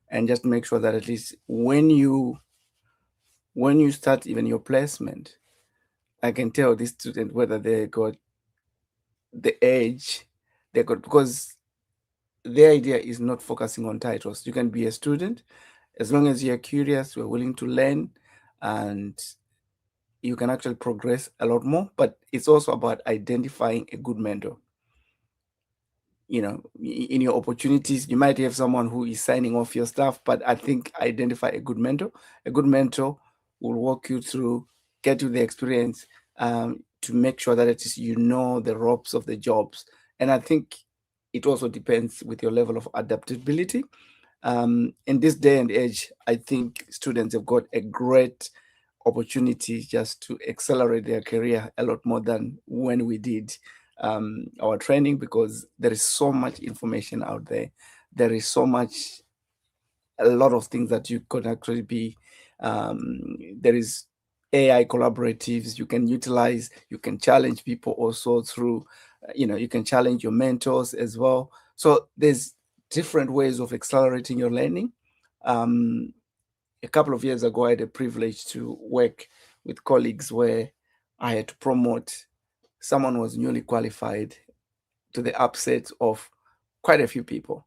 and just make sure that at least when you start even your placement, I can tell this student whether they got the edge they got, because the idea is not focusing on titles. You can be a student as long as you're curious, you're willing to learn, and you can actually progress a lot more. But it's also about identifying a good mentor. In your opportunities, you might have someone who is signing off your stuff, but I think identify a good mentor. A good mentor will walk you through, get you the experience, to make sure that at least you know the ropes of the jobs. And I think it also depends with your level of adaptability. In this day and age, I think students have got a great opportunity just to accelerate their career a lot more than when we did our training, because there is so much information out there. There is a lot of things that you could actually be. There is AI collaboratives you can utilize. You can challenge people also through, you can challenge your mentors as well. So there's different ways of accelerating your learning. A couple of years ago, I had the privilege to work with colleagues where I had to promote someone who was newly qualified to the upset of quite a few people.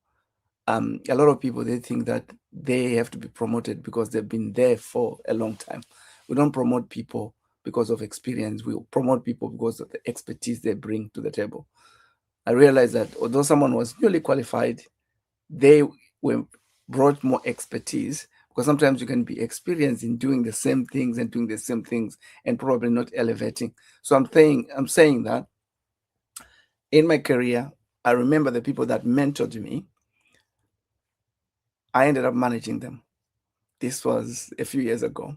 A lot of people, they think that they have to be promoted because they've been there for a long time. We don't promote people because of experience. We promote people because of the expertise they bring to the table. I realized that although someone was newly qualified, they were brought more expertise, because sometimes you can be experienced in doing the same things and probably not elevating. So I'm saying that in my career, I remember the people that mentored me. I ended up managing them. This was a few years ago,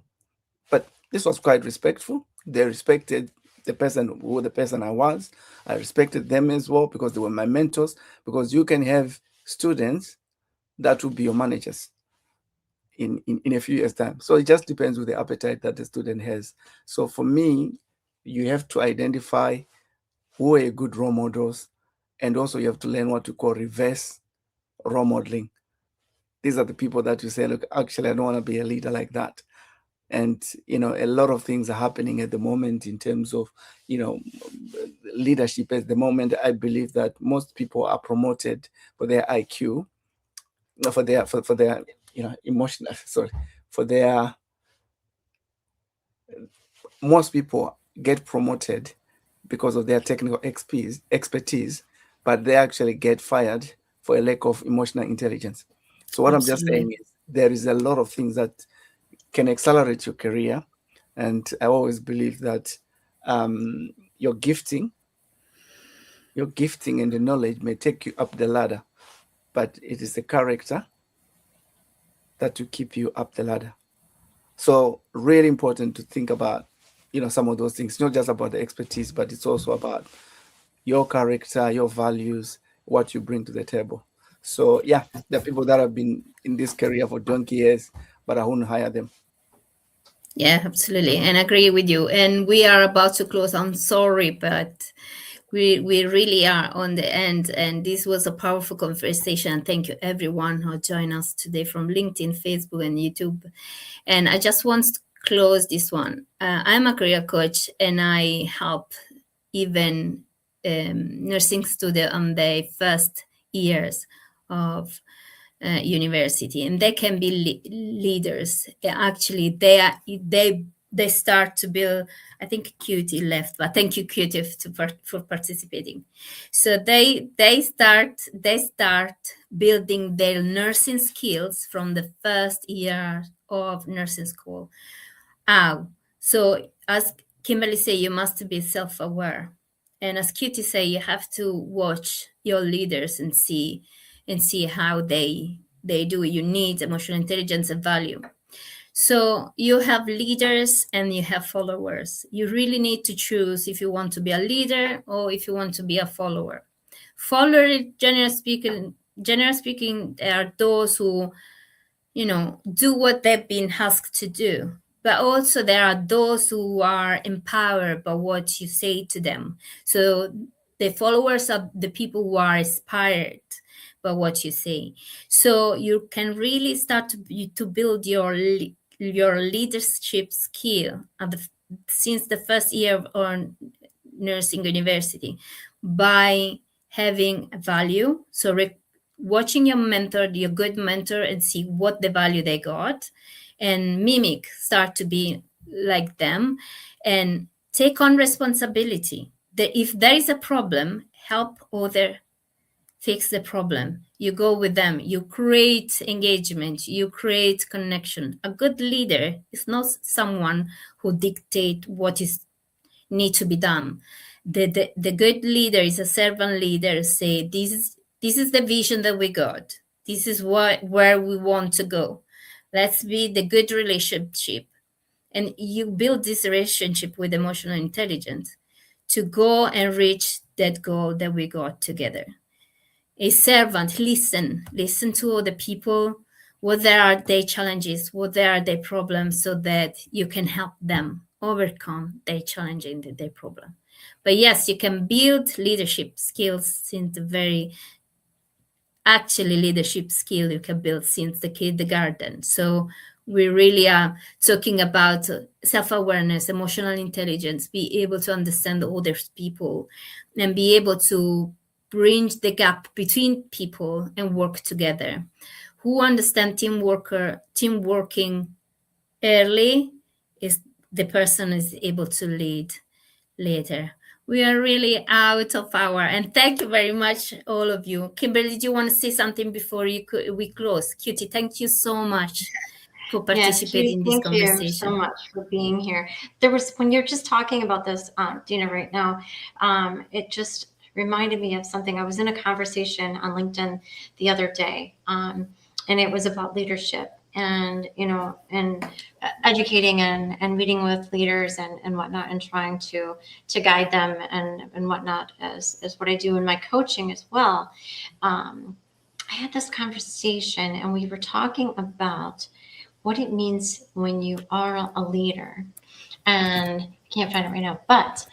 but this was quite respectful. They respected the person I was. I respected them as well because they were my mentors. Because you can have students that will be your managers in a few years' time. So it just depends with the appetite that the student has. So for me, you have to identify who are good role models, and also you have to learn what to call reverse role modeling. These are the people that you say, look, actually, I don't want to be a leader like that. And a lot of things are happening at the moment in terms of leadership. At the moment, I believe that most people are promoted for their IQ, for their emotional, sorry, for their most people get promoted because of their technical expertise, but they actually get fired for a lack of emotional intelligence. So what I'm just saying is there is a lot of things that can accelerate your career. And I always believe that your gifting and the knowledge may take you up the ladder, but it is the character that will keep you up the ladder. So really important to think about, some of those things, not just about the expertise, but it's also about your character, your values, what you bring to the table. So yeah, there are people that have been in this career for donkey years, but I wouldn't hire them. Yeah, absolutely. And I agree with you. And we are about to close. I'm sorry, but we really are on the end. And this was a powerful conversation. Thank you, everyone who joined us today from LinkedIn, Facebook, and YouTube. And I just want to close this one. I'm a career coach, and I help even nursing students on their first years of university, and they can be leaders. Actually, they start to build. I think Cutie left, but thank you, Cutie, for participating. So they start building their nursing skills from the first year of nursing school. So as Kimberly said, you must be self-aware, and as Cutie say, you have to watch your leaders and see how they do. You need emotional intelligence and value. So you have leaders and you have followers. You really need to choose if you want to be a leader or if you want to be a follower. Follower, generally speaking, are those who do what they've been asked to do. But also there are those who are empowered by what you say to them. So the followers are the people who are inspired by what you say. So you can really start to build your leadership skill since the first year of our nursing university by having value. So watching your mentor, your good mentor, and see what the value they got, and mimic, start to be like them, and take on responsibility. If there is a problem, help other fix the problem. You go with them, you create engagement, you create connection. A good leader is not someone who dictate what is need to be done. The good leader is a servant leader. Say, this is the vision that we got. This is where we want to go. Let's be the good relationship. And you build this relationship with emotional intelligence to go and reach that goal that we got together. A servant, listen to other people, what there are their challenges, what there are their problems, so that you can help them overcome their challenge and their problem. But yes, you can build leadership skills since leadership skill you can build since the kindergarten. So we really are talking about self-awareness, emotional intelligence, be able to understand other people, and be able to bridge the gap between people and work together. Who understand teamworking early is the person is able to lead later. We are really out of hour, and thank you very much, all of you. Kimberly, did you want to say something before we close? Cutie, thank you so much for participating in this conversation. Thank you so much for being here. There was, when you're just talking about this, Dina, right now, it just reminded me of something. I was in a conversation on LinkedIn the other day, and it was about leadership and, and educating and meeting with leaders and whatnot, and trying to guide them and whatnot, as what I do in my coaching as well. I had this conversation, and we were talking about what it means when you are a leader. And I can't find it right now, but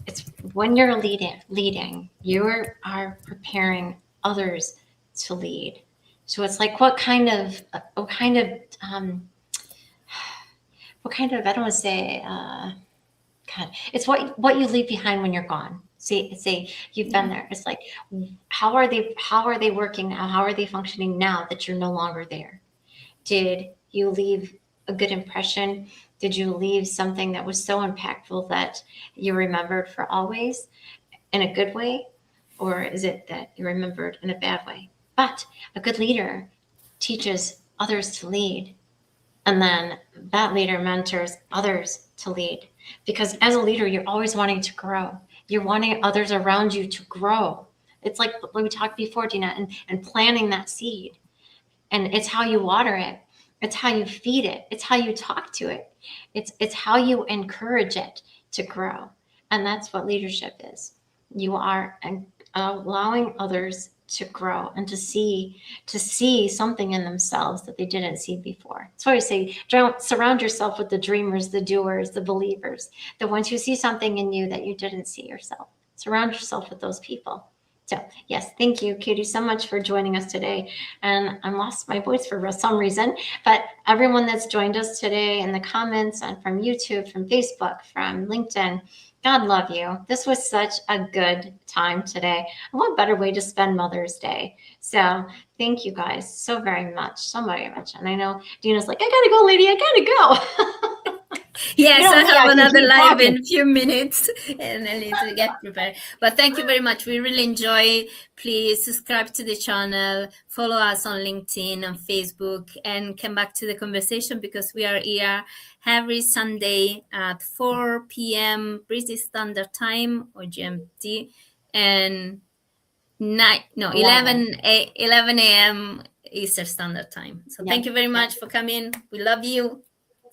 it's when you're leading, you are preparing others to lead. So it's like, what kind of I don't want to say, God, it's what you leave behind when you're gone. Say you've been there. It's like, how are they working now? How are they functioning now that you're no longer there? Did you leave a good impression? Did you leave something that was so impactful that you remembered for always in a good way? Or is it that you remembered in a bad way? But a good leader teaches others to lead. And then that leader mentors others to lead. Because as a leader, you're always wanting to grow. You're wanting others around you to grow. It's like when we talked before, Dina, and planting that seed. And it's how you water it. It's how you feed it. It's how you talk to it. It's how you encourage it to grow. And that's what leadership is. You are allowing others to grow and to see something in themselves that they didn't see before. That's why I say, surround yourself with the dreamers, the doers, the believers, the ones who see something in you that you didn't see yourself. Surround yourself with those people. So yes, thank you, Katie, so much for joining us today. And I lost my voice for some reason, but everyone that's joined us today in the comments and from YouTube, from Facebook, from LinkedIn, God love you. This was such a good time today. And what better way to spend Mother's Day? So thank you guys so very much. And I know Dina's like, I gotta go, lady, I gotta go. Yes, I have another live in a few minutes and I need to get prepared. But thank you very much. We really enjoy. Please subscribe to the channel, follow us on LinkedIn and Facebook, and come back to the conversation, because we are here every Sunday at 4 p.m. British Standard Time or GMT, and 11 a.m. Eastern Standard Time. So thank you very much for coming. We love you.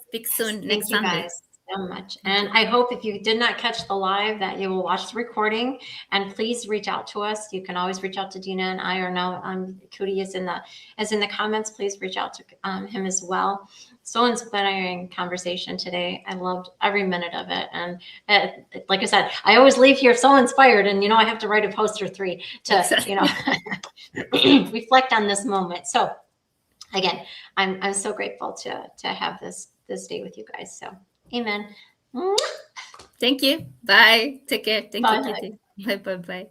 Speak soon next Sunday. Thank you guys so much. And I hope if you did not catch the live that you will watch the recording, and please reach out to us. You can always reach out to Dina and I, or now Cody is in the comments. Please reach out to him as well. So inspiring conversation today. I loved every minute of it. And like I said, I always leave here so inspired, and I have to write a post or three to reflect on this moment. So again, I'm so grateful to have this day with you guys. So amen. Thank you. Bye. Take care. Thank Bye. you. Bye.